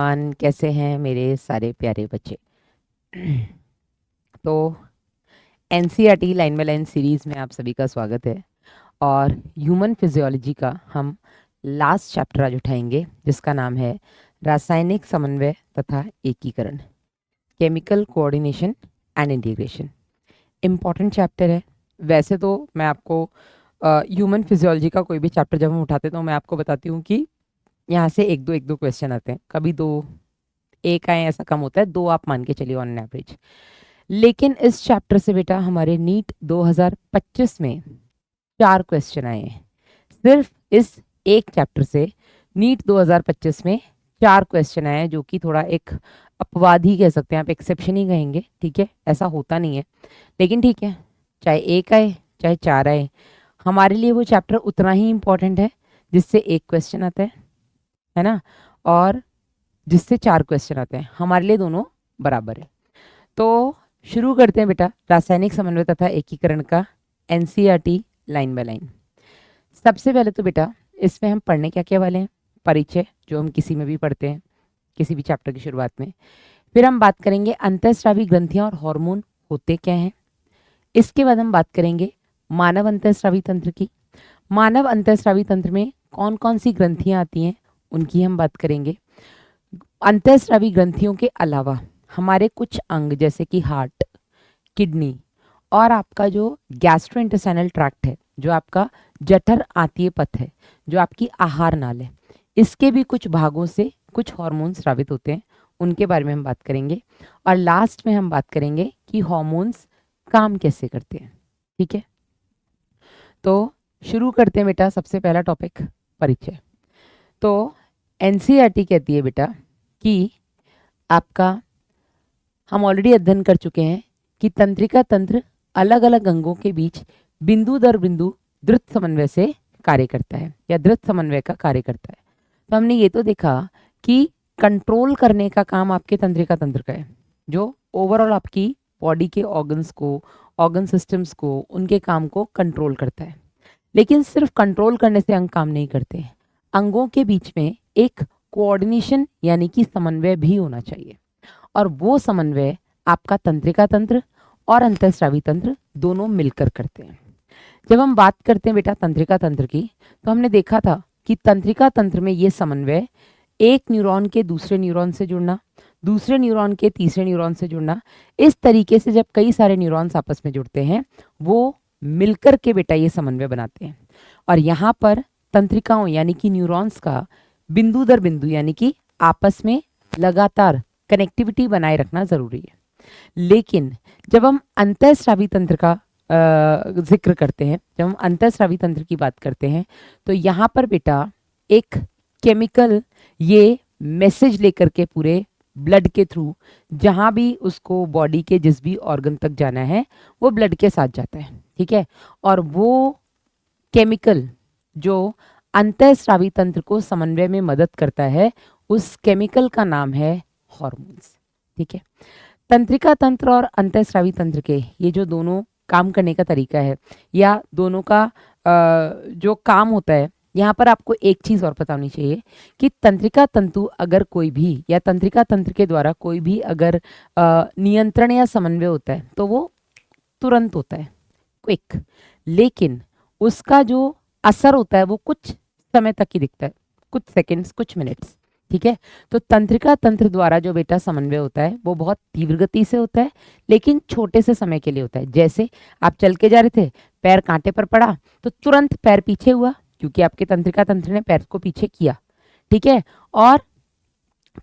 कैसे हैं मेरे सारे प्यारे बच्चे। तो NCERT line by line series में आप सभी का स्वागत है। और ह्यूमन फिजियोलॉजी का हम लास्ट चैप्टर आज उठाएंगे, जिसका नाम है रासायनिक समन्वय तथा एकीकरण, chemical coordination and integration. Important chapter है। वैसे तो मैं आपको ह्यूमन फिजियोलॉजी का कोई भी चैप्टर जब हम उठाते हैं तो मैं आपको बताती हूँ कि यहाँ से एक दो क्वेश्चन आते हैं, कभी दो एक आए ऐसा कम होता है, दो आप मान के चलिए ऑन एवरेज। लेकिन इस चैप्टर से बेटा हमारे नीट 2025 में 4 क्वेश्चन आए हैं। सिर्फ इस एक चैप्टर से नीट 2025 में 4 क्वेश्चन आए हैं, जो कि थोड़ा एक अपवाद ही कह सकते हैं, आप एक्सेप्शन ही कहेंगे। ठीक है, ऐसा होता नहीं है, लेकिन ठीक है, चाहे एक आए चाहे 4 आए, हमारे लिए वो चैप्टर उतना ही इम्पोर्टेंट है जिससे एक क्वेश्चन आता है ना, और जिससे 4 क्वेश्चन आते हैं, हमारे लिए दोनों बराबर है। तो शुरू करते हैं बेटा रासायनिक समन्वय तथा एकीकरण का एनसीईआरटी लाइन बाय लाइन। सबसे पहले तो बेटा इसमें हम पढ़ने क्या क्या वाले हैं, परिचय, जो हम किसी में भी पढ़ते हैं किसी भी चैप्टर की शुरुआत में। फिर हम बात करेंगे अंतःस्रावी ग्रंथियां और हार्मोन होते क्या हैं। इसके बाद हम बात करेंगे मानव अंतःस्रावी तंत्र की। मानव अंतःस्रावी तंत्र में कौन कौन सी ग्रंथियां आती हैं उनकी हम बात करेंगे। अंतःस्रावी ग्रंथियों के अलावा हमारे कुछ अंग जैसे कि हार्ट, किडनी और आपका जो गैस्ट्रोइंटेस्टाइनल ट्रैक्ट है, जो आपका जठर आंतीय पथ है, जो आपकी आहार नाल है, इसके भी कुछ भागों से कुछ हार्मोन स्रावित होते हैं, उनके बारे में हम बात करेंगे। और लास्ट में हम बात करेंगे कि हार्मोन्स काम कैसे करते हैं। ठीक है, तो शुरू करते हैं बेटा। सबसे पहला टॉपिक परिचय। तो एनसीईआरटी कहती है बेटा कि आपका, हम ऑलरेडी अध्ययन कर चुके हैं कि तंत्रिका तंत्र अलग अलग अंगों के बीच बिंदु दर बिंदु द्रुत समन्वय से कार्य करता है या द्रुत समन्वय का कार्य करता है। तो हमने ये तो देखा कि कंट्रोल करने का काम आपके तंत्रिका तंत्र का है, जो ओवरऑल आपकी बॉडी के ऑर्गन्स को, ऑर्गन सिस्टम्स को, उनके काम को कंट्रोल करता है। लेकिन सिर्फ कंट्रोल करने से अंग काम नहीं करते, अंगों के बीच में एक कोऑर्डिनेशन यानी कि समन्वय भी होना चाहिए। और वो समन्वय आपका तंत्रिका तंत्र और अंतःस्रावी तंत्र दोनों मिलकर करते हैं। जब हम बात करते हैं बेटा तंत्रिका तंत्र की, तो हमने देखा था कि तंत्रिका तंत्र में ये समन्वय एक न्यूरॉन के दूसरे न्यूरॉन से जुड़ना, दूसरे न्यूरॉन के तीसरे न्यूरॉन से जुड़ना, इस तरीके से जब कई सारे न्यूरॉन्स आपस में जुड़ते हैं, वो मिलकर के बेटा ये समन्वय बनाते हैं। और यहाँ पर तंत्रिकाओं यानी कि न्यूरॉन्स का बिंदु दर बिंदु यानी कि आपस में लगातार कनेक्टिविटी बनाए रखना जरूरी है। लेकिन जब हम अंतःस्रावी तंत्र का जिक्र करते हैं, जब हम अंतःस्रावी तंत्र की बात करते हैं, तो यहाँ पर बेटा एक केमिकल ये मैसेज लेकर के पूरे ब्लड के थ्रू, जहाँ भी उसको बॉडी के जिस भी ऑर्गन तक जाना है, वो ब्लड के साथ जाता है। ठीक है, और वो केमिकल जो अंतःस्रावी तंत्र को समन्वय में मदद करता है, उस केमिकल का नाम है हार्मोन्स। ठीक है, तंत्रिका तंत्र और अंतःस्रावी तंत्र के ये जो दोनों काम करने का तरीका है, या दोनों का जो काम होता है, यहाँ पर आपको एक चीज और पता होनी चाहिए कि तंत्रिका तंतु अगर कोई भी, या तंत्रिका तंत्र के द्वारा कोई भी अगर नियंत्रण या समन्वय होता है, तो वो तुरंत होता है, क्विक। लेकिन उसका जो असर होता है वो कुछ समय तक ही दिखता है, कुछ सेकंड्स, कुछ मिनट्स। ठीक है, तो तंत्रिका तंत्र द्वारा जो बेटा समन्वय होता है वो बहुत तीव्र गति से होता है, लेकिन छोटे से समय के लिए होता है। जैसे आप चल के जा रहे थे, पैर कांटे पर पड़ा, तो तुरंत पैर पीछे हुआ, क्योंकि आपके तंत्रिका तंत्र ने पैर को पीछे किया। ठीक है, और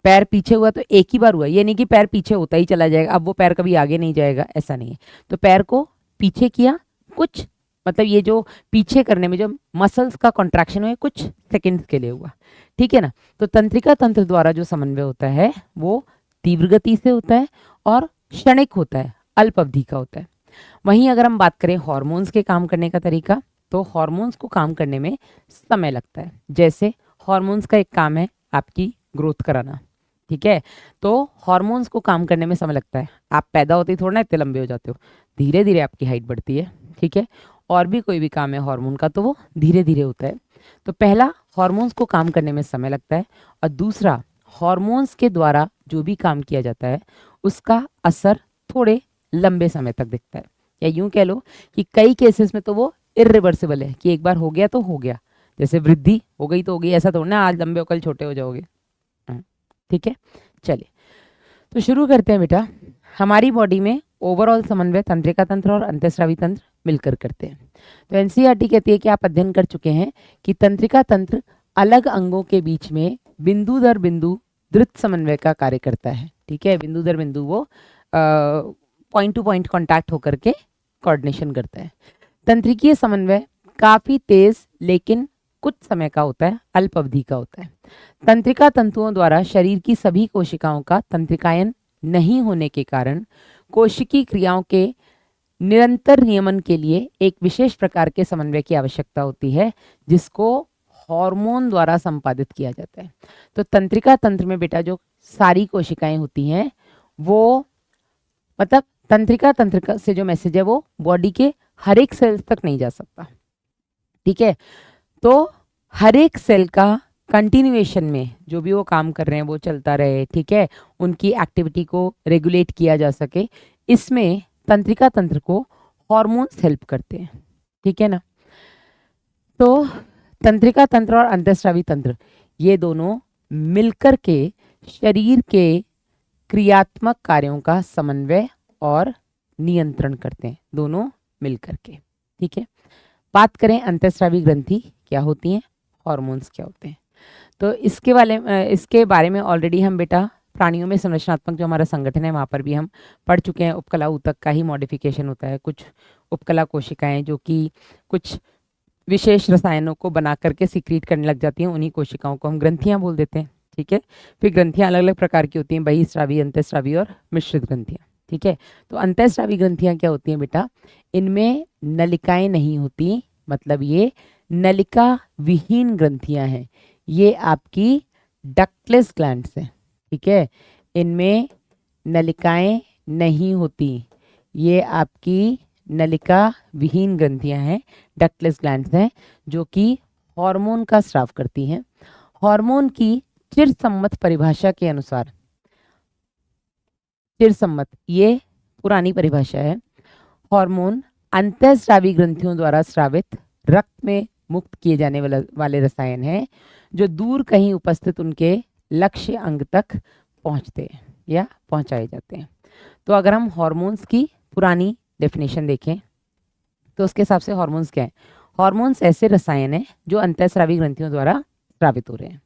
पैर पीछे हुआ तो एक ही बार हुआ, ये नहीं कि पैर पीछे होता ही चला जाएगा, अब वो पैर कभी आगे नहीं जाएगा, ऐसा नहीं है। तो पैर को पीछे किया, कुछ मतलब ये जो पीछे करने में जो मसल्स का कॉन्ट्रैक्शन हुआ, कुछ सेकंड्स के लिए हुआ। ठीक है ना, तो तंत्रिका तंत्र द्वारा जो समन्वय होता है वो तीव्र गति से होता है और क्षणिक होता है, अल्प अवधि का होता है। वहीं अगर हम बात करें हार्मोन्स के काम करने का तरीका, तो हार्मोन्स को काम करने में समय लगता है। जैसे हार्मोन्स का एक काम है आपकी ग्रोथ कराना। ठीक है, तो हार्मोन्स को काम करने में समय लगता है। आप पैदा होते ही थोड़ा ना इतने लंबे हो जाते हो, धीरे धीरे आपकी हाइट बढ़ती है। ठीक है, और भी कोई भी काम है हार्मोन का तो वो धीरे धीरे होता है। तो पहला, हार्मोन्स को काम करने में समय लगता है, और दूसरा, हॉर्मोन्स के द्वारा जो भी काम किया जाता है उसका असर थोड़े लंबे समय तक दिखता है, या यूं कह लो कि कई केसेस में तो वो इरिवर्सिबल है कि एक बार हो गया तो हो गया, जैसे वृद्धि हो गई तो हो गई, ऐसा थोड़ा ना आज लंबे हो कल छोटे हो जाओगे। ठीक है, चलिए तो शुरू करते हैं बेटा। हमारी बॉडी में ओवरऑल समन्वय तंत्रिका तंत्र और अंतःस्रावी तंत्र मिलकर करते हैं। तो एनसीईआरटी कहती है कि आप अध्ययन कर चुके हैं कि तंत्रिका तंत्र अलग अंगों के बीच में बिंदु दर बिंदु द्रुत समन्वय का कार्य करता है। ठीक है, बिंदु दर बिंदु वो पॉइंट टू पॉइंट कॉन्टैक्ट होकर के कोऑर्डिनेशन करता है। तंत्रिकीय समन्वय काफी तेज लेकिन कुछ समय का होता है, अल्प अवधि का होता है। तंत्रिका तंतुओं द्वारा शरीर की सभी कोशिकाओं का तंत्रिकायन नहीं होने के कारण कोशिकीय क्रियाओं के निरंतर नियमन के लिए एक विशेष प्रकार के समन्वय की आवश्यकता होती है, जिसको हार्मोन द्वारा संपादित किया जाता है। तो तंत्रिका तंत्र में बेटा जो सारी कोशिकाएं होती हैं वो मतलब तंत्रिका तंत्र से जो मैसेज है वो बॉडी के हर एक सेल्स तक नहीं जा सकता। ठीक है, तो हर एक सेल का कंटिन्यूएशन में जो भी वो काम कर रहे हैं वो चलता रहे। ठीक है, उनकी एक्टिविटी को रेगुलेट किया जा सके, इसमें तंत्रिका तंत्र को हॉर्मोन्स हेल्प करते हैं। ठीक है ना, तो तंत्रिका तंत्र और अंतःस्रावी तंत्र ये दोनों मिलकर के शरीर के क्रियात्मक कार्यों का समन्वय और नियंत्रण करते हैं, दोनों मिलकर के। ठीक है, बात करें अंतःस्रावी ग्रंथि क्या होती हैं, हॉर्मोन्स क्या होते हैं। तो इसके बारे में ऑलरेडी हम बेटा प्राणियों में संरचनात्मक जो हमारा संगठन है वहाँ पर भी हम पढ़ चुके हैं। उपकला ऊतक का ही मॉडिफिकेशन होता है, कुछ उपकला कोशिकाएं जो कि कुछ विशेष रसायनों को बना करके सिक्रीट करने लग जाती हैं, उन्हीं कोशिकाओं को हम ग्रंथियां बोल देते हैं। ठीक है, फिर ग्रंथियां अलग अलग प्रकार की होती हैं, बहिस्रावी, अंतःस्रावी और मिश्रित ग्रंथियां। ठीक है, तो अंतःस्रावी ग्रंथियां क्या होती हैं बेटा, इनमें नलिकाएं नहीं होती, मतलब ये नलिका विहीन ग्रंथियां हैं, ये आपकी डक्टलेस ग्लैंड्स हैं। ठीक है, इनमें नलिकाएं नहीं होती, ये आपकी नलिका विहीन ग्रंथियां हैं, डक्टलेस ग्लैंड्स हैं, जो कि हार्मोन का स्राव करती हैं। हार्मोन की चिरसम्मत परिभाषा के अनुसार, चिरसम्मत ये पुरानी परिभाषा है, हार्मोन अंतःस्रावी ग्रंथियों द्वारा स्रावित रक्त में मुक्त किए जाने वाले रसायन हैं जो दूर कहीं उपस्थित उनके लक्ष्य अंग तक पहुंचते हैं या पहुंचाए जाते हैं। तो अगर हम हार्मोन्स की पुरानी डेफिनेशन देखें तो उसके हिसाब से हार्मोन्स क्या है, हार्मोन्स ऐसे रसायन हैं जो अंतःस्रावी ग्रंथियों द्वारा स्रावित हो रहे हैं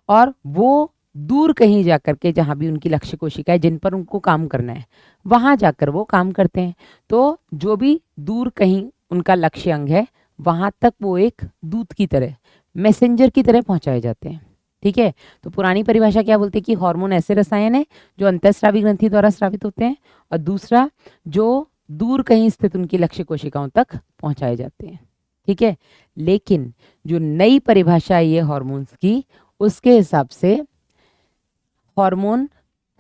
और वो दूर कहीं जाकर के जहाँ भी उनकी लक्ष्य कोशिका है जिन पर उनको काम करना है वहाँ जाकर वो काम करते हैं। तो जो भी दूर कहीं उनका लक्ष्य अंग है वहाँ तक वो एक दूत की तरह, मैसेंजर की तरह पहुँचाए जाते हैं। ठीक है, तो पुरानी परिभाषा क्या बोलती है कि हार्मोन ऐसे रसायन है जो अंतःस्रावी ग्रंथि द्वारा स्रावित होते हैं और दूसरा जो दूर कहीं स्थित उनकी लक्ष्य कोशिकाओं तक पहुँचाए जाते हैं। ठीक है, लेकिन जो नई परिभाषा है ये हार्मोन्स की, उसके हिसाब से हार्मोन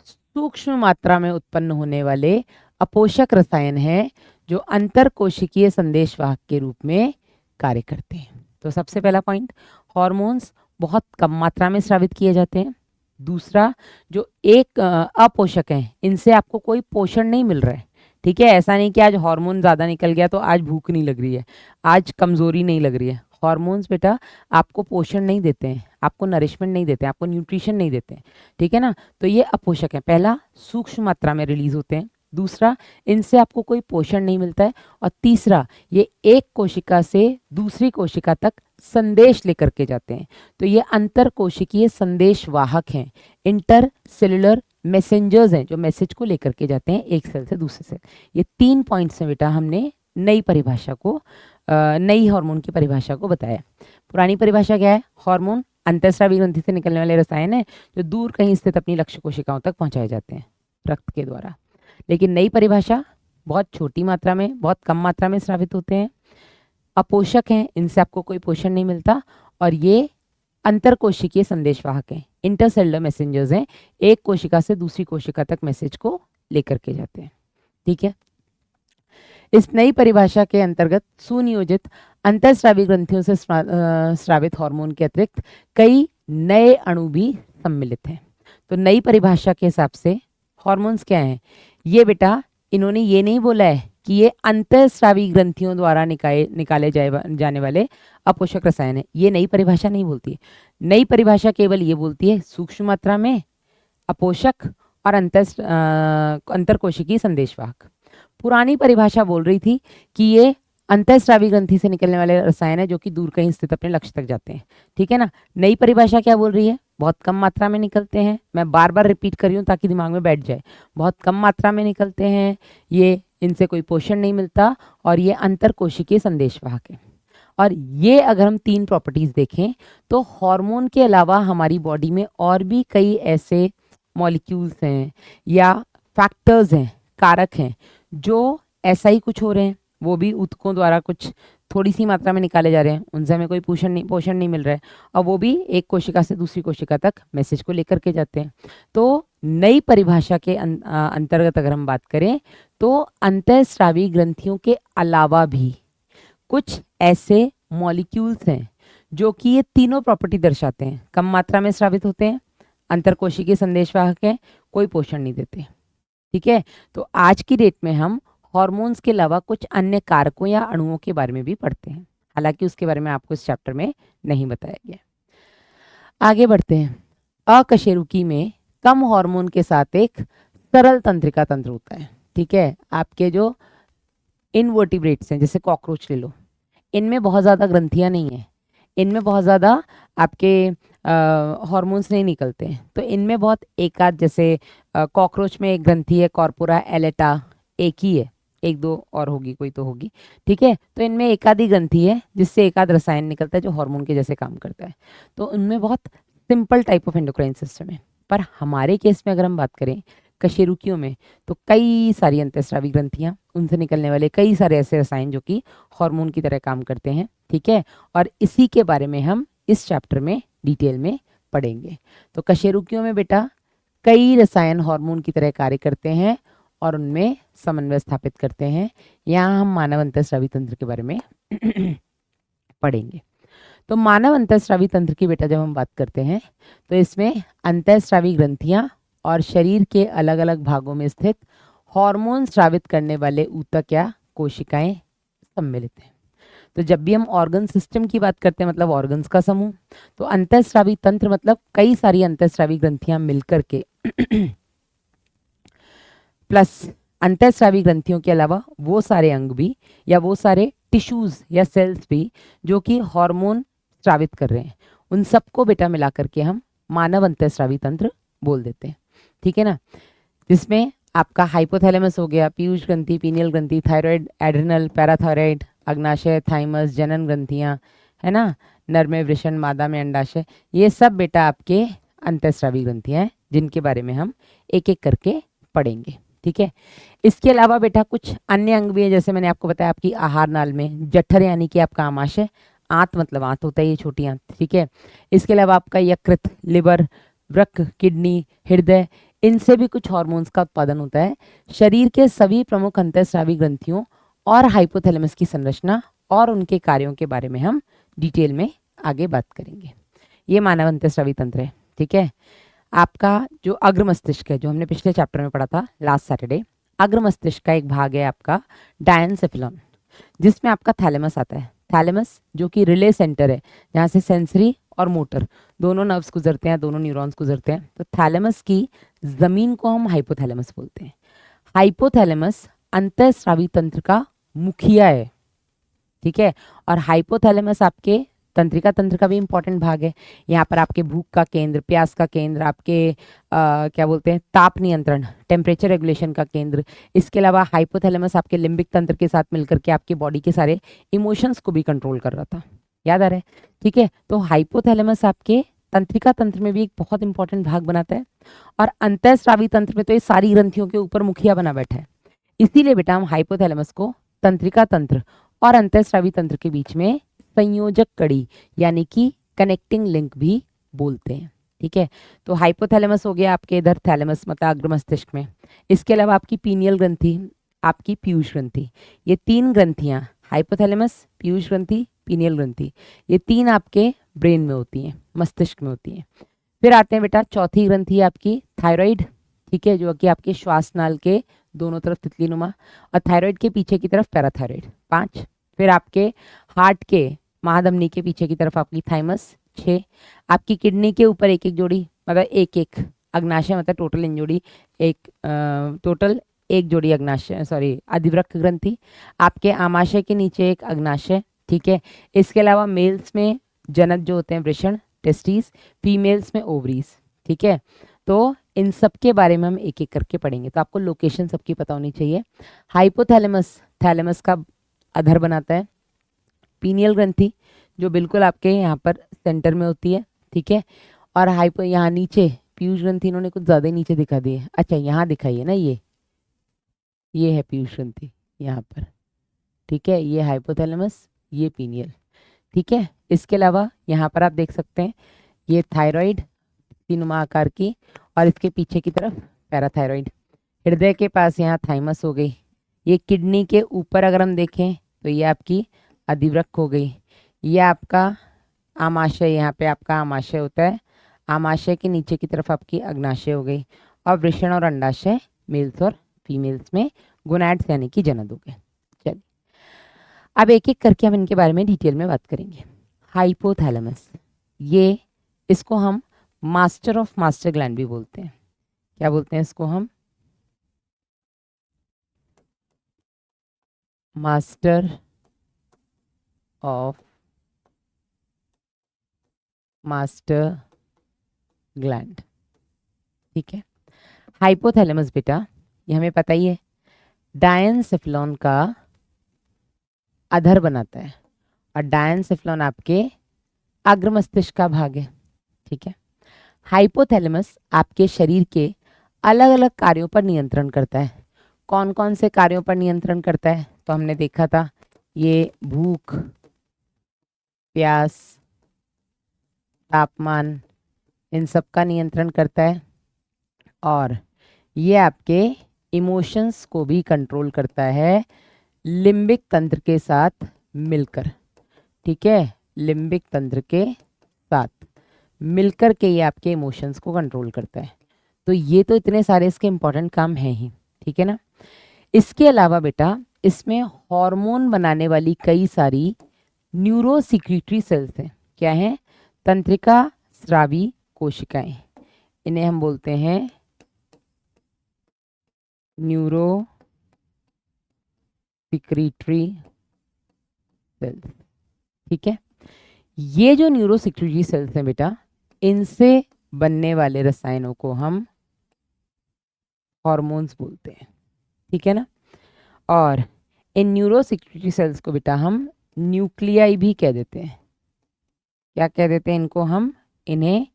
सूक्ष्म मात्रा में उत्पन्न होने वाले अपोषक रसायन हैं जो अंतरकोशिकीय संदेशवाहक के रूप में कार्य करते हैं। तो सबसे पहला पॉइंट, हार्मोन्स बहुत कम मात्रा में स्रावित किए जाते हैं। दूसरा, जो एक अपोषक हैं इनसे आपको कोई पोषण नहीं मिल रहा है। ठीक है, ऐसा नहीं कि आज हार्मोन ज़्यादा निकल गया तो आज भूख नहीं लग रही है, आज कमज़ोरी नहीं लग रही है। हार्मोन्स बेटा आपको पोषण नहीं देते हैं, आपको नरिशमेंट नहीं देते हैं, आपको न्यूट्रिशन नहीं देते हैं। ठीक है ना, तो ये अपोषक है। पहला, सूक्ष्म मात्रा में रिलीज होते हैं। दूसरा, इनसे आपको कोई पोषण नहीं मिलता है। और तीसरा, ये एक कोशिका से दूसरी कोशिका तक संदेश लेकर के जाते हैं। तो ये अंतर कोशिकीय संदेश वाहक हैं, इंटर सेलुलर मैसेंजर्स हैं जो मैसेज को लेकर के जाते हैं एक सेल से दूसरे सेल। ये 3 पॉइंट्स हैं बेटा, हमने नई परिभाषा को, नई हार्मोन की परिभाषा को बताया। पुरानी परिभाषा क्या है, हार्मोन अंतःस्रावी ग्रंथि से निकलने वाले रसायन है जो दूर कहीं स्थित अपनी लक्ष्य कोशिकाओं तक पहुंचाए जाते हैं रक्त के द्वारा। लेकिन नई परिभाषा, बहुत छोटी मात्रा में, बहुत कम मात्रा में स्रावित होते हैं, अपोषक हैं, इनसे आपको कोई पोषण नहीं मिलता और ये अंतरकोशिकीय संदेशवाहक हैं, इंटरसेलुलर मैसेंजर्स हैं, एक कोशिका से दूसरी कोशिका तक मैसेज को लेकर के जाते हैं। ठीक है, इस नई परिभाषा के अंतर्गत सुनियोजित अंतःस्रावी ग्रंथियों से स्रावित हार्मोन के अतिरिक्त कई नए अणु भी सम्मिलित हैं। तो नई परिभाषा के हिसाब से हॉर्मोन्स क्या हैं? ये बेटा इन्होंने ये नहीं बोला है कि ये अंतःस्रावी ग्रंथियों द्वारा निकाले जाने वाले अपोषक रसायन है। ये नई परिभाषा नहीं बोलती है। नई परिभाषा केवल ये बोलती है सूक्ष्म मात्रा में अपोषक और अंतरकोशिकीय संदेशवाहक। पुरानी परिभाषा बोल रही थी कि ये अंतःस्रावी ग्रंथि से निकलने वाले रसायन है जो कि दूर कहीं स्थित अपने लक्ष्य तक जाते हैं। ठीक है ना। नई परिभाषा क्या बोल रही है? बहुत कम मात्रा में निकलते हैं। मैं बार बार रिपीट कर रही हूँ ताकि दिमाग में बैठ जाए। बहुत कम मात्रा में निकलते हैं, ये इनसे कोई पोषण नहीं मिलता और ये अंतरकोशिकीय संदेशवाहक है। और ये अगर हम 3 प्रॉपर्टीज देखें तो हार्मोन के अलावा हमारी बॉडी में और भी कई ऐसे मॉलिक्यूल्स हैं या फैक्टर्स हैं, कारक हैं, जो ऐसा ही कुछ हो रहे हैं, वो भी ऊतकों द्वारा कुछ थोड़ी सी मात्रा में निकाले जा रहे हैं, उनसे हमें कोई पोषण नहीं मिल रहा है और वो भी एक कोशिका से दूसरी कोशिका तक मैसेज को लेकर के जाते हैं। तो नई परिभाषा के अंतर्गत अगर हम बात करें तो अंतःस्रावी ग्रंथियों के अलावा भी कुछ ऐसे मॉलिक्यूल्स हैं जो कि ये तीनों प्रॉपर्टी दर्शाते हैं। कम मात्रा में स्रावित होते हैं, अंतरकोशिकीय संदेशवाहक हैं, कोई पोषण नहीं देते। ठीक है। तो आज की डेट में हम हॉर्मोन्स के अलावा कुछ अन्य कारकों या अणुओं के बारे में भी पढ़ते हैं, हालांकि उसके बारे में आपको इस चैप्टर में नहीं बताया गया। आगे बढ़ते हैं। अकशेरुकी में कम हार्मोन के साथ एक सरल तंत्रिका तंत्र होता है। ठीक है। आपके जो इनवर्टिब्रेट्स हैं, जैसे कॉकरोच ले लो, इनमें बहुत ज़्यादा ग्रंथियां नहीं है, इनमें बहुत ज़्यादा आपके हार्मोन्स नहीं निकलते हैं। तो इनमें बहुत एकाध, जैसे कॉकरोच में एक ग्रंथि है कॉर्पोरा एलेटा, एक ही है, एक दो और होगी, कोई तो होगी। ठीक है। तो इनमें एकाध ही ग्रंथि है जिससे एकाध रसायन निकलता है जो हार्मोन के जैसे काम करता है। तो उनमें बहुत simple type of endocrine system है। पर हमारे केस में अगर हम बात करें कशेरुकियों में, तो कई सारी अंतःस्रावी ग्रंथियां, उनसे निकलने वाले कई सारे ऐसे रसायन जो कि हार्मोन की तरह काम करते हैं। ठीक है। और इसी के बारे में हम इस चैप्टर में डिटेल में पढ़ेंगे। तो कशेरुकियों में बेटा कई रसायन हार्मोन की तरह कार्य करते हैं और उनमें समन्वय स्थापित करते हैं। यहाँ हम मानव अंतःस्रावी तंत्र के बारे में पढ़ेंगे। तो मानव अंतःस्रावी तंत्र की बेटा जब हम बात करते हैं तो इसमें अंतःस्रावी ग्रंथियां और शरीर के अलग अलग भागों में स्थित हार्मोन स्रावित करने वाले ऊतक या कोशिकाएं सम्मिलित हैं। तो जब भी हम ऑर्गन सिस्टम की बात करते हैं, मतलब ऑर्गन्स का समूह, तो अंतःस्रावी तंत्र मतलब कई सारी अंतःस्रावी ग्रंथियां मिलकर के प्लस अंतःस्रावी ग्रंथियों के अलावा वो सारे अंग भी या वो सारे टिश्यूज या सेल्स भी जो कि हार्मोन स्रावित कर रहे हैं, उन सबको बेटा मिला करके हम मानव अंतःस्रावी तंत्र बोल देते हैं। ठीक है ना। जिसमें आपका हाइपोथैलेमस हो गया, पीयूष ग्रंथि, पीनियल ग्रंथि, थायराइड, एड्रिनल, पैराथायराइड, अग्नाशय, थाइमस, जनन ग्रंथियां, है ना, नर में वृषण, मादा में अंडाशय, ये सब बेटा आपके अंतःस्रावी ग्रंथियां हैं जिनके बारे में हम एक एक करके पढ़ेंगे। ठीक है। इसके अलावा बेटा कुछ अन्य अंग भी है, जैसे मैंने आपको बताया आपकी आहार नाल में जठर यानी कि आपका आमाशय, आंत मतलब आंत होता है, ये छोटी आंत। ठीक है। इसके अलावा आपका यकृत, लिवर, वृक्क, किडनी, हृदय, इनसे भी कुछ हार्मोन्स का उत्पादन होता है। शरीर के सभी प्रमुख अंतःस्रावी ग्रंथियों और हाइपोथैलेमस की संरचना और उनके कार्यों के बारे में हम डिटेल में आगे बात करेंगे। ये मानव अंतःस्रावी तंत्र है। ठीक है। आपका जो अग्र मस्तिष्क है, जो हमने पिछले चैप्टर में पढ़ा था लास्ट सैटरडे, अग्र मस्तिष्क का एक भाग है आपका डायनसेफिलॉन, जिसमें आपका थैलेमस आता है। थैलेमस जो कि रिले सेंटर है, जहाँ से सेंसरी और मोटर दोनों नर्व्स गुजरते हैं, दोनों न्यूरॉन्स गुजरते हैं। तो थैलेमस की जमीन को हम हाइपोथैलेमस बोलते हैं। हाइपोथैलेमस अंतःस्रावी तंत्र का मुखिया है। ठीक है। और हाइपोथैलेमस आपके तंत्रिका तंत्र का भी इंपॉर्टेंट भाग है। यहाँ पर आपके भूख का केंद्र, प्यास का केंद्र, आपके क्या बोलते हैं, ताप नियंत्रण, टेम्परेचर रेगुलेशन का केंद्र। इसके अलावा हाइपोथैलेमस आपके लिम्बिक तंत्र के साथ मिलकर के आपके बॉडी के सारे इमोशंस को भी कंट्रोल कर रहा था, याद आ रहा है। ठीक है। तो हाइपोथैलेमस आपके तंत्रिका तंत्र में भी एक बहुत इंपॉर्टेंट भाग बनाता है और अंतःस्रावी तंत्र में तो ये सारी ग्रंथियों के ऊपर मुखिया बना बैठा है। इसीलिए बेटा हम हाइपोथैलेमस को तंत्रिका तंत्र और अंतःस्रावी तंत्र के बीच में संयोजक कड़ी यानी कि कनेक्टिंग लिंक भी बोलते हैं। ठीक है। तो हाइपोथैलेमस हो गया आपके इधर, थैलेमस मतलब अग्र मस्तिष्क में। इसके अलावा आपकी पीनियल ग्रंथि, आपकी पीयूष ग्रंथि, ये तीन ग्रंथियां, हाइपोथैलेमस, पीयूष ग्रंथि, पीनियल ग्रंथि, ये तीन आपके ब्रेन में होती हैं, मस्तिष्क में होती हैं। फिर आते हैं बेटा चौथी ग्रंथि आपकी थायराइड, ठीक है, जो कि आपके श्वास नाल के दोनों तरफ तितली नुमा, और थायराइड के पीछे की तरफ पैराथायराइड 5। फिर आपके हार्ट के महाधमनी के पीछे की तरफ आपकी थाइमस 6। आपकी किडनी के ऊपर एक एक जोड़ी, मतलब एक एक अग्नाशय, मतलब टोटल इन जोड़ी एक, टोटल एक जोड़ी अग्नाशय, सॉरी अधिवृक्क ग्रंथि। आपके आमाशय के नीचे एक अग्नाशय, ठीक है। इसके अलावा मेल्स में जनक जो होते हैं वृषण टेस्टिस, फीमेल्स में ओवरीज, ठीक है। तो इन सब के बारे में हम एक एक करके पढ़ेंगे, तो आपको लोकेशन सबकी पता होनी चाहिए। हाइपोथैलेमस, थैलेमस का अधर बनाता है। पीनियल ग्रंथि जो बिल्कुल आपके यहाँ पर सेंटर में होती है, ठीक है। और हाइपो यहाँ नीचे पीयूष ग्रंथि इन्होंने कुछ ज़्यादा ही नीचे दिखा दी है, अच्छा यहाँ दिखाई है ना, ये है पीयूष ग्रंथि यहाँ पर, ठीक है। ये हाइपोथैलेमस, ये पीनियल, ठीक है। इसके अलावा यहाँ पर आप देख सकते हैं ये थायराइड तीनुमा आकार की, और इसके पीछे की तरफ पैराथायराइड। हृदय के पास यहाँ थाइमस हो गई। ये किडनी के ऊपर अगर हम देखें तो ये आपकी अधिवृक्क हो गई। ये आपका आमाशय, यहाँ पे आपका आमाशय होता है, आमाशय के नीचे की तरफ आपकी अग्नाशय हो गई, और वृषण और अंडाशय मेल्स और फीमेल्स में गोनैड्स यानी कि जनन हो गए। चलिए अब एक एक करके हम इनके बारे में डिटेल में बात करेंगे। हाइपोथैलेमस, ये इसको हम मास्टर ऑफ मास्टर ग्लैंड भी बोलते हैं। क्या बोलते हैं इसको हम? मास्टर ऑफ मास्टर ग्लैंड, ठीक है। हाइपोथैलेमस बेटा ये हमें पता ही है, डायनसेफ्लॉन का अधर बनाता है, और डायनसेफ्लॉन आपके अग्र मस्तिष्क का भाग है, ठीक है। हाइपोथैलेमस आपके शरीर के अलग अलग कार्यों पर नियंत्रण करता है। कौन कौन से कार्यों पर नियंत्रण करता है? तो हमने देखा था ये भूख, प्यास, तापमान, इन सब का नियंत्रण करता है, और ये आपके इमोशंस को भी कंट्रोल करता है लिम्बिक तंत्र के साथ मिलकर, ठीक है। लिम्बिक तंत्र के साथ मिलकर के ये आपके इमोशंस को कंट्रोल करता है। तो ये तो इतने सारे इसके इंपॉर्टेंट काम हैं ही, ठीक है ना। इसके अलावा बेटा इसमें हार्मोन बनाने वाली कई सारी न्यूरोसिक्रीटरी सेल्स हैं। क्या हैं? तंत्रिका स्रावी कोशिकाएं, इन्हें हम बोलते हैं न्यूरो सिक्रीटरी सेल्स, ठीक है। ये जो न्यूरो सिक्रीटरी सेल्स हैं बेटा, इनसे बनने वाले रसायनों को हम हार्मोन्स बोलते हैं, ठीक है ना। और इन न्यूरो सिक्रीटरी सेल्स को बेटा हम न्यूक्लियाई भी कह देते हैं। क्या कह देते हैं इनको हम? इन्हें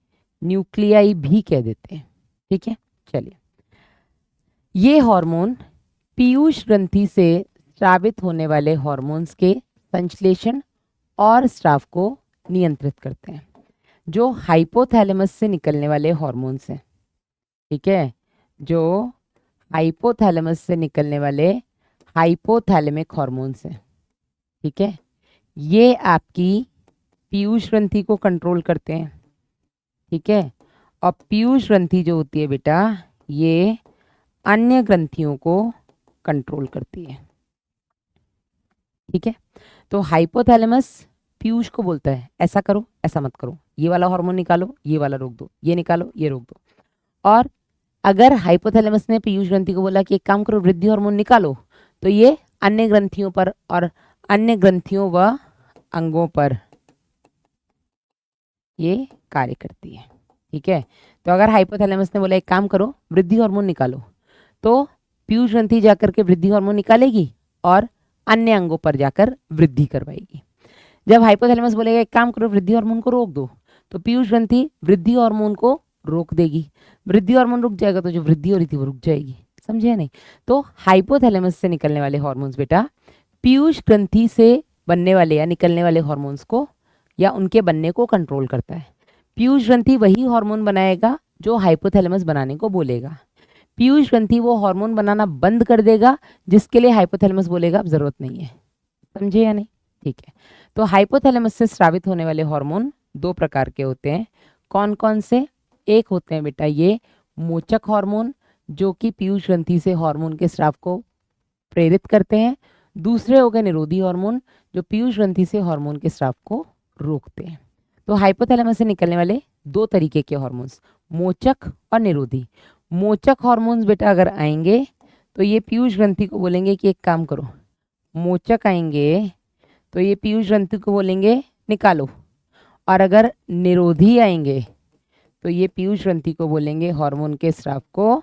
न्यूक्लियाई भी कह देते हैं, ठीक है। चलिए, ये हार्मोन पीयूष ग्रंथि से स्रावित होने वाले हार्मोन्स के संश्लेषण और स्राव को नियंत्रित करते हैं। जो हाइपोथैलेमस से निकलने वाले हार्मोन्स हैं, ठीक है, जो हाइपोथैलेमस से निकलने वाले हाइपोथैलेमिक हार्मोन्स हैं, ठीक है, ये आपकी पीयूष ग्रंथि को कंट्रोल करते हैं, ठीक है। और पीयूष ग्रंथि जो होती है बेटा, ये अन्य ग्रंथियों को कंट्रोल करती है, ठीक है। तो हाइपोथैलेमस पीयूष को बोलता है ऐसा करो, ऐसा मत करो, ये वाला हार्मोन निकालो, ये वाला रोक दो, ये निकालो, ये रोक दो। और अगर हाइपोथैलेमस ने पीयूष ग्रंथि को बोला कि एक काम करो, वृद्धि हार्मोन निकालो, तो ये अन्य ग्रंथियों पर और अन्य ग्रंथियों व अंगों पर ये कार्य करती है, ठीक है। तो अगर हाइपोथैलेमस ने बोला एक काम करो, वृद्धि हार्मोन निकालो, तो पीयूष ग्रंथि जाकर के वृद्धि हार्मोन निकालेगी और अन्य अंगों पर जाकर वृद्धि करवाएगी। जब हाइपोथैलेमस बोलेगा एक काम करो, वृद्धि हार्मोन को रोक दो, तो पीयूष ग्रंथि वृद्धि हार्मोन को रोक देगी। वृद्धि हार्मोन रुक जाएगा तो जो वृद्धि हो रही थी वो रुक जाएगी, समझे नहीं। तो हाइपोथैलेमस से निकलने वाले हार्मोन्स बेटा पीयूष ग्रंथि से बनने वाले या निकलने वाले हार्मोन्स को या उनके बनने को कंट्रोल करता है। पीयूष ग्रंथि वही हार्मोन बनाएगा जो हाइपोथैलेमस बनाने को बोलेगा। पीयूष ग्रंथि वो हार्मोन बनाना बंद कर देगा जिसके लिए हाइपोथैलेमस बोलेगा अब जरूरत नहीं है, समझे या नहीं? ठीक है। तो हाइपोथैलेमस से स्रावित होने वाले हार्मोन दो प्रकार के होते हैं। कौन कौन से? एक होते हैं बेटा ये मोचक हार्मोन, जो कि पीयूष ग्रंथि से हार्मोन के स्राव को प्रेरित करते हैं। दूसरे हो गए निरोधी हार्मोन, जो पीयूष ग्रंथि से हार्मोन के स्राव को रोकते हैं। तो हाइपोथैलेमस से निकलने वाले दो तरीके के हार्मोन्स, मोचक और निरोधी। मोचक हार्मोन्स बेटा अगर आएंगे तो ये पीयूष ग्रंथि को बोलेंगे कि एक काम करो, मोचक आएंगे तो ये पीयूष ग्रंथि को बोलेंगे निकालो, और अगर निरोधी आएंगे तो ये पीयूष ग्रंथि को बोलेंगे हार्मोन के स्राव को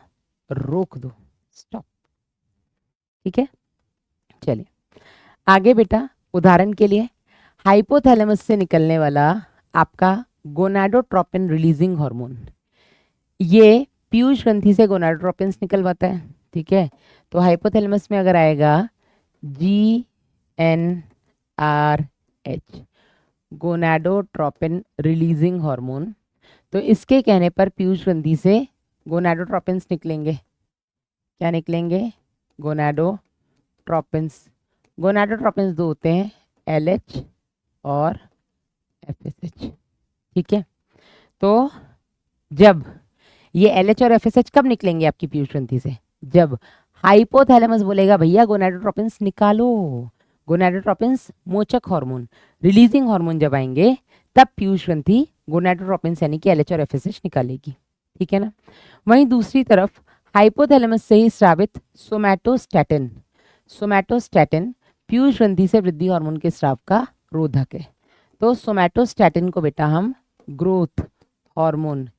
रोक दो, स्टॉप। ठीक है, चलिए आगे बेटा। उदाहरण के लिए हाइपोथैलेमस से निकलने वाला आपका गोनाडोट्रोपिन रिलीजिंग हार्मोन, ये पीयूष ग्रंथि से गोनाडोट्रोपिन्स निकलवाता है। ठीक है, तो हाइपोथैलेमस में अगर आएगा GnRH, गोनाडोट्रोपिन रिलीजिंग हार्मोन, तो इसके कहने पर पीयूष ग्रंथि से गोनाडोट्रोपिन्स निकलेंगे। क्या निकलेंगे? गोनाडोट्रोपिन्स। गोनाडोट्रोपिन्स दो होते हैं, LH और FSH। ठीक है, तो जब ये LH और FSH कब निकलेंगे आपकी पीयूष ग्रंथि से? जब हाइपोथैलेमस बोलेगा भैया गोनाडोट्रोपिन्स निकालो। गोनाडोट्रोपिन्स मोचक हार्मोन, रिलीजिंग हार्मोन जब आएंगे तब पीयूष ग्रंथि गोनाडोट्रोपिन्स यानी कि LH और FSH निकालेगी। ठीक है ना। वहीं दूसरी तरफ हाइपोथैलेमस से ही स्रावित सोमैटोस्टैटिन, सोमैटोस्टैटिन पीयूष ग्रंथि से वृद्धि हार्मोन के स्राव का रोधक है। तो सोमैटोस्टैटिन को बेटा हम ग्रोथ हार्मोन,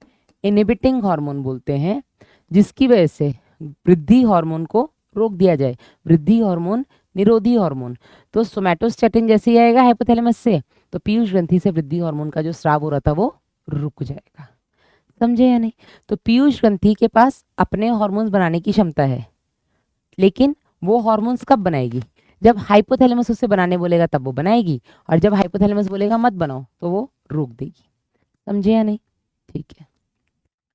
इनहिबिटिंग हार्मोन बोलते हैं, जिसकी वजह से वृद्धि हार्मोन को रोक दिया जाए। वृद्धि हार्मोन, निरोधी हार्मोन। तो सोमैटोस्टैटिन जैसे ही आएगा हाइपोथैलेमस से तो पीयूष ग्रंथि से वृद्धि हार्मोन का जो स्राव हो रहा था वो रुक जाएगा। समझे या नहीं? तो पीयूष ग्रंथि के पास अपने हार्मोन्स बनाने की क्षमता है, लेकिन वो हार्मोन्स कब बनाएगी? जब हाइपोथैलेमस उसे बनाने बोलेगा तब वो बनाएगी, और जब हाइपोथैलेमस बोलेगा मत बनाओ तो वो रोक देगी। समझे या नहीं? ठीक है,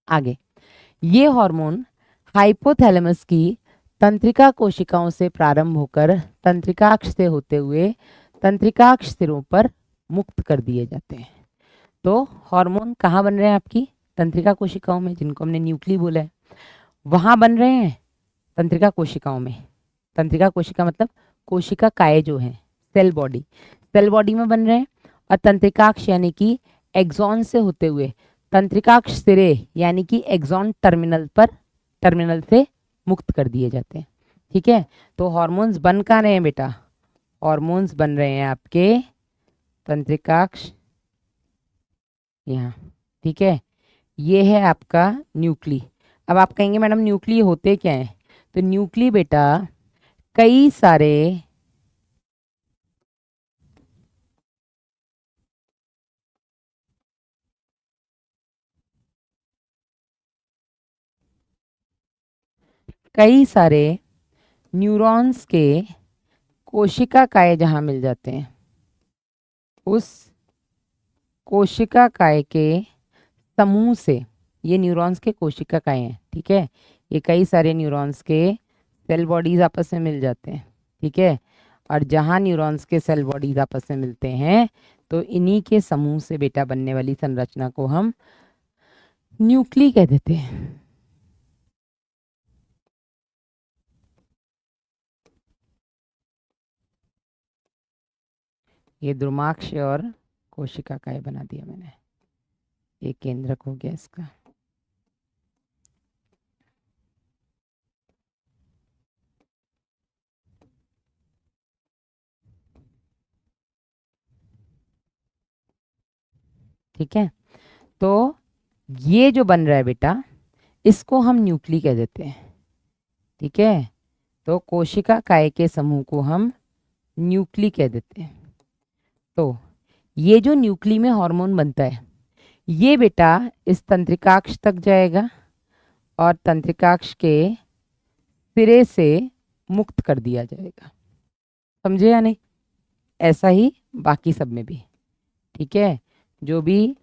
आगे। ये हार्मोन हाइपोथैलेमस की तंत्रिका कोशिकाओं से प्रारंभ होकर तंत्रिकाक्ष से होते हुए तंत्रिकाक्ष सिरों पर मुक्त कर दिए जाते हैं। तो हार्मोन कहाँ बन रहे हैं? आपकी तंत्रिका कोशिकाओं में, जिनको हमने न्यूक्ली बोला है, वहां बन रहे हैं तंत्रिका कोशिकाओं में। तंत्रिका कोशिका मतलब कोशिका काय जो है, सेल बॉडी, सेल बॉडी में बन रहे हैं। और तंत्रिकाक्ष यानी कि एक्सॉन से होते हुए तंत्रिकाक्ष सिरे यानी कि एक्सॉन टर्मिनल पर, टर्मिनल से मुक्त कर दिए जाते हैं। ठीक है, तो हार्मोन्स बन कहाँ रहे हैं बेटा? हार्मोन्स बन रहे हैं आपके तंत्रिकाक्ष यहाँ। ठीक है, ये है आपका न्यूक्ली। अब आप कहेंगे मैडम न्यूक्ली होते क्या है? तो न्यूक्ली बेटा कई सारे न्यूरॉन्स के कोशिका काय जहाँ मिल जाते हैं, उस कोशिका काय के समूह से ये न्यूरॉन्स के कोशिका काय हैं। ठीक है, ये कई सारे न्यूरॉन्स के सेल बॉडीज आपस में मिल जाते हैं। ठीक है, और जहाँ न्यूरॉन्स के सेल बॉडीज आपस में मिलते हैं तो इन्हीं के समूह से बेटा बनने वाली संरचना को हम न्यूक्ली कह देते हैं। ये द्रुमाक्ष और कोशिका काय बना दिया मैंने, एक केंद्रक हो गया इसका। ठीक है, तो ये जो बन रहा है बेटा इसको हम न्यूक्ली कह देते हैं। ठीक है, तो कोशिका काय के समूह को हम न्यूक्ली कह देते हैं। तो ये जो न्यूक्ली में हार्मोन बनता है ये बेटा इस तंत्रिकाक्ष तक जाएगा और तंत्रिकाक्ष के सिरे से मुक्त कर दिया जाएगा। समझे या नहीं? ऐसा ही बाकी सब में भी। ठीक है, जो भी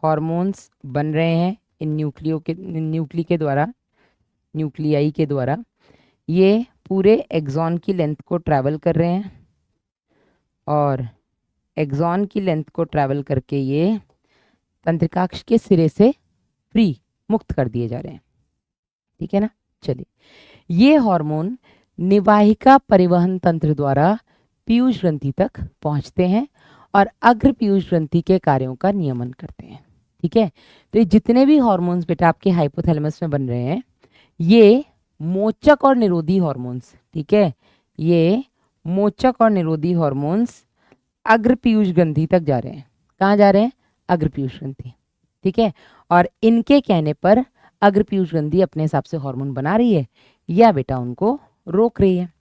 हार्मोन्स बन रहे हैं इन न्यूक्ली के द्वारा, न्यूक्लियाई के द्वारा, ये पूरे एक्सॉन की लेंथ को ट्रैवल कर रहे हैं, और एक्सॉन की लेंथ को ट्रैवल करके ये तंत्रिकाक्ष के सिरे से फ्री मुक्त कर दिए जा रहे हैं। ठीक है ना। चलिए, ये हार्मोन निवाहिका परिवहन तंत्र द्वारा पीयूष ग्रंथि तक पहुंचते हैं और अग्र पीयूष ग्रंथि के कार्यों का नियमन करते हैं। ठीक है, तो ये जितने भी हार्मोन्स बेटा आपके हाइपोथैलेमस में बन रहे हैं, ये मोचक और निरोधी हार्मोन्स, ठीक है, ये मोचक और निरोधी हार्मोन्स अग्र पीयूष ग्रंथि तक जा रहे हैं। कहाँ जा रहे हैं? अग्र पीयूष ग्रंथि। ठीक है, और इनके कहने पर अग्र पीयूष ग्रंथि अपने हिसाब से हार्मोन बना रही है या बेटा उनको रोक रही है।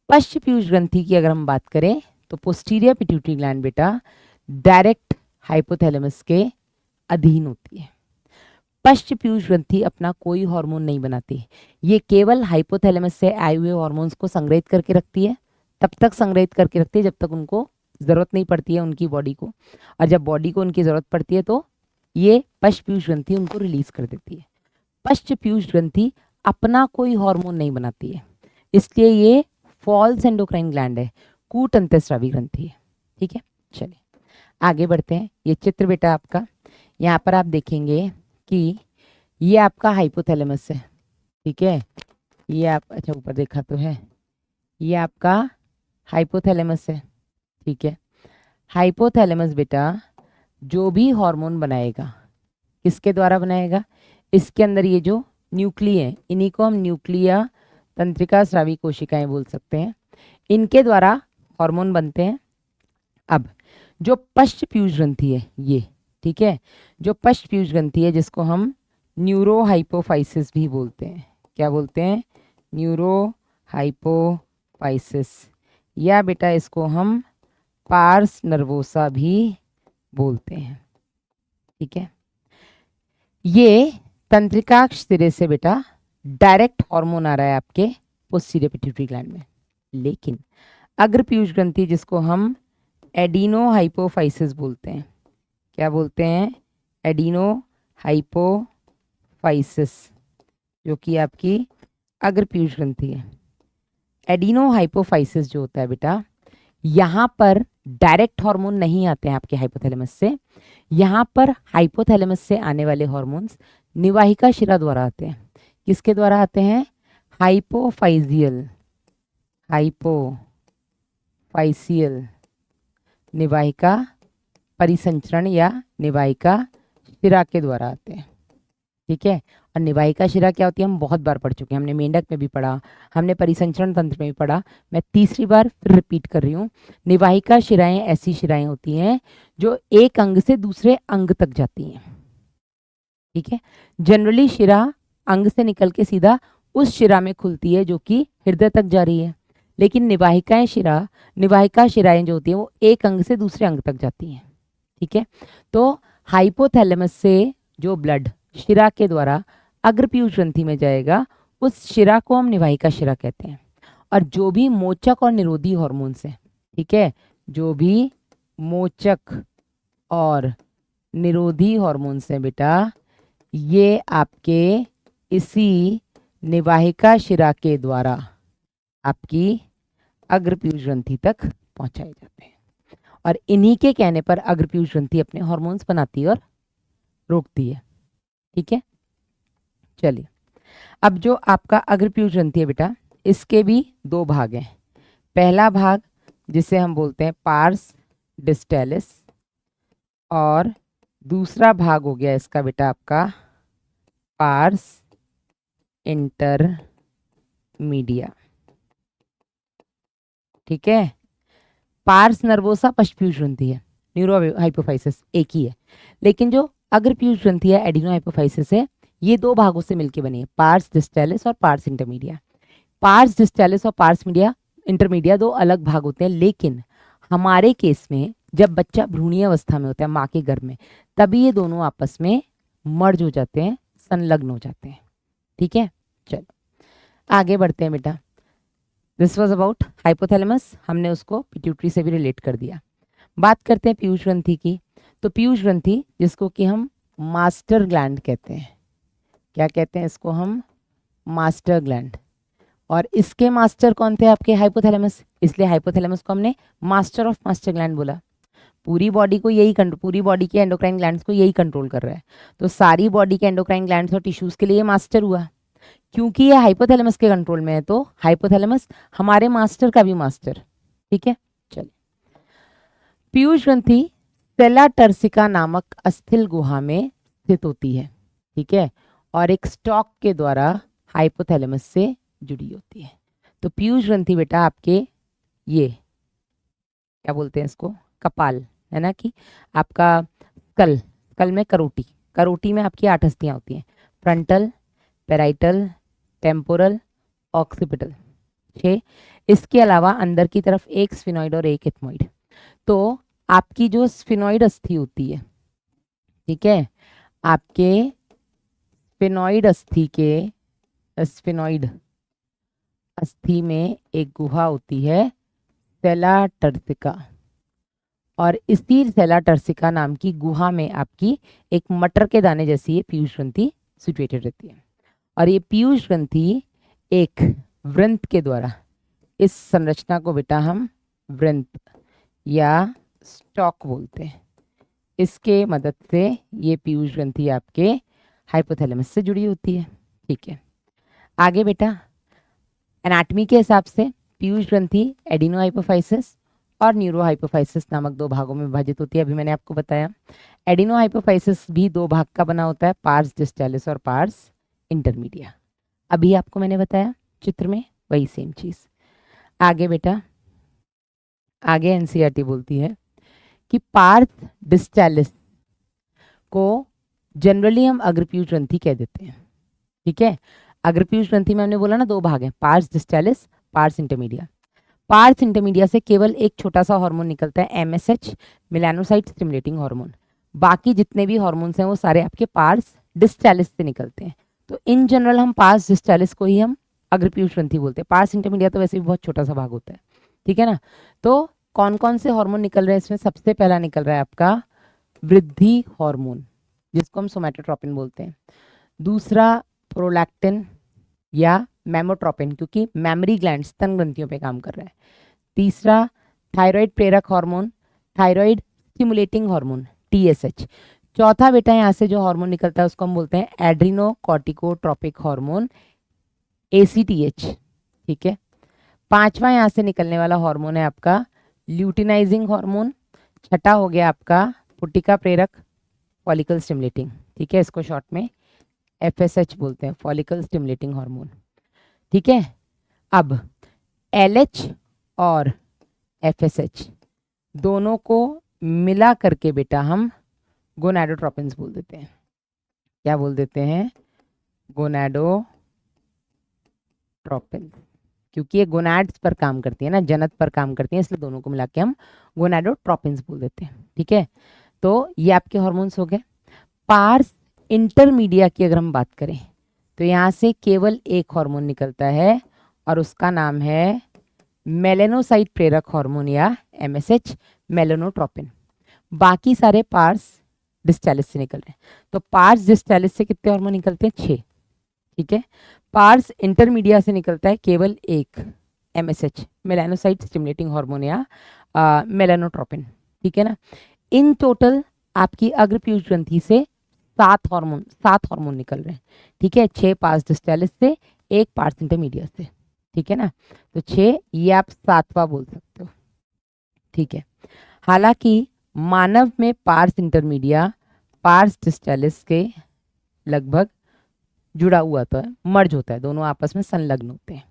पश्च पीयूष ग्रंथि की अगर हम बात करें तो पोस्टीरियर पिट्यूटरी ग्लैंड बेटा डायरेक्ट हाइपोथैलेमस के अधीन होती है। पश्च पीयूष ग्रंथि अपना कोई हार्मोन नहीं बनाती, ये केवल हाइपोथैलेमस से आए हुए हार्मोन्स को संग्रहित करके रखती है। तब तक संग्रहित करके रखती है जब तक उनको ज़रूरत नहीं पड़ती है उनकी बॉडी को, और जब बॉडी को उनकी ज़रूरत पड़ती है तो ये पश्च पीयूष ग्रंथि उनको रिलीज कर देती है। पश्च पीयूष ग्रंथि अपना कोई हार्मोन नहीं बनाती है, इसलिए ये फॉल्स एंडोक्राइन ग्लैंड है, कूट अंतःस्रावी ग्रंथि है। ठीक है, चलिए आगे बढ़ते हैं। ये चित्र बेटा आपका, यहाँ पर आप देखेंगे कि ये आपका हाइपोथैलेमस है। ठीक है, ये आप अच्छा ऊपर देखा तो है, ये आपका हाइपोथैलेमस है। ठीक है, हाइपोथैलेमस बेटा जो भी हार्मोन बनाएगा किसके द्वारा बनाएगा? इसके अंदर ये जो न्यूक्ली है, इन्हीं को हम न्यूक्लिया तंत्रिका स्रावी कोशिकाएं बोल सकते हैं, इनके द्वारा हार्मोन बनते हैं। अब जो पश्च पीयूष ग्रंथि है ये, ठीक है, जो पश्च पीयूष ग्रंथि है जिसको हम न्यूरोहाइपोफाइसिस भी बोलते हैं, क्या बोलते हैं? न्यूरोहाइपोफाइसिस, या बेटा इसको हम पार्स नर्वोसा भी बोलते हैं। ठीक है, ये तंत्रिका सिरे से बेटा डायरेक्ट हार्मोन आ रहा है आपके पोस्टीरियर पिट्यूटरी ग्लैंड में, लेकिन अग्र पीयूष ग्रंथि जिसको हम एडिनोहाइपोफाइसिस बोलते हैं, क्या बोलते हैं? एडिनोहाइपोफाइसिस, जो कि आपकी अग्र पीयूष ग्रंथि है। एडिनोहाइपोफाइसिस जो होता है बेटा, यहाँ पर डायरेक्ट हार्मोन नहीं आते हैं आपके हाइपोथैलेमस से, यहाँ पर हाइपोथैलेमस से आने वाले हार्मोन्स निवाहिका शिरा द्वारा आते हैं। किसके द्वारा आते हैं? हाइपोफाइजियल, हाइपोफाइसियल निवाहिका परिसंचरण या निवाहिका शिरा के द्वारा आते हैं। ठीक है, और निवाहिका शिरा क्या होती है हम बहुत बार पढ़ चुके हैं, हमने मेंढक में भी पढ़ा, हमने परिसंचरण तंत्र में भी पढ़ा, मैं तीसरी बार फिर रिपीट कर रही हूँ। निवाहिका शिराएं ऐसी शिराएं होती हैं जो एक अंग से दूसरे अंग तक जाती हैं। ठीक है, जनरली शिरा अंग से निकल के सीधा उस शिरा में खुलती है जो कि हृदय तक जा रही है, लेकिन निवाहिका शिराएं जो होती हैं वो एक अंग से दूसरे अंग तक जाती हैं। ठीक है, तो हाइपोथैलेमस से जो ब्लड शिरा के द्वारा अग्र पीयूष ग्रंथि में जाएगा, उस शिरा को हम निवाहिका शिरा कहते हैं। और जो भी मोचक और निरोधी हार्मोन्स हैं, ठीक है, जो भी मोचक और निरोधी हार्मोन्स हैं बेटा, ये आपके इसी निवाहिका शिरा के द्वारा आपकी अग्र पीयूष ग्रंथि तक पहुंचाए जाते हैं, और इन्हीं के कहने पर अग्र पीयूष ग्रंथि अपने हार्मोन्स बनाती है और रोकती है। ठीक है, चलिए अब जो आपका अग्र पीयूष ग्रंथि है बेटा, इसके भी दो भाग हैं। पहला भाग जिसे हम बोलते हैं पार्स डिस्टेलिस, और दूसरा भाग हो गया इसका बेटा आपका पार्स इंटरमीडिया। ठीक है, पार्स नर्वोसा पश्च पीयूष ग्रंथि है, न्यूरोहाइपोफाइसिस एक ही है, लेकिन जो अग्र पीयूष ग्रंथि है एडिनोहाइपोफाइसिस है, ये दो भागों से मिलकर बनी है, पार्स डिस्टेलिस और पार्स इंटरमीडिया। पार्स डिस्टेलिस और पार्स इंटरमीडिया दो अलग भाग होते हैं, लेकिन हमारे केस में जब बच्चा भ्रूणीय अवस्था में होता है माँ के गर्भ में, तभी ये दोनों आपस में मर्ज हो जाते हैं, संलग्न हो जाते हैं। ठीक है, चलो आगे बढ़ते हैं बेटा। दिस वॉज अबाउट हाइपोथैलेमस, हमने उसको पिट्यूटरी से भी रिलेट कर दिया। बात करते हैं पीयूष ग्रंथि की। तो पीयूष ग्रंथि जिसको कि हम मास्टर ग्लैंड कहते हैं, क्या कहते हैं इसको हम? Master gland. और इसके मास्टर कौन थे? आपके हाइपोथैलेमस, इसलिए हाइपोथैलेमस को हमने मास्टर ऑफ मास्टर ग्लैंड बोला। पूरी बॉडी को यही पूरी बॉडी के एंडोक्राइन ग्लैंड्स को यही कंट्रोल कर रहा है, तो सारी बॉडी के एंडोक्राइन ग्लैंड्स और टिश्यूज के लिए मास्टर हुआ। क्योंकि ये हाइपोथैलेमस के कंट्रोल में है तो हाइपोथैलेमस हमारे मास्टर का भी मास्टर। ठीक है, चलिए। पीयूष ग्रंथि सेला टर्सिका नामक अस्थिल गुहा में स्थित होती है। ठीक है, और एक स्टॉक के द्वारा हाइपोथैलेमस से जुड़ी होती है। तो पीयूष ग्रंथि बेटा आपके ये क्या बोलते हैं इसको, कपाल है ना, कि आपका स्कल, स्कल में करोटी, करोटी में आपकी 8 अस्थियां होती हैं, फ्रंटल, पेराइटल, टेम्पोरल, ऑक्सीपिटल, 6। इसके अलावा अंदर की तरफ एक स्फिनॉइड और एक एथमॉइड। तो आपकी जो स्फिनॉइड अस्थि होती है, ठीक है, आपके स्फिनॉइड अस्थि के स्फिनॉइड अस्थि में एक गुहा होती है सेला टर्सिका, और इसी सेला टर्सिका नाम की गुहा में आपकी एक मटर के दाने जैसी ये पीयूष ग्रंथि सिचुएटेड रहती है। और ये पीयूष ग्रंथि एक वृंत के द्वारा, इस संरचना को बेटा हम वृंत या स्टॉक बोलते हैं, इसके मदद से ये पीयूष ग्रंथि आपके हाइपोथैलेमस से जुड़ी होती है। ठीक है, आगे बेटा एनाटॉमी के हिसाब से पीयूष ग्रंथि एडिनोहाइपोफाइसिस और न्यूरोहाइपोफाइसिस नामक 2 भागों में विभाजित होती है। अभी मैंने आपको बताया एडिनोहाइपोफाइसिस भी 2 भाग का बना होता है, पार्स डिस्टालिस और पार्स इंटरमीडिया। अभी आपको मैंने बताया चित्र में वही सेम चीज। आगे बेटा, आगे एनसीईआरटी बोलती है कि पार्स डिस्टालिस को जनरली हम अग्रपीयूष ग्रंथि कह देते हैं। ठीक है, अग्रपीयूष ग्रंथि में हमने बोला ना 2 भाग हैं, pars distalis, pars intermedia. Pars intermedia से केवल एक छोटा सा हार्मोन निकलता है, एमएसएच, मेलानोसाइट स्टिमुलेटिंग हार्मोन। बाकी जितने भी हार्मोन्स हैं वो सारे आपके पार्स डिस्टालिस से निकलते हैं। तो इन जनरल हम पार्स डिस्टालिस को ही हम अग्रपीयूष ग्रंथि बोलते हैं। पार्स इंटरमीडिया तो वैसे भी बहुत छोटा सा भाग होता है। ठीक है ना, तो कौन कौन से हार्मोन निकल रहे हैं इसमें, सबसे पहला निकल रहा है आपका वृद्धि हार्मोन, जिसको हम सोमैटोट्रोपिन बोलते हैं। दूसरा प्रोलैक्टिन या मेमोट्रोपिन, क्योंकि मेमोरी ग्लैंड स्तन ग्रंथियों पे काम कर रहा है। तीसरा थायराइड प्रेरक hormone, thyroid stimulating hormone, TSH. चौथा बेटा यहाँ से जो हार्मोन निकलता है उसको हम बोलते हैं एड्रीनोकॉर्टिकोट्रोपिक हार्मोन, एसीटीएच। ठीक है, पांचवा यहाँ से निकलने वाला हार्मोन है आपका ल्यूटिनाइजिंग हार्मोन। छठा हो गया आपका पुटिका प्रेरक, फॉलिकल स्टिमुलेटिंग। ठीक है, इसको शॉर्ट में एफएसएच बोलते हैं, फॉलिकल स्टिमुलेटिंग हार्मोन। ठीक है, अब एलएच और एफएसएच दोनों को मिला करके बेटा हम गोनाडोट्रोपिन्स बोल देते हैं। क्या बोल देते हैं, गोनाडोट्रोपिन, क्योंकि ये गोनाड्स पर काम करती है ना, जनत पर काम करती है, इसलिए दोनों को मिला के हम गोनाडोट्रोपिन्स बोल देते हैं। ठीक है, तो ये आपके हार्मोन्स हो गए। पार्स इंटरमीडिया की अगर हम बात करें तो यहाँ से केवल एक हार्मोन निकलता है और उसका नाम है मेलेनोसाइट प्रेरक हार्मोन या एमएसएच, मेलेनोट्रोपिन। बाकी सारे पार्स डिस्टालिस से निकल रहे हैं। तो पार्स डिस्टालिस से कितने हार्मोन निकलते हैं, 6। ठीक है, पार्स इंटरमीडिया से निकलता है केवल एक, एमएसएच, मेलानोसाइट स्टिमुलेटिंग हार्मोन या मेलेनोट्रोपिन। ठीक है ना, इन टोटल आपकी अग्रपीयूष ग्रंथि से 7 हार्मोन निकल रहे हैं। ठीक है, 6 पार्स डिस्टालिस से, 1 पार्स इंटरमीडिया से। ठीक है ना, तो 6, ये आप 7वां बोल सकते हो। ठीक है, हालांकि मानव में पार्स इंटरमीडिया पार्स डिस्टालिस के लगभग जुड़ा हुआ तो है, मर्ज होता है, दोनों आपस में संलग्न होते हैं।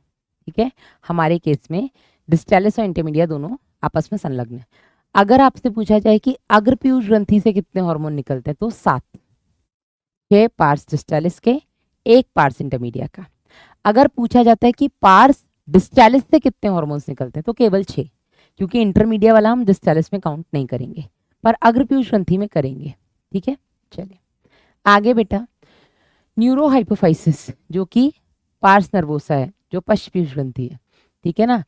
ठीक है, हमारे केस में डिस्टालिस और इंटरमीडिया दोनों आपस में संलग्न है। अगर आपसे पूछा जाए कि अग्रपीयूष ग्रंथि से कितने हार्मोन निकलते हैं तो 7, 6 पार्स डिस्टालिस के, 1 पार्स इंटरमीडिया का। अगर पूछा जाता है कि पार्स डिस्टालिस से कितने हार्मोन्स निकलते हैं तो केवल 6, क्योंकि इंटरमीडिया वाला हम डिस्टालिस में काउंट नहीं करेंगे पर अग्रपीयूष ग्रंथि में करेंगे। ठीक है, चलिए आगे बेटा, न्यूरोहाइपोफाइसिस जो कि पार्स नर्वोसा है, जो पश्चपीयूष ग्रंथि है। ठीक है ना,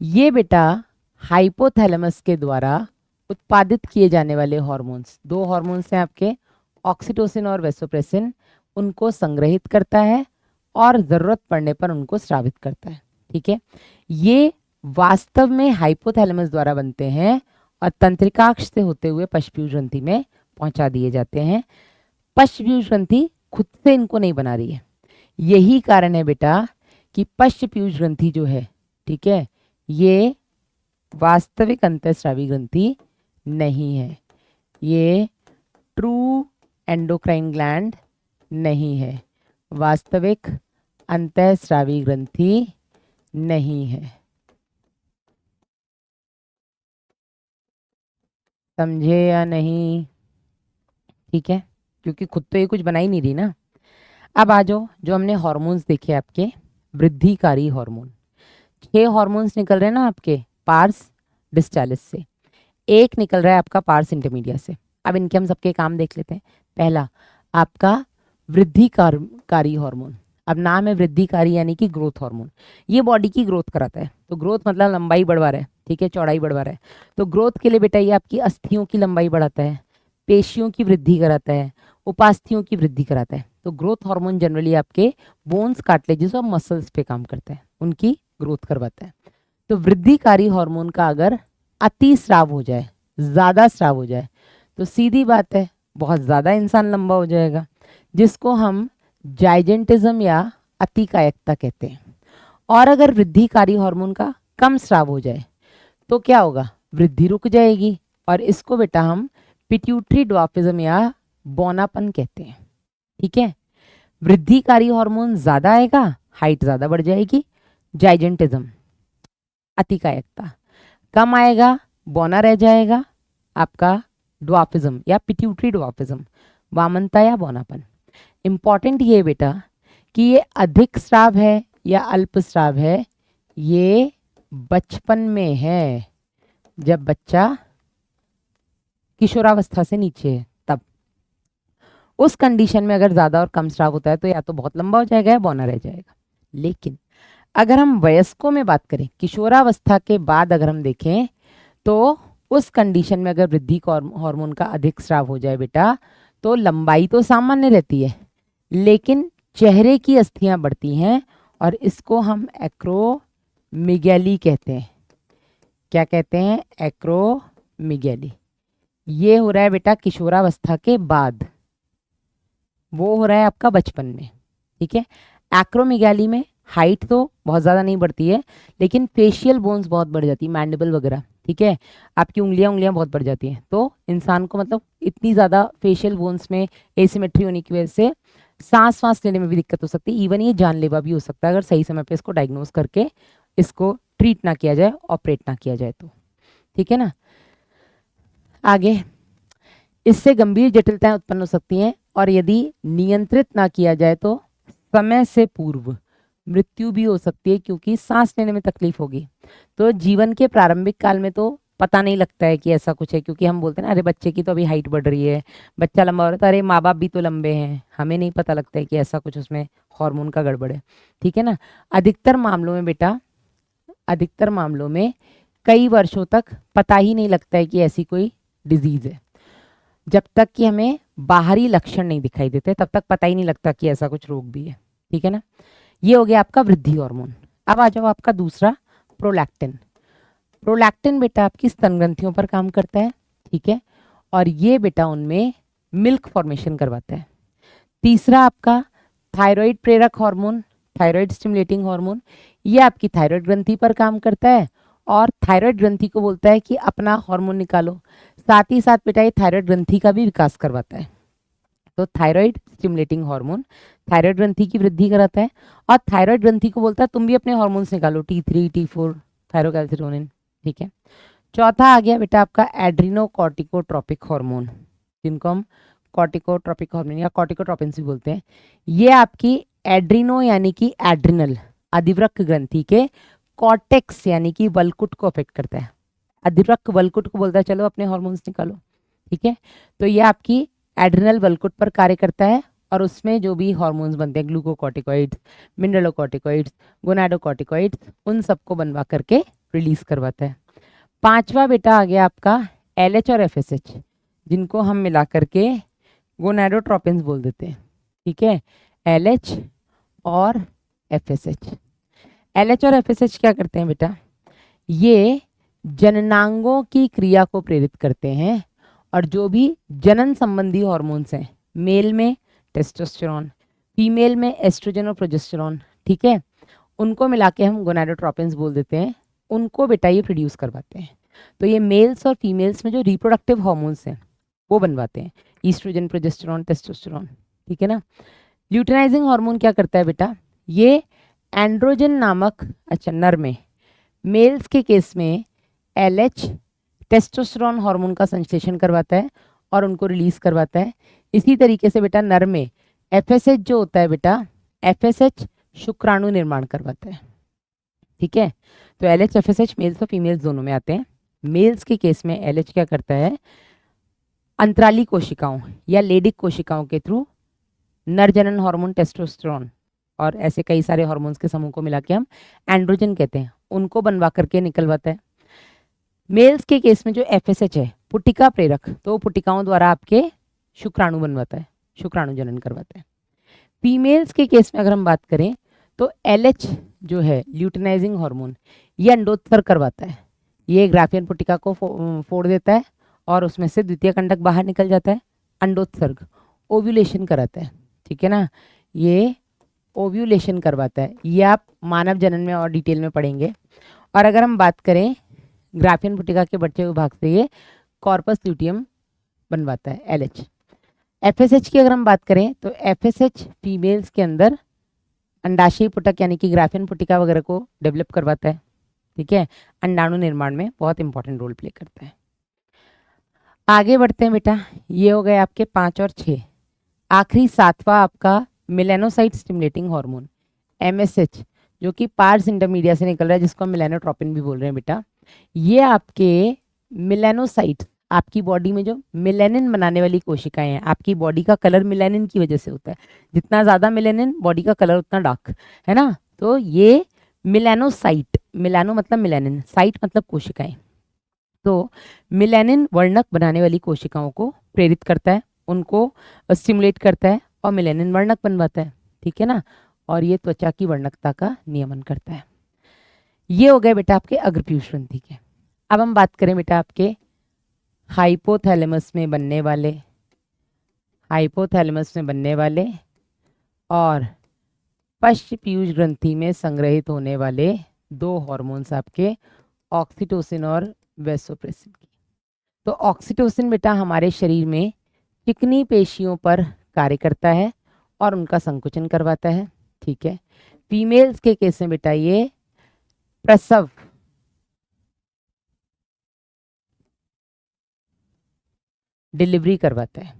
ये बेटा हाइपोथैलेमस के द्वारा उत्पादित किए जाने वाले हार्मोन्स, 2 हार्मोन्स हैं आपके, ऑक्सीटोसिन और वेसोप्रेसिन, उनको संग्रहित करता है और ज़रूरत पड़ने पर उनको स्रावित करता है। ठीक है, ये वास्तव में हाइपोथैलेमस द्वारा बनते हैं और तंत्रिकाक्ष से होते हुए पश्चपीयूष ग्रंथि में पहुंचा दिए जाते हैं। पश्चपीयूष ग्रंथि खुद से इनको नहीं बना रही है। यही कारण है बेटा कि पश्चपीयूष ग्रंथि जो है, ठीक है, ये वास्तविक अंतःस्रावी ग्रंथि नहीं है, ये ट्रू एंडोक्राइन ग्लैंड नहीं है, वास्तविक अंतःस्रावी ग्रंथि नहीं है। समझे या नहीं? ठीक है, क्योंकि खुद तो ये कुछ बना ही नहीं रही ना। अब आ जाओ, जो हमने हार्मोन्स देखे आपके, वृद्धिकारी हार्मोन, 6 हार्मोन्स निकल रहे हैं ना आपके पार्स डिस्चालिस से, एक निकल रहा है आपका पार्स इंटरमीडिया से। अब इनके हम सबके काम देख लेते हैं। पहला आपका वृद्धिकारी हार्मोन। अब नाम है वृद्धिकारी यानी कि ग्रोथ हार्मोन। ये बॉडी की ग्रोथ कराता है। तो ग्रोथ मतलब लंबाई बढ़वा रहा है, ठीक है, चौड़ाई बढ़वा रहा है। तो ग्रोथ के लिए बेटा ये आपकी अस्थियों की लंबाई बढ़ाता है, पेशियों की वृद्धि कराता है, उपास्थियों की वृद्धि कराता है। तो ग्रोथ हार्मोन जनरली आपके बोन्स, कार्टिलेजेस और मसल्स पे काम करता है, उनकी ग्रोथ करवाता है। तो वृद्धिकारी हार्मोन का अगर अति स्राव हो जाए, ज्यादा स्राव हो जाए, तो सीधी बात है बहुत ज्यादा इंसान लंबा हो जाएगा, जिसको हम जाइजेंटिज्म या अतिकायकता कहते हैं। और अगर वृद्धिकारी हार्मोन का कम स्राव हो जाए तो क्या होगा, वृद्धि रुक जाएगी, और इसको बेटा हम पिट्यूटरी ड्वार्फिज्म या बौनापन कहते हैं। ठीक है, वृद्धिकारी हार्मोन ज्यादा आएगा, हाइट ज्यादा बढ़ जाएगी, जाइजेंटिज्म अतिकायकता, कम आएगा, बौना रह जाएगा, आपका ड्वार्फिज्म या पिट्यूटरी ड्वार्फिज्म, वामनता या बौनापन। इंपॉर्टेंट ये बेटा कि ये अधिक स्राव है या अल्प स्राव है, ये बचपन में है, जब बच्चा किशोरावस्था से नीचे है तब। उस कंडीशन में अगर ज्यादा और कम स्राव होता है तो या तो बहुत लंबा हो जाएगा या बौना रह जाएगा। लेकिन अगर हम वयस्कों में बात करें, किशोरावस्था के बाद अगर हम देखें, तो उस कंडीशन में अगर वृद्धि हार्मोन का अधिक स्राव हो जाए बेटा, तो लंबाई तो सामान्य रहती है, लेकिन चेहरे की अस्थियां बढ़ती हैं, और इसको हम एक्रोमिगैली कहते हैं। क्या कहते हैं? एक्रोमिगैली। ये हो रहा है बेटा किशोरावस्था के बाद, वो हो रहा है आपका बचपन में। ठीक है, एक्रोमिगैली में हाइट तो बहुत ज़्यादा नहीं बढ़ती है, लेकिन फेशियल बोन्स बहुत बढ़ जाती है, मैंडिबल वगैरह, ठीक है, आपकी उंगलियां बहुत बढ़ जाती हैं। तो इंसान को मतलब इतनी ज़्यादा फेशियल बोन्स में एसिमेट्री होने की वजह से सांस लेने में भी दिक्कत हो सकती है, इवन ये जानलेवा भी हो सकता है अगर सही समय पे इसको डायग्नोज करके इसको ट्रीट ना किया जाए, ऑपरेट ना किया जाए तो। ठीक है ना। आगे, इससे गंभीर जटिलताएं उत्पन्न हो सकती हैं, और यदि नियंत्रित ना किया जाए तो समय से पूर्व मृत्यु भी हो सकती है, क्योंकि सांस लेने में तकलीफ होगी। तो जीवन के प्रारंभिक काल में तो पता नहीं लगता है कि ऐसा कुछ है, क्योंकि हम बोलते हैं ना, अरे बच्चे की तो अभी हाइट बढ़ रही है, बच्चा लंबा हो रहा है, तो अरे माँ बाप भी तो लंबे हैं, हमें नहीं पता लगता है कि ऐसा कुछ उसमें हार्मोन का गड़बड़ है। ठीक है ना। अधिकतर मामलों में बेटा, अधिकतर मामलों में कई वर्षों तक पता ही नहीं लगता है कि ऐसी कोई डिजीज है। जब तक कि हमें बाहरी लक्षण नहीं दिखाई देते, तब तक पता ही नहीं लगता कि ऐसा कुछ रोग भी है। ठीक है ना। ये हो गया आपका वृद्धि हार्मोन। अब आ जाओ आपका दूसरा, प्रोलैक्टिन। प्रोलैक्टिन बेटा आपकी स्तन ग्रंथियों पर काम करता है, ठीक है, और ये बेटा उनमें मिल्क फॉर्मेशन करवाता है। तीसरा आपका थायराइड प्रेरक हार्मोन, थायराइड स्टिमुलेटिंग हार्मोन, ये आपकी थायराइड ग्रंथि पर काम करता है, और थायराइड ग्रंथि को बोलता है कि अपना हार्मोन निकालो। साथ ही साथ बेटा ये थायराइड ग्रंथि का भी विकास करवाता है। तो थायराइड स्टिमुलेटिंग हार्मोन थायराइड ग्रंथि की वृद्धि कराता है, और थायराइड ग्रंथि को बोलता है तुम भी अपने हार्मोन्स निकालो, T3 T4 थायरोकैल्सिटोनिन। ठीक है। चौथा आ गया बेटा आपका एड्रीनोकॉर्टिकोट्रोपिक हार्मोन, जिनको हम कॉर्टिकोट्रोपिक हार्मोन या कॉर्टिकोट्रोपिन भी बोलते हैं। ये आपकी एड्रीनो यानी कि एड्रिनल अधिवृक्क ग्रंथि के कॉर्टेक्स यानी कि वलकुट को अफेक्ट करता है। अधिवृक्क वलकुट को बोलता है चलो अपने हार्मोन्स निकालो। ठीक है, तो ये आपकी एड्रिनल वलकुट पर कार्य करता है, और उसमें जो भी हार्मोन्स बनते हैं, ग्लूकोकॉर्टिकॉइड्स, मिनरलोकॉर्टिकॉइड्स, गोनाडोकॉर्टिकॉइड्स, उन सबको बनवा करके रिलीज करवाता है। पांचवा बेटा आ गया आपका LH और FSH, जिनको हम मिला करके गोनाडोट्रोपिन्स बोल देते हैं। ठीक है, LH और FSH। LH और FSH क्या करते हैं बेटा, ये जननांगों की क्रिया को प्रेरित करते हैं। और जो भी जनन संबंधी हॉर्मोन्स हैं, मेल में टेस्टोस्टेरोन, फीमेल में एस्ट्रोजन और प्रोजेस्टेरोन, ठीक है, उनको मिला के हम गोनाडोट्रोपिन्स बोल देते हैं, उनको बेटा ये प्रोड्यूस करवाते हैं। तो ये मेल्स और फीमेल्स में जो रिप्रोडक्टिव हॉर्मोन्स हैं वो बनवाते हैं, ईस्ट्रोजन, प्रोजेस्टेरोन, टेस्टोस्टेरोन, ठीक है ना। ल्यूटिनाइजिंग हार्मोन क्या करता है बेटा, ये एंड्रोजन नामक, अच्छा नर में, मेल्स के केस में एलएच टेस्टोस्टेरोन हार्मोन का संश्लेषण करवाता है और उनको रिलीज करवाता है। इसी तरीके से बेटा नर में एफएसएच जो होता है बेटा, एफएसएच शुक्राणु निर्माण करवाता है, ठीक है। तो एलएच एफएसएच मेल्स और फीमेल्स दोनों में आते हैं। मेल्स के केस में एलएच क्या करता है, अंतराली कोशिकाओं या लेडिक कोशिकाओं के थ्रू नर जनन हार्मोन टेस्टोस्टेरोन और ऐसे कई सारे हार्मोन्स के समूह को मिला के हम एंड्रोजन कहते हैं, उनको बनवा करके निकलवाता है। मेल्स के केस में जो एफएसएच है पुटिका प्रेरक, तो पुटिकाओं द्वारा आपके शुक्राणु बनवाता है, शुक्राणु जनन करवाता है। फीमेल्स के केस में अगर हम बात करें तो एलएच जो है ल्यूटिनाइजिंग हार्मोन, ये अंडोत्सर्ग करवाता है। ये ग्राफियन पुटिका को फोड़ देता है और उसमें से द्वितीय कंडक बाहर निकल जाता है, अंडोत्सर्ग, ओव्यूलेशन कराता है, ठीक है ना, ये ओव्यूलेशन करवाता है। ये आप मानव जनन में और डिटेल में पढ़ेंगे। और अगर हम बात करें ग्राफियन पुटिका के बढ़ते विभाग से ये कॉर्पस ल्यूटियम बनवाता है एलएच। एफएसएच की अगर हम बात करें तो एफएसएच फीमेल्स के अंदर अंडाशयी पुटक यानी कि ग्राफियन पुटिका वगैरह को डेवलप करवाता है, ठीक है, अंडाणु निर्माण में बहुत इंपॉर्टेंट रोल प्ले करता है। आगे बढ़ते हैं बेटा, ये हो गए आपके 5 और 6। आखिरी 7वां आपका मेलानोसाइट स्टिमुलेटिंग हार्मोन एमएसएच, जो कि पार्स इंटरमीडिया से निकल रहा है, जिसको हम मेलानोट्रोपिन भी बोल रहे हैं बेटा। ये आपके मेलानोसाइट, आपकी बॉडी में जो मेलानिन बनाने वाली कोशिकाएं हैं, आपकी बॉडी का कलर मेलानिन की वजह से होता है, जितना ज़्यादा मेलानिन बॉडी का कलर उतना डार्क, है ना। तो ये मेलानोसाइट, मेलानो मतलब मेलानिन, साइट मतलब कोशिकाएं, तो मेलानिन वर्णक बनाने वाली कोशिकाओं को प्रेरित करता है, उनको स्टिमुलेट करता है और मेलानिन वर्णक बनवाता है, ठीक है ना। और ये त्वचा की वर्णकता का नियमन करता है। ये हो गए बेटा आपके अग्रपीयूष ग्रंथि के। अब हम बात करें बेटा आपके हाइपोथैलेमस में बनने वाले, हाइपोथैलेमस में बनने वाले और पश्च पीयूष ग्रंथि में संग्रहित होने वाले 2 हार्मोन्स आपके ऑक्सीटोसिन और वैसोप्रेसिन की। तो ऑक्सीटोसिन बेटा हमारे शरीर में चिकनी पेशियों पर कार्य करता है और उनका संकुचन करवाता है, ठीक है। फीमेल्स के केस में बेटा ये प्रसव, डिलीवरी करवाता है।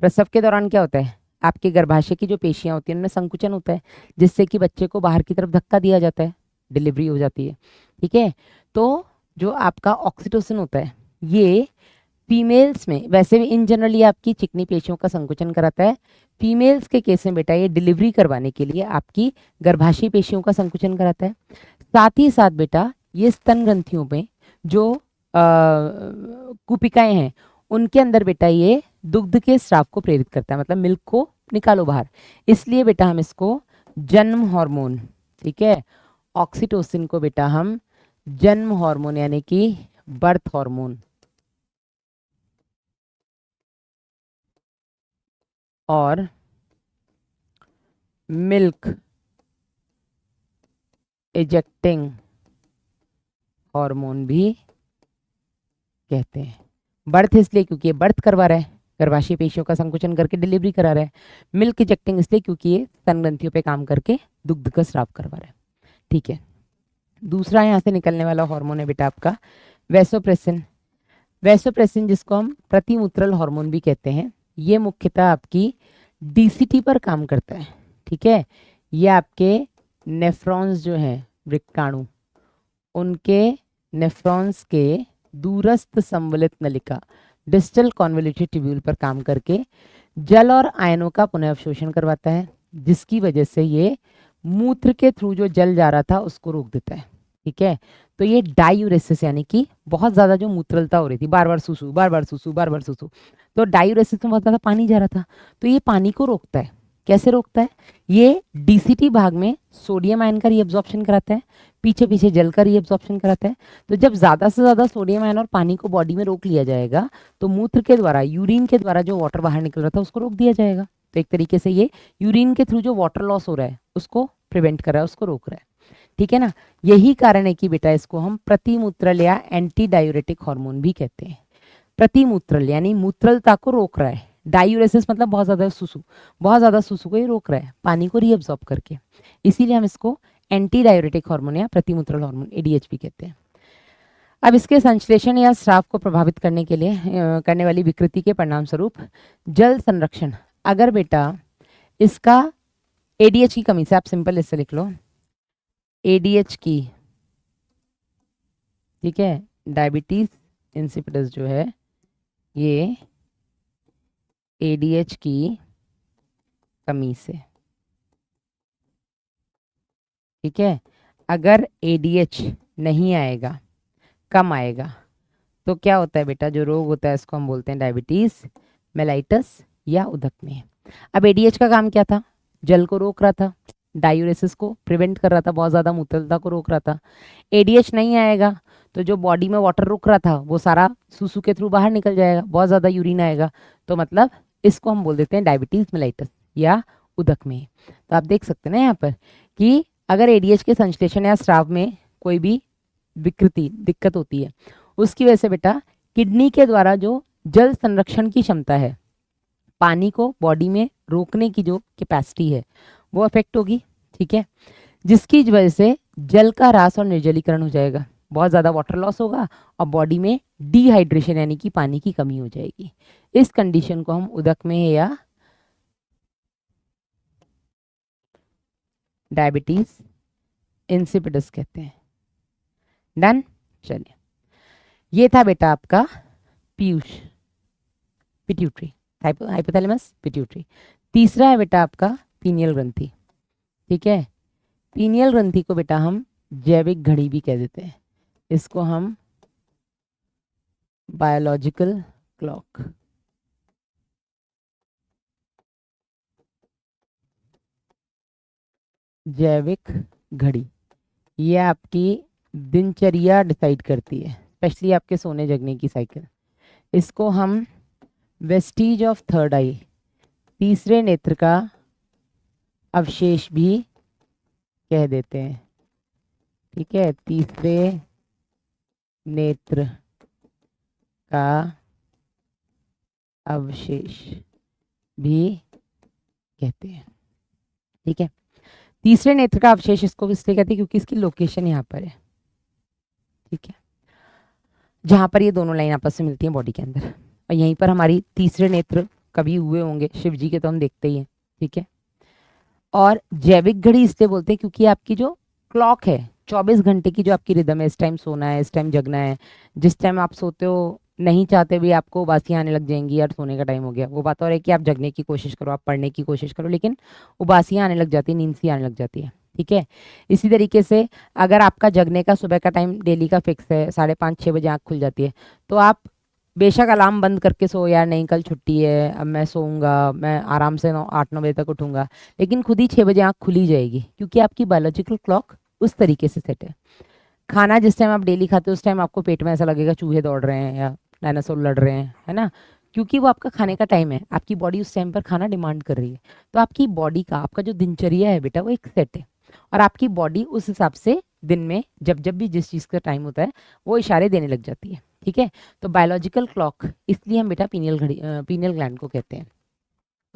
प्रसव के दौरान क्या होता है, आपके गर्भाशय की जो पेशियां होती हैं उनमें संकुचन होता है, जिससे कि बच्चे को बाहर की तरफ धक्का दिया जाता है, डिलीवरी हो जाती है, ठीक है। तो जो आपका ऑक्सीटोसिन होता है ये फीमेल्स में, वैसे भी इन जनरली आपकी चिकनी पेशियों का संकुचन कराता है, फीमेल्स के केस में बेटा ये डिलीवरी करवाने के लिए आपकी गर्भाशय पेशियों का संकुचन कराता है। साथ ही साथ बेटा ये स्तन ग्रंथियों में जो कुपिकाएं हैं उनके अंदर बेटा ये दुग्ध के स्राव को प्रेरित करता है, मतलब मिल्क को निकालो बाहर, इसलिए बेटा हम इसको जन्म हार्मोन, ठीक है, ऑक्सीटोसिन को बेटा हम जन्म हार्मोन यानी कि बर्थ हार्मोन और मिल्क इजेक्टिंग हार्मोन भी कहते हैं। बर्थ इसलिए क्योंकि ये बर्थ करवा रहा है, गर्भाशय पेशियों का संकुचन करके डिलीवरी करा रहा है। मिल्क इजेक्टिंग इसलिए क्योंकि ये स्तन ग्रंथियों पे काम करके दुग्ध का स्राव करवा रहा है, ठीक है। दूसरा यहाँ से निकलने वाला हार्मोन है बेटा आपका वैसोप्रेसिन। वैसोप्रेसिन जिसको हम प्रतिमूत्रल हार्मोन भी कहते हैं, ये मुख्यतः आपकी डीसीटी पर काम करता है, ठीक है। ये आपके नेफ्रॉन्स जो हैं वृक्काणु, उनके नेफ्रॉन्स के दूरस्थ संवलित नलिका डिस्टल कॉन्वोल्यूटेड ट्यूब्यूल पर काम करके जल और आयनों का पुनः अवशोषण करवाता है, जिसकी वजह से ये मूत्र के थ्रू जो जल जा रहा था उसको रोक देता है, ठीक है। तो ये डायूरेसिस यानी कि बहुत ज़्यादा जो मूत्रलता हो रही थी, बार बार सुसु बार बार सुसु बार बार सुसु, तो डायूरेसिस में बहुत ज़्यादा पानी जा रहा था, तो ये पानी को रोकता है, कैसे रोकता है? ये डीसीटी भाग में सोडियम आयन का रीअब्जॉर्प्शन कराता है, पीछे पीछे जल का रीअब्जॉर्प्शन कराता है। तो जब ज़्यादा से ज़्यादा सोडियम आयन और पानी को बॉडी में रोक लिया जाएगा तो मूत्र के द्वारा, यूरिन के द्वारा जो वाटर बाहर निकल रहा था उसको रोक दिया जाएगा। तो एक तरीके से ये यूरिन के थ्रू जो वाटर लॉस हो रहा है उसको प्रिवेंट कर रहा है, उसको रोक रहा है। ठीक है ना? यही कारण है कि बेटा इसको हम प्रतिमूत्रल या एंटी डायूरेटिक हार्मोन भी कहते हैं। प्रतिमूत्रल यानी मूत्रलता को रोक रहा है, डायूरेसिस मतलब बहुत ज्यादा सुसु, बहुत ज्यादा सुसु को ये रोक रहा है पानी को रीअब्सॉर्ब करके, इसीलिए हम इसको एंटी डायूरेटिक हार्मोन या प्रतिमूत्रल हार्मोन एडीएचपी कहते हैं। अब इसके संश्लेषण या स्राव को प्रभावित करने के लिए करने वाली विकृति के परिणाम स्वरूप जल संरक्षण, अगर बेटा इसका एडीएच की कमी से, आप सिंपल इससे लिख लो एडीएच की, ठीक है, डायबिटीज इंसिपिडस जो है ये एडीएच की कमी से, ठीक है, अगर एडीएच नहीं आएगा, कम आएगा, तो क्या होता है बेटा, जो रोग होता है इसको हम बोलते हैं डायबिटीज मेलाइटस या उदकमेह। अब एडीएच का काम क्या था? जल को रोक रहा था, डायूरेसिस को प्रिवेंट कर रहा था, बहुत ज्यादा मूत्रलता को रोक रहा था। एडीएच नहीं आएगा तो जो बॉडी में वाटर रुक रहा था वो सारा सुसु के थ्रू बाहर निकल जाएगा, बहुत ज्यादा यूरिन आएगा, तो मतलब इसको हम बोल देते हैं डायबिटीज मेलाइटस या उदकमेह। तो आप देख सकते हैं ना यहाँ पर कि अगर एडीएच के संश्लेषण या स्राव में कोई भी विकृति, दिक्कत होती है, उसकी वजह से बेटा किडनी के द्वारा जो जल संरक्षण की क्षमता है, पानी को बॉडी में रोकने की जो कैपेसिटी है, वो अफेक्ट होगी। ठीक है, जिसकी वजह से जल का ह्रास और निर्जलीकरण हो जाएगा, बहुत ज़्यादा वाटर लॉस होगा और बॉडी में डिहाइड्रेशन यानी कि पानी की कमी हो जाएगी। इस कंडीशन को हम उदकमेह या डायबिटीज इंसिपिडस कहते हैं। डन? चलिए, ये था बेटा आपका पीयूष, पिट्यूटरी, हाइपोथैलेमस पिट्यूटरी। तीसरा है बेटा आपका पीनियल ग्रंथि। ठीक है, पीनियल ग्रंथि को बेटा हम जैविक घड़ी भी कह देते हैं, इसको हम बायोलॉजिकल क्लॉक, जैविक घड़ी, ये आपकी दिनचर्या डिसाइड करती है, स्पेशली आपके सोने जगने की साइकिल। इसको हम वेस्टीज ऑफ थर्ड आई, तीसरे नेत्र का अवशेष भी कह देते हैं। ठीक है, तीसरे नेत्र का अवशेष भी कहते हैं। ठीक है, तीसरे नेत्र का अवशेष इसको इसलिए कहते हैं क्योंकि इसकी लोकेशन यहाँ पर है। ठीक है, जहाँ पर ये दोनों लाइन आपस में मिलती हैं बॉडी के अंदर, और यहीं पर हमारी तीसरे नेत्र कभी हुए होंगे शिव जी के, तो हम देखते ही हैं। ठीक है, और जैविक घड़ी इसलिए बोलते हैं क्योंकि आपकी जो क्लॉक है 24 घंटे की, जो आपकी रिदम है, इस टाइम सोना है, इस टाइम जगना है, जिस टाइम आप सोते हो नहीं चाहते भी आपको उबासियाँ आने लग जाएंगी, यार सोने का टाइम हो गया, वो बात और है कि आप जगने की कोशिश करो, आप पढ़ने की कोशिश करो, लेकिन उबासियाँ आने लग जाती है, नींद सी आने लग जाती है। ठीक है, इसी तरीके से अगर आपका जगने का सुबह का टाइम डेली का फिक्स है, 5:30-6 बजे आँख खुल जाती है, तो आप बेशक अलार्म बंद करके सो, यार नहीं कल छुट्टी है, अब मैं सोऊंगा, मैं आराम से 8-9 बजे तक उठूंगा, लेकिन खुद ही 6 बजे आँख खुली जाएगी, क्योंकि आपकी बायोलॉजिकल क्लॉक उस तरीके से सेट है। खाना जिस टाइम आप डेली खाते हो उस टाइम आपको पेट में ऐसा लगेगा चूहे दौड़ रहे हैं या डायनासोर लड़ रहे हैं, है ना, क्योंकि वो आपका खाने का टाइम है, आपकी बॉडी उस टाइम पर खाना डिमांड कर रही है। तो आपकी बॉडी का, आपका जो दिनचर्या है बेटा, वो एक सेट है, और आपकी बॉडी उस हिसाब से दिन में जब जब भी जिस चीज़ का टाइम होता है वो इशारे देने लग जाती है। ठीक है, तो बायोलॉजिकल क्लॉक इसलिए हम बेटा पीनियल घड़ी, पीनियल ग्लैंड को कहते हैं।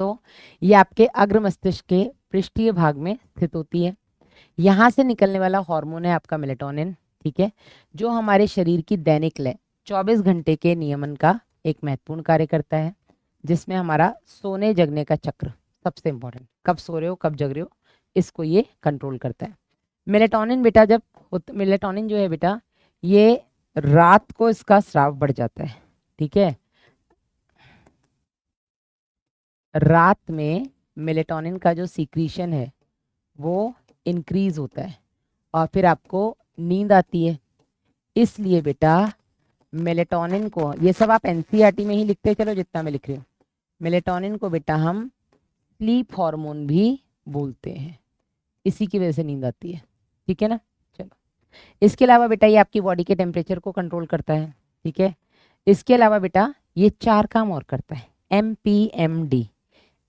तो ये आपके अग्र मस्तिष्क के पृष्ठीय भाग में स्थित होती है। यहाँ से निकलने वाला हार्मोन है आपका मेलेटोनिन। ठीक है, जो हमारे शरीर की दैनिक लय 24 घंटे के नियमन का एक महत्वपूर्ण कार्य करता है, जिसमें हमारा सोने जगने का चक्र सबसे इंपॉर्टेंट, कब सो रहे हो कब जग रहे हो, इसको ये कंट्रोल करता है। मेलेटोनिन बेटा जब मेलेटोनिन जो है बेटा, ये रात को इसका स्राव बढ़ जाता है। ठीक है, रात में मेलेटोनिन का जो सीक्रीशन है वो इंक्रीज होता है और फिर आपको नींद आती है। इसलिए बेटा मेलेटोनिन को, ये सब आप एनसीईआरटी में ही लिखते चलो जितना मैं लिख रही हूँ, मेलेटोनिन को बेटा हम स्लीप हार्मोन भी बोलते हैं, इसी की वजह से नींद आती है। ठीक है ना। चलो, इसके अलावा बेटा ये आपकी बॉडी के टेम्परेचर को कंट्रोल करता है। ठीक है, इसके अलावा बेटा ये 4 काम और करता है। MPMD,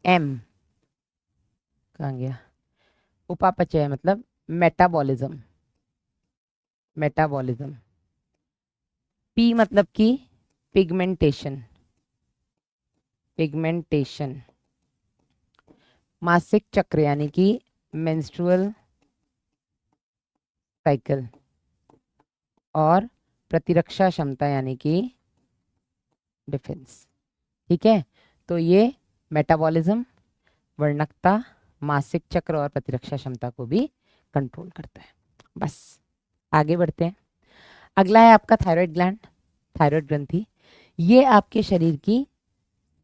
एम कहाँ गया, उपापचय मतलब मेटाबॉलिज्म, मेटाबॉलिज्म। पी मतलब कि पिगमेंटेशन, पिगमेंटेशन। मासिक चक्र यानी कि मेंस्ट्रुअल साइकिल। और प्रतिरक्षा क्षमता यानी कि डिफेंस। ठीक है, तो ये मेटाबॉलिज्म, वर्णकता, मासिक चक्र और प्रतिरक्षा क्षमता को भी कंट्रोल करता है। बस आगे बढ़ते हैं। अगला है आपका थायराइड ग्लैंड, थायराइड ग्रंथि। ये आपके शरीर की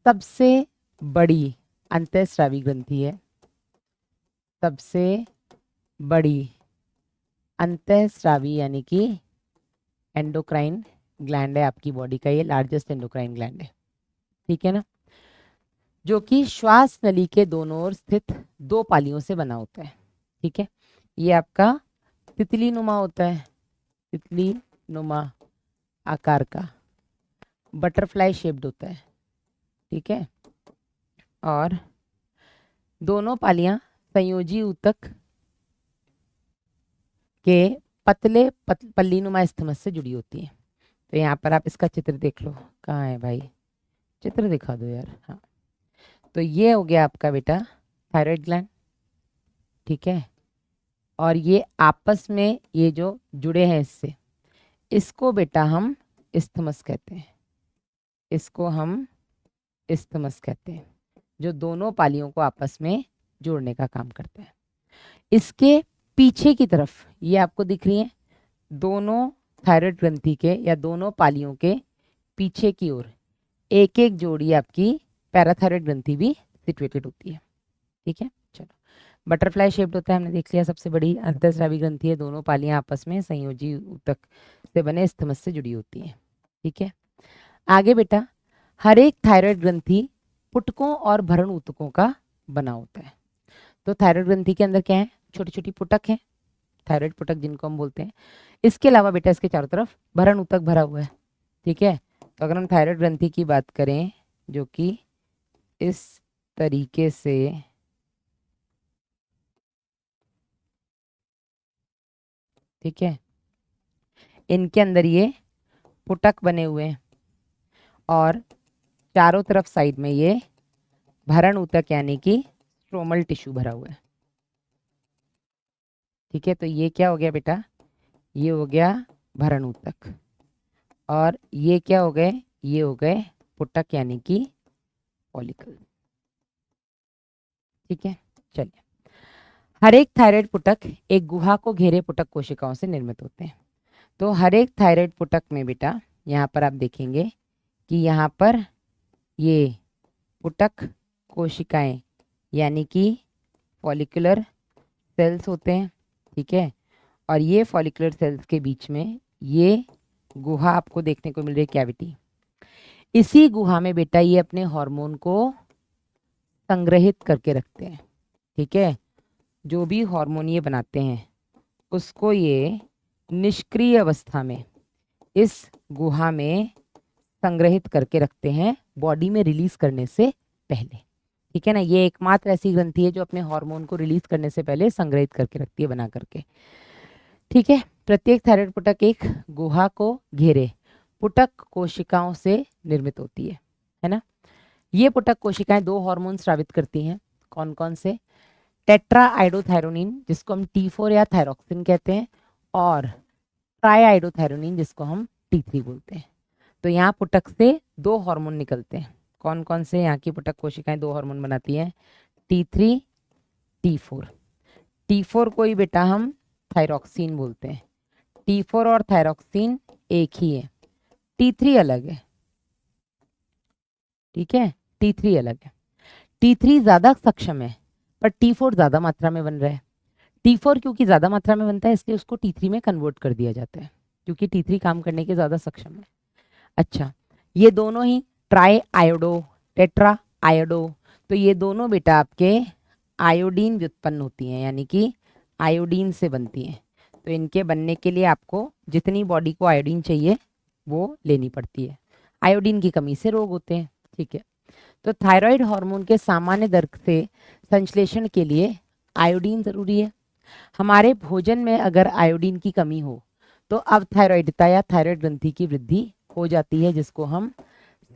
सबसे बड़ी अंतःस्रावी ग्रंथि है, सबसे बड़ी अंतःस्रावी यानी कि एंडोक्राइन ग्लैंड है आपकी बॉडी का, ये लार्जेस्ट एंडोक्राइन ग्लैंड है। ठीक है ना, जो कि श्वास नली के दोनों ओर स्थित 2 पालियों से बना होता है। ठीक है, ये आपका तितली नुमा होता है, तितली नुमा आकार का, बटरफ्लाई शेप्ड होता है। ठीक है, और दोनों पालियां संयोजी ऊतक के पतले पल्लीनुमा स्थमस से जुड़ी होती हैं। तो यहाँ पर आप इसका चित्र देख लो, कहाँ है भाई, चित्र दिखा दो यार। हाँ, तो ये हो गया आपका बेटा थायराइड ग्लैंड। ठीक है, और ये आपस में ये जो जुड़े हैं इससे, इसको बेटा हम इस्थमस कहते हैं, इसको हम इस्थमस कहते हैं, जो दोनों पालियों को आपस में जोड़ने का काम करता है। इसके पीछे की तरफ ये आपको दिख रही है, दोनों थायराइड ग्रंथि के या दोनों पालियों के पीछे की ओर एक एक जोड़ी आपकी पैराथायराइड ग्रंथि भी सिचुएटेड होती है। ठीक है, चलो, बटरफ्लाई शेप्ड होता है, हमने देख लिया, सबसे बड़ी अंतःस्रावी ग्रंथि है, दोनों पालियां आपस में संयोजी ऊतक से बने स्थमस से जुड़ी होती हैं। ठीक है, आगे बेटा, हर एक थायराइड ग्रंथि पुटकों और भरण ऊतकों का बना होता है। तो थायराइड ग्रंथि के अंदर क्या है, छोटी छोटी पुटक है, थायराइड पुटक जिनको हम बोलते हैं। इसके अलावा बेटा इसके चारों तरफ भरण ऊतक भरा हुआ है। ठीक है, तो अगर हम थायराइड ग्रंथि की बात करें, जो कि इस तरीके से ठीक है, इनके अंदर ये पुटक बने हुए हैं और चारों तरफ साइड में ये भरण ऊतक यानी कि स्ट्रोमल टिश्यू भरा हुआ है। ठीक है, तो ये क्या हो गया बेटा, ये हो गया भरण ऊतक, और ये क्या हो गए, ये हो गए पुटक यानी कि फॉलिकल। ठीक है, चलिए, हर एक थायराइड पुटक एक गुहा को घेरे पुटक कोशिकाओं से निर्मित होते हैं। तो हर एक थायराइड पुटक में बेटा यहाँ पर आप देखेंगे कि यहाँ पर ये पुटक कोशिकाएं यानी कि फॉलिकुलर सेल्स होते हैं। ठीक है, और ये फॉलिकुलर सेल्स के बीच में ये गुहा आपको देखने को मिल रही है, कैविटी। इसी गुहा में बेटा ये अपने हार्मोन को संग्रहित करके रखते हैं। ठीक है, जो भी हार्मोन ये बनाते हैं उसको ये निष्क्रिय अवस्था में इस गुहा में संग्रहित करके रखते हैं, बॉडी में रिलीज करने से पहले। ठीक है ना, ये एकमात्र ऐसी ग्रंथि है जो अपने हार्मोन को रिलीज करने से पहले संग्रहित करके रखती है, बना करके। ठीक है, प्रत्येक थायराइड पुटक एक गुहा को घेरे पुटक कोशिकाओं से निर्मित होती है ना। ये पुटक कोशिकाएं 2 हार्मोन स्रावित करती हैं, कौन कौन से, टेट्रा आइडोथायरोनिन जिसको हम T4 या थायरोक्सिन कहते हैं, और ट्राई आइडोथायरोनिन जिसको हम T3 बोलते हैं। तो यहाँ पुटक से 2 हार्मोन निकलते हैं, कौन कौन से, यहाँ की पुटक कोशिकाएं 2 हार्मोन बनाती हैं, T3 T4। T4 को ही बेटा हम थायरोक्सिन बोलते हैं। T4 और थायरोक्सिन एक ही है, T3 अलग है। ठीक है, T3 अलग है, T3 ज्यादा सक्षम है पर T4 ज्यादा मात्रा में बन रहा है। T4 क्योंकि ज्यादा मात्रा में बनता है इसलिए उसको T3 में कन्वर्ट कर दिया जाता है, क्योंकि T3 काम करने के ज्यादा सक्षम है। अच्छा, ये दोनों ही ट्राई आयोडो, टेट्रा आयोडो, तो ये दोनों बेटा आपके आयोडीन व्युत्पन्न होती हैं, यानी कि आयोडीन से बनती हैं। तो इनके बनने के लिए आपको जितनी बॉडी को आयोडीन चाहिए वो लेनी पड़ती है। आयोडीन की कमी से रोग होते हैं। ठीक है, तो थायराइड हार्मोन के सामान्य दर से संश्लेषण के लिए आयोडीन जरूरी है। हमारे भोजन में अगर आयोडीन की कमी हो तो अवथायरॉइडता या थायराइड ग्रंथि की वृद्धि हो जाती है, जिसको हम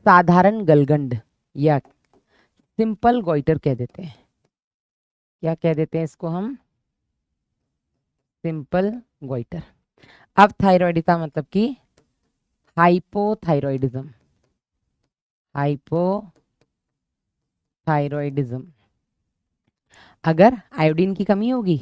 साधारण गलगंड या सिंपल गोइटर कह देते हैं। क्या कह देते हैं इसको हम? Simple goitre. अवथायरॉइडता मतलब कि हाइपोथायरॉइडिज्म। हाइपोथायरॉइडिज्म। अगर आयोडीन की कमी होगी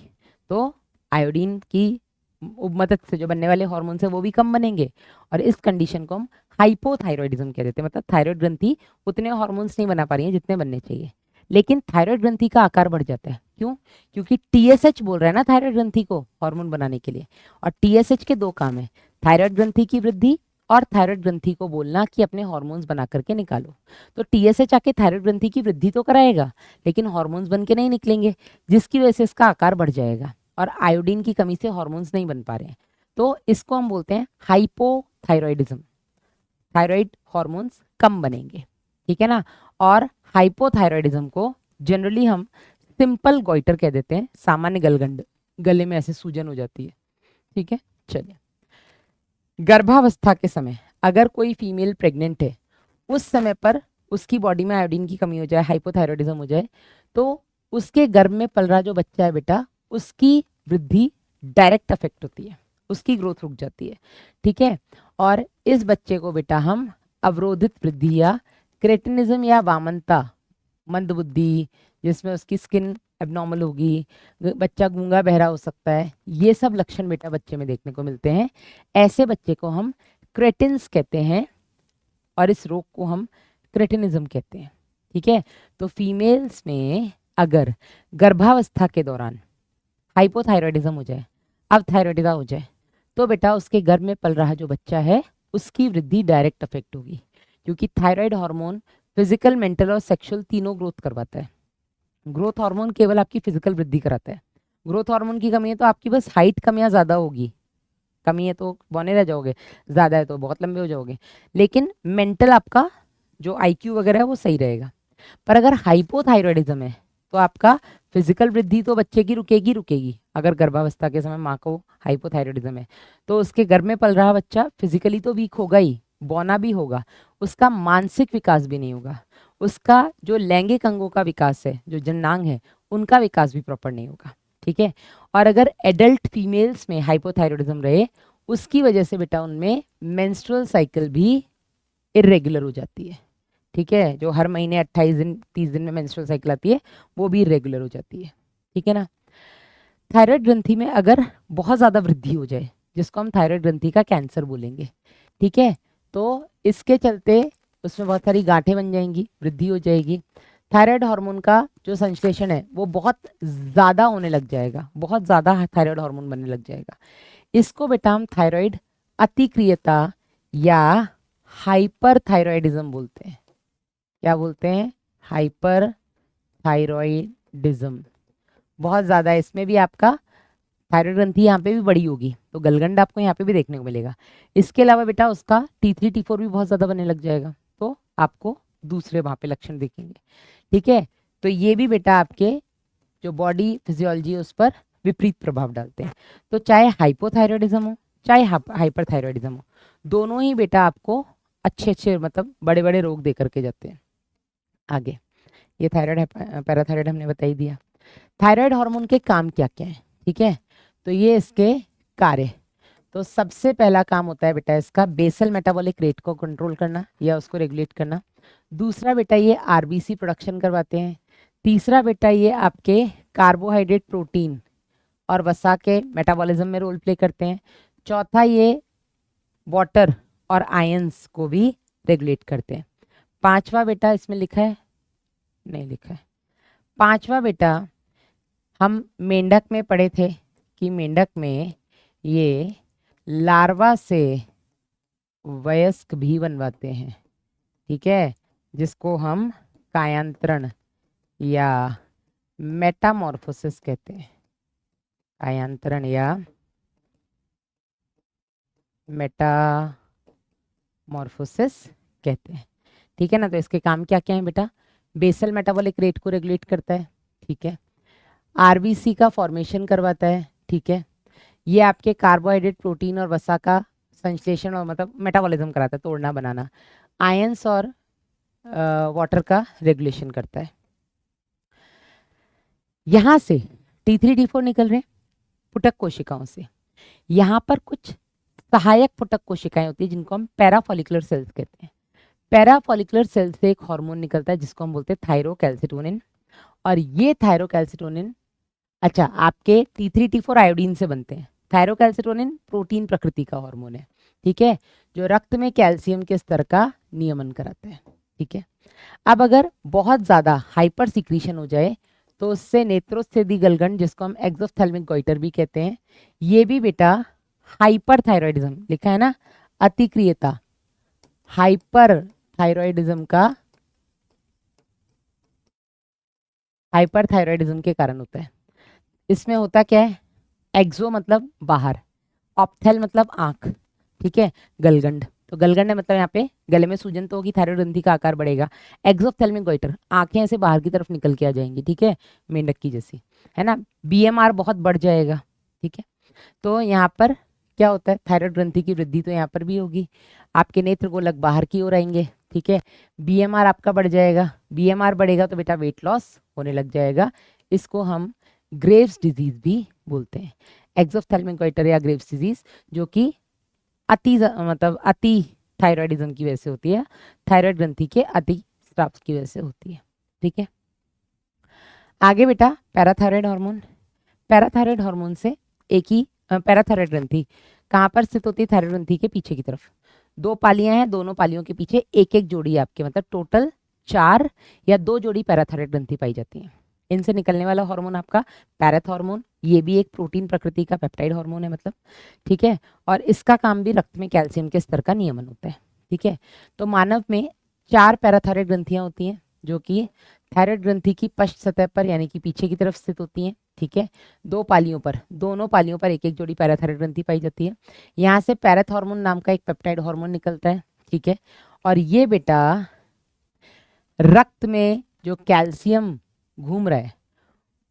तो आयोडीन की मदद से जो बनने वाले हार्मोन्स है वो भी कम बनेंगे, और इस कंडीशन को हम हाइपोथायरॉइडिज्म कह देते हैं। मतलब थायराइड ग्रंथि उतने हार्मोन्स नहीं बना पा रही है जितने बनने चाहिए, लेकिन थायराइड ग्रंथि का आकार बढ़ जाता है। क्यों? क्योंकि टीएसएच बोल रहा है ना थायराइड ग्रंथि को हार्मोन बनाने के लिए, और टीएसएच के दो काम है, थायराइड ग्रंथि की वृद्धि और थायराइड ग्रंथि को बोलना कि अपने हार्मोन्स बना करके निकालो। तो टीएसएच आके थायराइड ग्रंथि की वृद्धि तो कराएगा, लेकिन हार्मोन्स बन के नहीं निकलेंगे, जिसकी वजह से इसका आकार बढ़ जाएगा और आयोडीन की कमी से हार्मोन्स नहीं बन पा रहे हैं। तो इसको हम बोलते हैं हाइपोथायरॉइडिज्म। थायराइड हार्मोन्स कम बनेंगे, ठीक है ना। और हाइपोथायरॉइडिज्म को जनरली हम सिंपल गोइटर कह देते हैं, सामान्य गलगंड, गले में ऐसे सूजन हो जाती है। ठीक है, चलिए। गर्भावस्था के समय अगर कोई फीमेल प्रेग्नेंट है, उस समय पर उसकी बॉडी में आयोडीन की कमी हो जाए, हाइपोथायरॉइडिज्म हो जाए, तो उसके गर्भ में पल रहा जो बच्चा है बेटा, उसकी वृद्धि डायरेक्ट अफेक्ट होती है, उसकी ग्रोथ रुक जाती है। ठीक है, और इस बच्चे को बेटा हम अवरोधित वृद्धि या क्रेटिनिज्म या वामनता, मंदबुद्धि, जिसमें उसकी स्किन एबनॉर्मल होगी, बच्चा गूंगा बहरा हो सकता है, ये सब लक्षण बेटा बच्चे में देखने को मिलते हैं। ऐसे बच्चे को हम क्रेटिन्स कहते हैं और इस रोग को हम क्रेटिनिज्म कहते हैं। ठीक है, तो फीमेल्स में अगर गर्भावस्था के दौरान हाइपोथायरॉइडिज्म हो जाए, अब थायरॉइडिज्म हो जाए, तो बेटा उसके गर्भ में पल रहा जो बच्चा है उसकी वृद्धि डायरेक्ट अफेक्ट होगी, क्योंकि थायराइड हार्मोन फिजिकल, मेंटल और सेक्सुअल तीनों ग्रोथ करवाता है। ग्रोथ हार्मोन केवल आपकी फिजिकल वृद्धि कराता है। ग्रोथ हार्मोन की कमी है तो आपकी बस हाइट कम या ज्यादा होगी, कमी है तो बौने रह जाओगे, ज्यादा है तो बहुत लंबे हो जाओगे, लेकिन मेंटल आपका जो आईक्यू वगैरह है वो सही रहेगा। पर अगर हाइपोथायरॉइडिज्म है तो आपका फिजिकल वृद्धि तो बच्चे की रुकेगी रुकेगी। अगर गर्भावस्था के समय माँ को हाइपोथायरॉइडिज्म है तो उसके गर्भ में पल रहा बच्चा फिजिकली तो वीक होगा ही, बौना भी होगा, उसका मानसिक विकास भी नहीं होगा, उसका जो लैंगिक अंगों का विकास है, जो जननांग है, उनका विकास भी प्रॉपर नहीं होगा। ठीक है, और अगर एडल्ट फीमेल्स में हाइपोथायरॉइडिज्म रहे, उसकी वजह से बेटा उनमें मेंस्ट्रुअल साइकिल भी इरेगुलर हो जाती है। ठीक है, जो हर महीने 28 दिन 30 दिन में मेंस्ट्रुअल साइकिल आती है वो भी इरेगुलर हो जाती है। ठीक है ना। थायराइड ग्रंथि में अगर बहुत ज़्यादा वृद्धि हो जाए, जिसको हम थायराइड ग्रंथि का कैंसर बोलेंगे, ठीक है, तो इसके चलते उसमें बहुत सारी गांठें बन जाएंगी, वृद्धि हो जाएगी, थायराइड हार्मोन का जो संश्लेषण है वो बहुत ज़्यादा होने लग जाएगा, बहुत ज़्यादा थायराइड हार्मोन बनने लग जाएगा। इसको बेटा हम थायराइड अतिक्रियता या हाइपर थायरॉइडिज्म बोलते हैं। क्या बोलते हैं? Hyper thyroidism. बहुत ज़्यादा है, इसमें भी आपका थायराइड ग्रंथि यहाँ पे भी बड़ी होगी, तो गलगंड आपको यहाँ पे भी देखने को मिलेगा। इसके अलावा बेटा उसका T3 T4 भी बहुत ज़्यादा बनने लग जाएगा, तो आपको दूसरे वहाँ पे लक्षण दिखेंगे। ठीक है, तो ये भी बेटा आपके जो बॉडी फिजियोलॉजी है उस पर विपरीत प्रभाव डालते हैं। तो चाहे हाइपोथायरॉइडिज्म हो चाहे हाइपर थायरॉइडिज्म हो, दोनों ही बेटा आपको अच्छे अच्छे मतलब बड़े बड़े रोग दे करके जाते हैं। आगे, ये थायराइड पैराथायराइड हमने बता ही दिया। थायराइड हार्मोन के काम क्या क्या है? ठीक है, तो ये इसके कार्य। तो सबसे पहला काम होता है बेटा इसका बेसल मेटाबॉलिक रेट को कंट्रोल करना या उसको रेगुलेट करना। दूसरा बेटा ये आरबीसी प्रोडक्शन करवाते हैं। तीसरा बेटा ये आपके कार्बोहाइड्रेट, प्रोटीन और वसा के मेटाबॉलिज्म में रोल प्ले करते हैं। चौथा ये वाटर और आयंस को भी रेगुलेट करते हैं। पांचवा बेटा इसमें लिखा है, नहीं लिखा है। पांचवा बेटा हम मेंढक में पढ़े थे कि मेंढक में ये लार्वा से वयस्क भी बनवाते हैं। ठीक है, जिसको हम कायांतरण या मेटामॉर्फोसिस कहते हैं, कायांतरण या मेटामॉर्फोसिस कहते हैं। ठीक है ना। तो इसके काम क्या क्या है बेटा? बेसल मेटाबॉलिक रेट को रेगुलेट करता है, ठीक है। आरबीसी का फॉर्मेशन करवाता है, ठीक है। ये आपके कार्बोहाइड्रेट, प्रोटीन और वसा का संश्लेषण और मतलब मेटाबॉलिज्म कराता है, तोड़ना बनाना। आयंस और वाटर का रेगुलेशन करता है। यहां से T3 D4 निकल रहे हैं पुटक कोशिकाओं से। यहाँ पर कुछ सहायक पुटक कोशिकाएं होती है जिनको हम पैराफॉलिकुलर सेल्स कहते हैं। पैराफॉलिकुलर सेल से एक हार्मोन निकलता है जिसको हम बोलते हैं थायरोकैल्सिटोनिन। और ये थायरोकैल्सिटोनिन अच्छा आपके T3 T4 आयोडीन से बनते हैं। थायरोकैल्सिटोनिन प्रोटीन प्रकृति का हार्मोन है, ठीक है, जो रक्त में कैल्शियम के स्तर का नियमन कराता है, ठीक है। अब अगर बहुत ज्यादा हाइपर सिक्रीशन हो जाए तो उससे नेत्रोत्सेदी गलगंड, जिसको हम एक्सोथैल्मिक गोइटर भी कहते हैं, ये भी बेटा हाइपर थायरॉयडिज्म लिखा है ना, अतिक्रियता, हाइपर थायरॉयडिज्म का, हाइपर थायरॉयडिज्म के कारण होता है। इसमें होता क्या है? एक्सो मतलब बाहर, ऑप्थेल मतलब आंख, ठीक है, गलगंड, तो गलगंड है मतलब यहाँ पे गले में सूजन तो होगी, थायराइड ग्रंथि का आकार बढ़ेगा। एक्सोप्थेल्मिक गोइटर, आंखें ऐसे बाहर की तरफ निकल के आ जाएंगी, ठीक है, मेंढक की जैसी, है ना। बीएमआर बहुत बढ़ जाएगा, ठीक है। तो यहाँ पर क्या होता है? थायराइड ग्रंथि की वृद्धि तो यहाँ पर भी होगी, आपके नेत्र गोलक बाहर की ओर आएंगे, ठीक है। बीएमआर आपका बढ़ जाएगा, बीएमआर बढ़ेगा तो बेटा वेट लॉस होने लग जाएगा। इसको हम ग्रेव्स डिजीज भी बोलते हैं, एक्सोप्थेल्मिक गोइटर या ग्रेव्स डिजीज, जो कि मतलब अति थायराइडिज्म की वजह से होती है, थायराइड ग्रंथि के अति स्राव की वजह से होती है, ठीक है। आगे बेटा पैराथायराइड हार्मोन। पैराथायराइड हार्मोन से एक ही पैराथायराइड ग्रंथि कहाँ पर स्थित होती है? थायराइड ग्रंथि के पीछे की तरफ। दो पालियां हैं, दोनों पालियों के पीछे एक एक जोड़ी आपके, मतलब टोटल 4 या 2 जोड़ी पैराथायराइड ग्रंथि पाई जाती हैं। इनसे निकलने वाला हार्मोन आपका पैराथ हार्मोन, ये भी एक प्रोटीन प्रकृति का पेप्टाइड हार्मोन है मतलब, ठीक है। और इसका काम भी रक्त में कैल्शियम के स्तर का नियमन होता है, ठीक है। तो मानव में 4 पैराथायराइड ग्रंथियां होती हैं जो कि थायराइड ग्रंथि की पश्च सतह पर यानी कि पीछे की तरफ स्थित होती हैं, ठीक है। दो पालियों पर, दोनों पालियों पर एक एक जोड़ी पैराथायराइड ग्रंथि पाई जाती है। यहाँ से पैराथ हार्मोन नाम का एक पेप्टाइड हार्मोन निकलता है, ठीक है। और ये बेटा रक्त में जो कैल्शियम घूम रहा है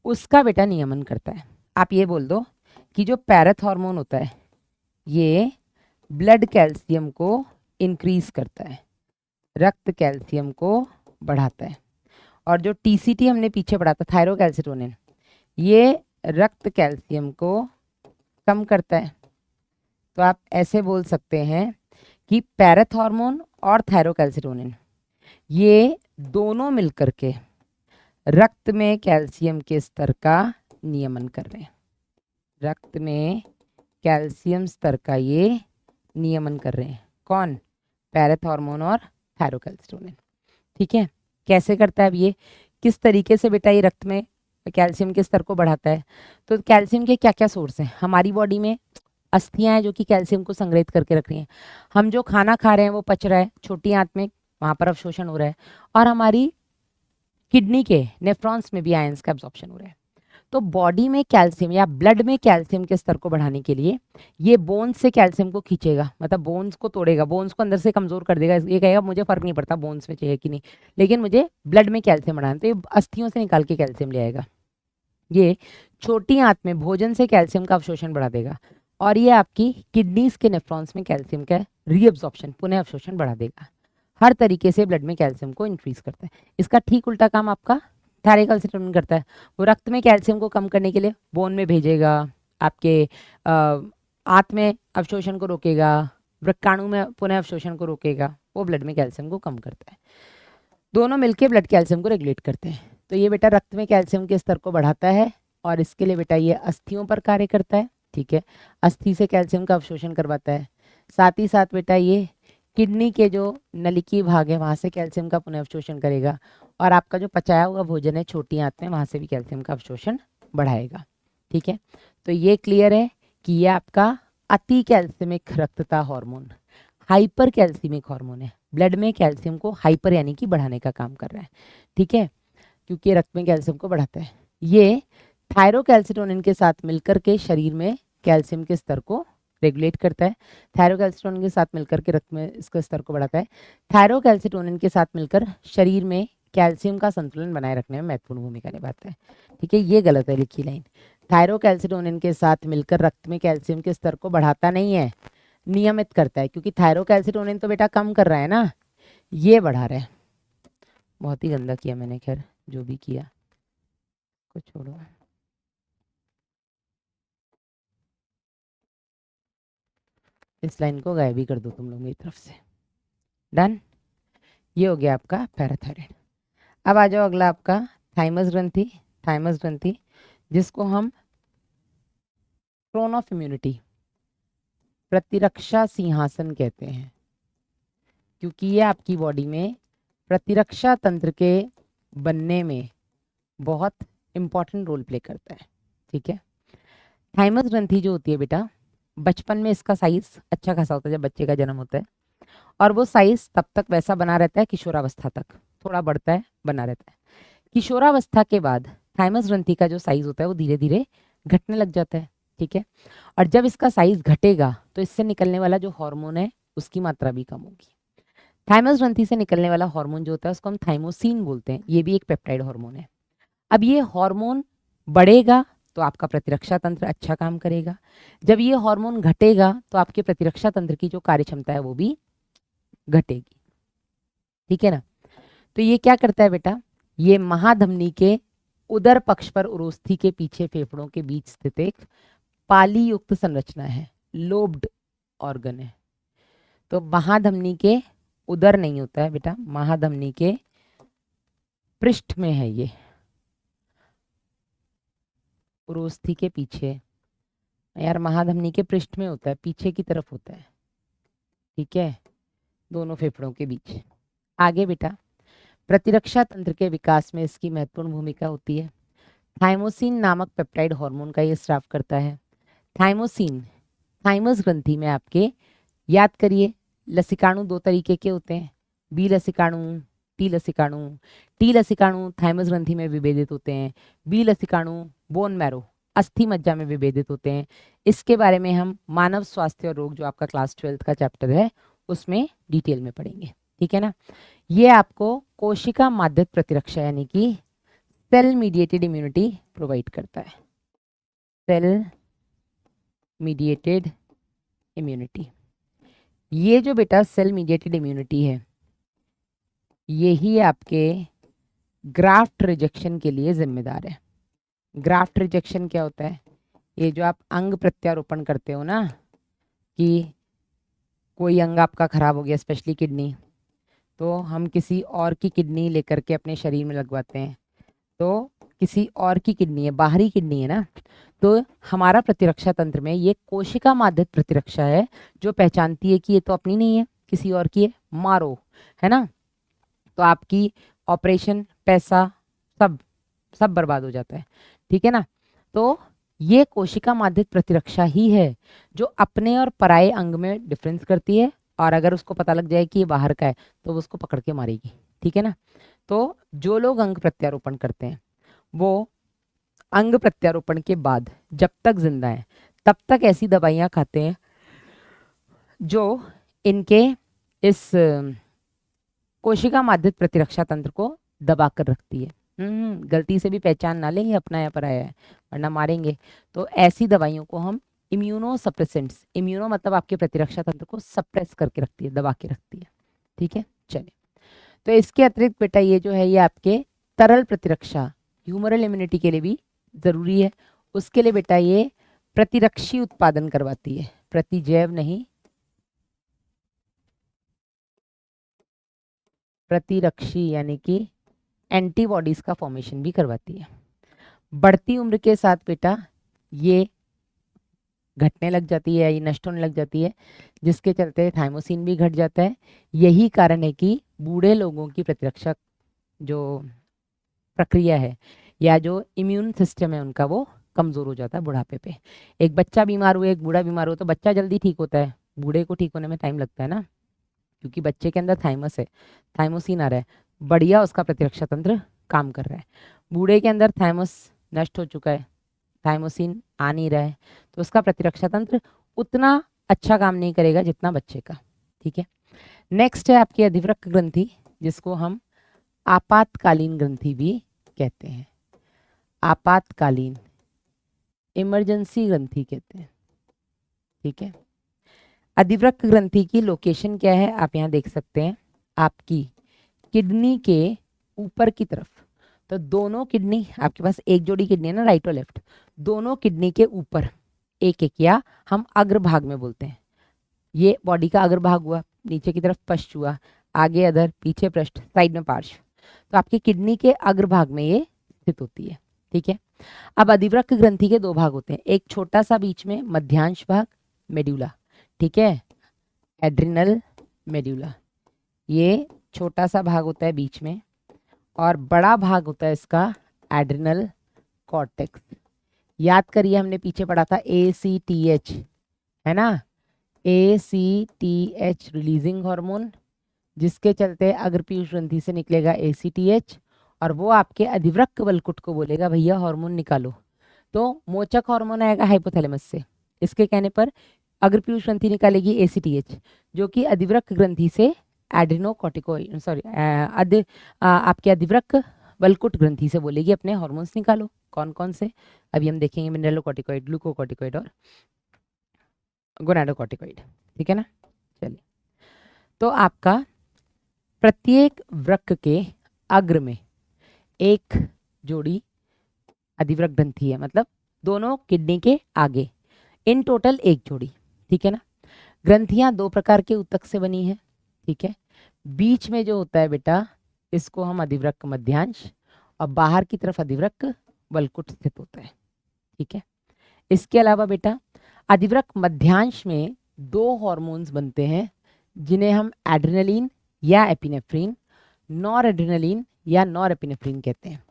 उसका बेटा नियमन करता है। आप ये बोल दो कि जो पैराथ हार्मोन होता है ये ब्लड कैल्शियम को इंक्रीज करता है, रक्त कैल्शियम को बढ़ाता है। और जो टीसीटी हमने पीछे पढ़ा था थायरोकैल्सिटोनिन, ये रक्त कैल्शियम को कम करता है। तो आप ऐसे बोल सकते हैं कि पैराथ हार्मोन और थायरोकैल्सिटोनिन ये दोनों मिलकर के रक्त में कैल्शियम के स्तर का नियमन कर रहे हैं, रक्त में कैल्शियम स्तर का ये नियमन कर रहे हैं। कौन? पैराथ हार्मोन और थायरोकैल्सिटोनिन, ठीक है। कैसे करता है अब ये? किस तरीके से बेटा ये रक्त में कैल्शियम के स्तर को बढ़ाता है? तो कैल्शियम के क्या क्या सोर्स हैं? हमारी बॉडी में अस्थियां हैं जो कि कैल्शियम को संग्रहित करके रख रही हैं। हम जो खाना खा रहे हैं वो पच रहा है, छोटी आंत में वहां पर अवशोषण हो रहा है। और हमारी किडनी के नेफ्रॉन्स में भी आयंस का एब्जॉर्प्शन हो रहा है। तो बॉडी में कैल्शियम या ब्लड में कैल्शियम के स्तर को बढ़ाने के लिए ये बोन्स से कैल्शियम को खींचेगा, मतलब बोन्स को तोड़ेगा, बोन्स को अंदर से कमजोर कर देगा। ये कहेगा मुझे फर्क नहीं पड़ता बोन्स में चाहिए कि नहीं, लेकिन मुझे ब्लड में कैल्शियम बढ़ाना, तो ये अस्थियों से निकाल के कैल्शियम ले आएगा। ये छोटी आंत में भोजन से कैल्शियम का अवशोषण बढ़ा देगा और ये आपकी किडनीज के नेफ्रॉन्स में कैल्शियम का रीअब्जॉर्प्शन, पुनः अवशोषण बढ़ा देगा। हर तरीके से ब्लड में कैल्शियम को इंक्रीज करता है। इसका ठीक उल्टा काम आपका थायरोकैल्सिटोनिन करता है। वो रक्त में कैल्शियम को कम करने के लिए बोन में भेजेगा, आपके आंत में अवशोषण को रोकेगा, वृक्काणु में पुनः अवशोषण को रोकेगा, वो ब्लड में कैल्शियम को कम करता है। दोनों मिलके ब्लड कैल्शियम को रेगुलेट करते हैं। तो ये बेटा रक्त में कैल्शियम के स्तर को बढ़ाता है और इसके लिए बेटा ये अस्थियों पर कार्य करता है, ठीक है। अस्थि से कैल्शियम का अवशोषण करवाता है। साथ ही साथ बेटा ये किडनी के जो नलिकी भाग है वहां से कैल्शियम का पुनः अवशोषण करेगा और आपका जो पचाया हुआ भोजन है छोटी आंत में वहां से भी कैल्शियम का अवशोषण बढ़ाएगा, ठीक है। तो ये क्लियर है कि ये आपका अति कैल्शियमिक रक्तता हार्मोन हाइपर कैल्शियमिक हार्मोन है, ब्लड में कैल्शियम को हाइपर यानी कि बढ़ाने का काम कर रहा है, ठीक है। क्योंकि ये रक्त में कैल्शियम को बढ़ाता है। ये थायरोकैल्सिटोनिन के साथ मिलकर के शरीर में कैल्शियम के स्तर को रेगुलेट करता है। थायरोकैल्सिटोनिन के साथ मिलकर के रक्त में इसका स्तर को बढ़ाता है। थायरोकैल्सिटोनिन के साथ मिलकर शरीर में कैल्शियम का संतुलन बनाए रखने में महत्वपूर्ण भूमिका निभाता है। ठीक है, ये गलत है लिखी लाइन। थायरोकैल्सिटोनिन के साथ मिलकर रक्त में कैल्शियम के स्तर को बढ़ाता नहीं है, नियमित करता है, क्योंकि थायरोकैल्सिटोनिन तो बेटा कम कर रहा है ना, ये बढ़ा रहा है। बहुत ही गंदा किया मैंने, खैर जो भी किया को छोड़ो। इस लाइन को गायब ही कर दो तुम लोग मेरी तरफ से। डन, ये हो गया आपका पैराथायराइड। अब आ जाओ अगला आपका थाइमस ग्रंथि। थाइमस ग्रंथि जिसको हम थ्रोन ऑफ इम्यूनिटी, प्रतिरक्षा सिंहासन कहते हैं, क्योंकि ये आपकी बॉडी में प्रतिरक्षा तंत्र के बनने में बहुत इंपॉर्टेंट रोल प्ले करता है। ठीक है, थाइमस ग्रंथि जो होती है बेटा, बचपन में इसका साइज अच्छा खासा होता है जब बच्चे का जन्म होता है, और वो साइज तब तक वैसा बना रहता है किशोरावस्था तक, थोड़ा बढ़ता है, बना रहता है। किशोरावस्था के बाद थाइमस ग्रंथि का जो साइज होता है वो धीरे धीरे घटने लग जाता है। ठीक है, और जब इसका साइज घटेगा तो इससे निकलने वाला जो हार्मोन है उसकी मात्रा भी कम होगी। थाइमस ग्रंथि से निकलने वाला हार्मोन जो होता है उसको हम थाइमोसिन बोलते हैं, ये भी एक पेप्टाइड हार्मोन है। अब ये हार्मोन बढ़ेगा तो आपका प्रतिरक्षा तंत्र अच्छा काम करेगा, जब ये हार्मोन घटेगा तो आपके प्रतिरक्षा तंत्र की जो कार्य क्षमता है वो भी घटेगी। ठीक है ना, तो ये क्या करता है बेटा, ये महाधमनी के उदर पक्ष पर उरोस्थी के पीछे फेफड़ों के बीच स्थित एक पाली युक्त संरचना है, लोब्ड ऑर्गन है। तो महाधमनी के उदर नहीं होता है बेटा, महाधमनी के पृष्ठ में है ये, उरोस्थी के पीछे। यार महाधमनी के पृष्ठ में होता है, पीछे की तरफ होता है। ठीक है, दोनों फेफड़ों के बीच। आगे बेटा, प्रतिरक्षा तंत्र के विकास में इसकी महत्वपूर्ण भूमिका होती है। थाइमोसिन नामक पेप्टाइड हार्मोन का ये स्राव करता है। थाइमोसिन थाइमस ग्रंथि में आपके, याद करिए, लसिकाणु दो तरीके के होते हैं, बी लसिकाणु, टी लसिकाणु। टी लसिकाणु थाइमस ग्रंथि में विभेदित होते हैं, बी लसिकाणु बोन मैरो, अस्थि मज्जा में विभेदित होते हैं। इसके बारे में हम मानव स्वास्थ्य और रोग, जो आपका क्लास 12th का चैप्टर है, उसमें डिटेल में पढ़ेंगे। ठीक है ना, ये आपको कोशिका माध्यित प्रतिरक्षा यानी कि सेल मीडिएटेड इम्यूनिटी प्रोवाइड करता है। सेल मीडिएटेड इम्यूनिटी, ये जो बेटा सेल मीडिएटेड इम्यूनिटी है, यही आपके ग्राफ्ट रिजेक्शन के लिए जिम्मेदार है। ग्राफ्ट रिजेक्शन क्या होता है, ये जो आप अंग प्रत्यारोपण करते हो ना, कि कोई अंग आपका खराब हो गया, स्पेशली किडनी, तो हम किसी और की किडनी लेकर के अपने शरीर में लगवाते हैं, तो किसी और की किडनी है, बाहरी किडनी है ना, तो हमारा प्रतिरक्षा तंत्र में ये कोशिका माध्यित प्रतिरक्षा है जो पहचानती है कि ये तो अपनी नहीं है, किसी और की है, मारो, है ना। तो आपकी ऑपरेशन, पैसा, सब सब बर्बाद हो जाता है। ठीक है ना, तो ये कोशिका माध्यित प्रतिरक्षा ही है जो अपने और पराये अंग में डिफरेंस करती है, और अगर उसको पता लग जाए कि ये बाहर का है तो वो उसको पकड़ के मारेगी। ठीक है ना, तो जो लोग अंग प्रत्यारोपण करते हैं वो अंग प्रत्यारोपण के बाद जब तक जिंदा है तब तक ऐसी दवाइयां खाते हैं जो इनके इस कोशिका माध्यित प्रतिरक्षा तंत्र को दबा कर रखती है। गलती से भी पहचान ना लें ये अपना या पराया है, वरना मारेंगे। तो ऐसी दवाइयों को हम इम्यूनो सप्रेसेंट्स, इम्यूनो मतलब आपके प्रतिरक्षा तंत्र को सप्रेस करके रखती है, दबा के रखती है। ठीक है, चलिए, तो इसके अतिरिक्त बेटा ये जो है ये आपके तरल प्रतिरक्षा, ह्यूमरल इम्यूनिटी के लिए भी जरूरी है। उसके लिए बेटा ये प्रतिरक्षी उत्पादन करवाती है, प्रतिजैव नहीं, प्रतिरक्षी यानी कि एंटीबॉडीज का फॉर्मेशन भी करवाती है। बढ़ती उम्र के साथ बेटा ये घटने लग जाती है, ये नष्ट होने लग जाती है, जिसके चलते थाइमोसिन भी घट जाता है। यही कारण है कि बूढ़े लोगों की प्रतिरक्षा जो प्रक्रिया है या जो इम्यून सिस्टम है उनका, वो कमजोर हो जाता है बुढ़ापे पे। एक बच्चा बीमार हुआ, एक बूढ़ा बीमार हो, तो बच्चा जल्दी ठीक होता है, बूढ़े को ठीक होने में टाइम लगता है ना, क्योंकि बच्चे के अंदर थाइमस है, थाइमोसिन आ रहा है, बढ़िया उसका प्रतिरक्षा तंत्र काम कर रहा है। बूढ़े के अंदर थाइमस नष्ट हो चुका है, थाइमोसिन आ नहीं रहा है, तो उसका प्रतिरक्षा तंत्र उतना अच्छा काम नहीं करेगा जितना बच्चे का। ठीक है, नेक्स्ट है आपकी अधिवृक्क ग्रंथि, जिसको हम आपातकालीन ग्रंथि भी कहते हैं। आपातकालीन, इमरजेंसी ग्रंथि कहते हैं। ठीक है, अधिवृक्क ग्रंथि की लोकेशन क्या है आप यहाँ देख सकते हैं, आपकी किडनी के ऊपर की तरफ। तो दोनों किडनी, आपके पास एक जोड़ी किडनी है ना, राइट और लेफ्ट, दोनों किडनी के ऊपर एक एक, या हम अग्रभाग में बोलते हैं। ये बॉडी का अग्रभाग हुआ, नीचे की तरफ पश्च हुआ, आगे अधर, पीछे पृष्ठ, साइड में पार्श्व। तो आपकी किडनी के अग्रभाग में ये स्थित होती है। ठीक है, अब अधिवृक्क ग्रंथि के दो भाग होते हैं, एक छोटा सा बीच में मध्यांश भाग मेड्यूला, ठीक है, एड्रिनल मेड्यूला, ये छोटा सा भाग होता है बीच में, और बड़ा भाग होता है इसका एड्रिनल कॉर्टेक्स। याद करिए हमने पीछे पढ़ा था ACTH, है ना, ACTH रिलीजिंग हार्मोन, जिसके चलते अग्रपीयूष ग्रंथि से निकलेगा ACTH, और वो आपके अधिवृक्क वल्कुट को बोलेगा भैया हार्मोन निकालो। तो मोचक हार्मोन आएगा हाइपोथैलेमस से, इसके कहने पर अग्रपीयूष ग्रंथि निकालेगी ACTH, जो कि अधिवृक्क ग्रंथि से एड्रिनोकॉर्टिकोइड सॉरी आपके अधिवृक्क वल्कुट ग्रंथि से बोलेगी अपने हार्मोन्स निकालो। कौन कौन से अभी हम देखेंगे, मिनरलोकॉर्टिकोइड, ग्लूकोकॉर्टिकोइड और गोनाडोकॉर्टिकोइड। ठीक है ना, चलिए, तो आपका प्रत्येक वृक्क के अग्र में एक जोड़ी अधिवृक्क ग्रंथि है, मतलब दोनों किडनी के आगे, इन टोटल एक जोड़ी। ठीक है ना, ग्रंथियां दो प्रकार के ऊतक से बनी है। ठीक है, बीच में जो होता है बेटा, इसको हम अधिवृक्क मध्यांश, और बाहर की तरफ अधिवृक्क वल्कुट स्थित होता है। ठीक है, इसके अलावा बेटा अधिवृक्क मध्यांश में दो हार्मोन्स बनते हैं, जिन्हें हम एड्रेनलिन या एपिनेफ्रिन, नॉर एड्रेनलिन या नॉर एपिनेफ्रिन कहते हैं,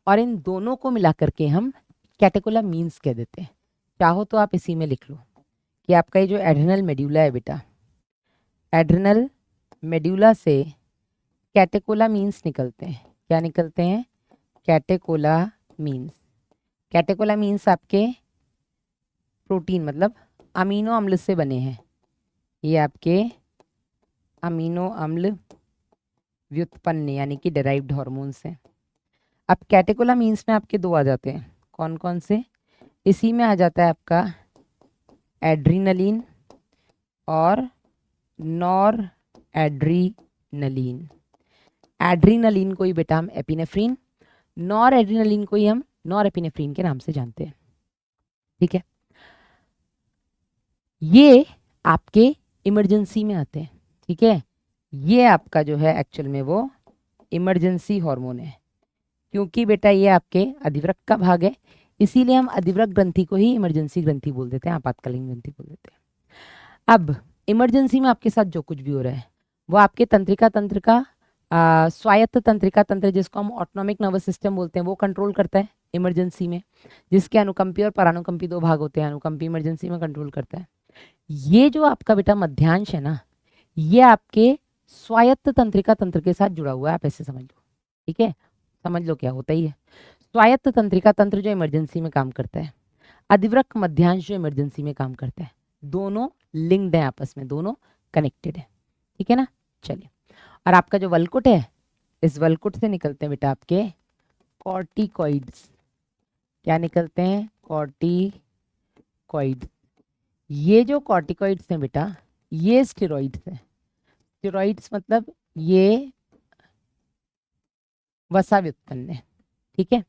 और इन दोनों को मिलाकर के हम कैटेकोलामीन्स कह देते हैं। चाहो तो आप इसी में लिख लो कि आपका ये जो एड्रेनल मेड्यूला है बेटा, एड्रेनल मेड्यूला से कैटेकोलामीन्स निकलते हैं। क्या निकलते हैं? कैटेकोलामीन्स। कैटेकोलामीन्स आपके प्रोटीन मतलब अमीनो अम्ल से बने हैं, ये आपके अमीनो अम्ल व्युत्पन्न यानी कि डेराइव्ड हॉर्मोन्स हैं। अब कैटेकोलामीन्स में आपके दो आ जाते हैं, कौन कौन से? इसी में आ जाता है आपका एड्रीनलिन और नॉर एड्रीनलिन। एड्रीनलिन को ही बेटा हम एपिनेफ्रिन, नॉर एड्रीनलिन को ही हम नॉर एपिनेफ्रिन के नाम से जानते हैं। ठीक है, ये आपके इमरजेंसी में आते हैं। ठीक है, ये आपका जो है एक्चुअल में वो इमरजेंसी हार्मोन है, क्योंकि बेटा ये आपके अधिवृक्क का भाग है, इसीलिए हम अधिवृक्क ग्रंथि को ही इमरजेंसी ग्रंथि बोल देते हैं, आपातकालीन ग्रंथि बोल देते हैं। अब इमरजेंसी में आपके साथ जो कुछ भी हो रहा है वो आपके तंत्रिका तंत्र का स्वायत्त तंत्रिका तंत्र, जिसको हम ऑटोनॉमिक नर्वस सिस्टम बोलते हैं, वो कंट्रोल करता है इमरजेंसी में, जिसके अनुकंपी और परानुकंपी दो भाग होते हैं। अनुकंपी इमरजेंसी में कंट्रोल करता है। ये जो आपका बेटा मध्यांश है ना, ये आपके स्वायत्त तंत्रिका तंत्र के साथ जुड़ा हुआ है, आप ऐसे समझ लो। ठीक है, समझ लो क्या होता ही है। स्वायत्त तंत्रिका तंत्र जो इमरजेंसी में काम करता है, अधिवृक्क मध्यांश जो इमरजेंसी में काम करता है, दोनों लिंक्ड है आपस में, दोनों कनेक्टेड है। ठीक है ना, चलिए, और आपका जो वल्कुट है, इस वल्कुट से निकलते हैं बेटा आपके कॉर्टिकॉइड्स। क्या निकलते हैं? कॉर्टिकॉइड्स। ये जो कॉर्टिकॉइड्स हैं बेटा, ये स्टेरॉइड्स हैं। स्टेरॉइड्स मतलब ये वसा व्युत्पन्न है। ठीक है,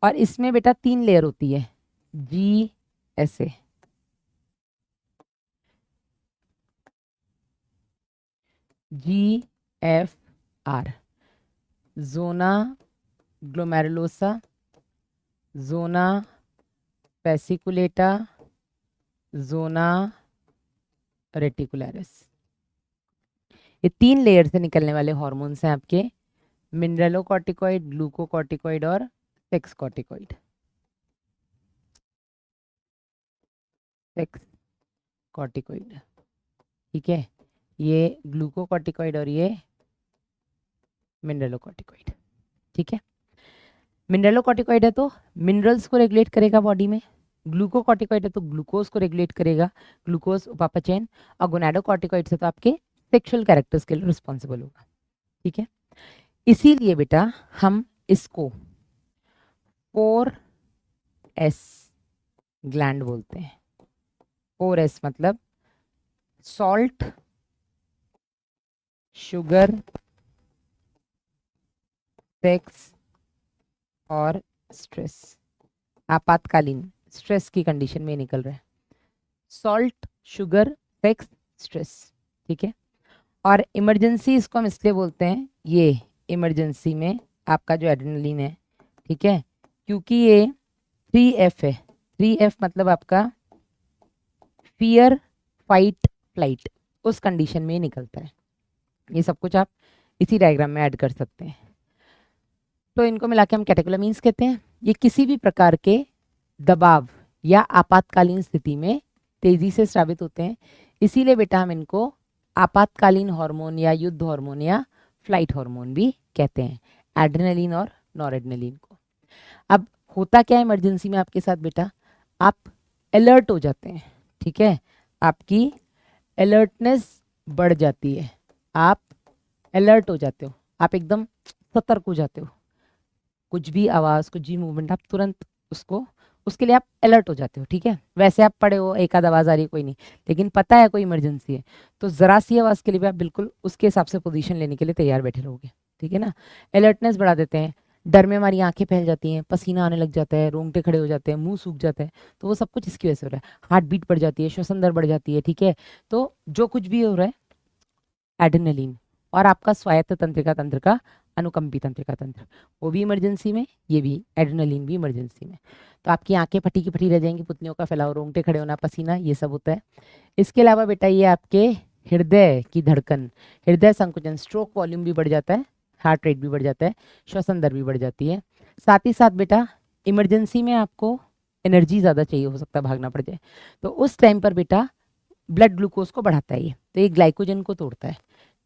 और इसमें बेटा 3 लेयर होती है, GSA, GFR, जोना ग्लोमेरुलोसा, जोना पेसिकुलेटा, जोना रेटिकुलरिस। ये 3 लेयर से निकलने वाले हॉर्मोन्स हैं आपके मिनरलोकॉर्टिकॉइड, ग्लूकोकॉर्टिकॉइड और सेक्स कॉर्टिकॉइड। सेक्स कॉर्टिकॉइड, ठीक है, ये ग्लूकोकॉर्टिकॉइड और ये मिनरलोकॉर्टिकॉइड। ठीक है, मिनरलोकॉर्टिकॉइड है तो मिनरल्स को रेगुलेट करेगा बॉडी में, ग्लूकोकॉर्टिकॉइड है तो ग्लूकोज को रेगुलेट करेगा, ग्लूकोज उपापचयन, और गोनाडोकॉर्टिकॉइड है तो आपके सेक्सुअल कैरेक्टर्स के लिए रिस्पॉन्सिबल होगा। ठीक है, इसीलिए बेटा हम इसको 4S ग्लैंड बोलते हैं। 4S मतलब सॉल्ट, शुगर, सेक्स और स्ट्रेस। आपातकालीन स्ट्रेस की कंडीशन में निकल रहा है, सॉल्ट, शुगर, सेक्स, स्ट्रेस। ठीक है, और इमरजेंसी इसको हम इसलिए बोलते हैं, ये इमरजेंसी में आपका जो एड्रेनलिन है, ठीक है, क्योंकि ये 3F है। 3F मतलब आपका फियर, फाइट, फ्लाइट, उस कंडीशन में निकलता है। ये सब कुछ आप इसी डायग्राम में ऐड कर सकते हैं। तो इनको मिला के हम कैटेकोलामीन्स कहते हैं। ये किसी भी प्रकार के दबाव या आपातकालीन स्थिति में तेजी से स्रावित होते हैं, इसीलिए बेटा हम इनको आपातकालीन हार्मोन या युद्ध हार्मोन या फ्लाइट हार्मोन भी कहते हैं, एड्रेनलिन और नॉरेड्रेनलिन को। अब होता क्या है इमरजेंसी में आपके साथ बेटा, आप अलर्ट हो जाते हैं। ठीक है, आपकी अलर्टनेस बढ़ जाती है, आप अलर्ट हो जाते हो, आप एकदम सतर्क हो जाते हो। कुछ भी आवाज़, कुछ भी मूवमेंट, आप तुरंत उसके लिए आप अलर्ट हो जाते हो। ठीक है, वैसे आप पड़े हो, एक आध आवाज़ आ रही है, कोई नहीं, लेकिन पता है कोई इमरजेंसी है, तो ज़रा सी आवाज़ के लिए भी आप बिल्कुल उसके हिसाब से पोजीशन लेने के लिए तैयार बैठे रहोगे। ठीक है ना, अलर्टनेस बढ़ा देते हैं। डर में हमारी आंखें फैल जाती हैं, पसीना आने लग जाता है, रोंगटे खड़े हो जाते हैं, मुंह सूख जाता है, तो वो सब कुछ इसकी वजह से हो रहा है। हार्ट बीट बढ़ जाती है, श्वसन दर बढ़ जाती है। ठीक है, तो जो कुछ भी हो रहा है एड्रेनलिन, और आपका स्वायत्त तंत्रिका तंत्र का अनुकंपी तंत्रिका तंत्र, वो भी इमरजेंसी में, ये भी एड्रेनलिन भी इमरजेंसी में। तो आपकी आंखें फटी की फटी रह जाएंगी, पुतलियों का फैलाव, रोंगटे खड़े होना, पसीना, ये सब होता है। इसके अलावा बेटा ये आपके हृदय की धड़कन, हृदय संकुचन, स्ट्रोक वॉल्यूम भी बढ़ जाता है, हार्ट रेट भी बढ़ जाता है, श्वसन दर भी बढ़ जाती है। साथ ही साथ बेटा इमरजेंसी में आपको एनर्जी ज़्यादा चाहिए, हो सकता है भागना पड़ जाए, तो उस टाइम पर बेटा ब्लड ग्लूकोज को बढ़ाता है ये, तो ये ग्लाइकोजन को तोड़ता है।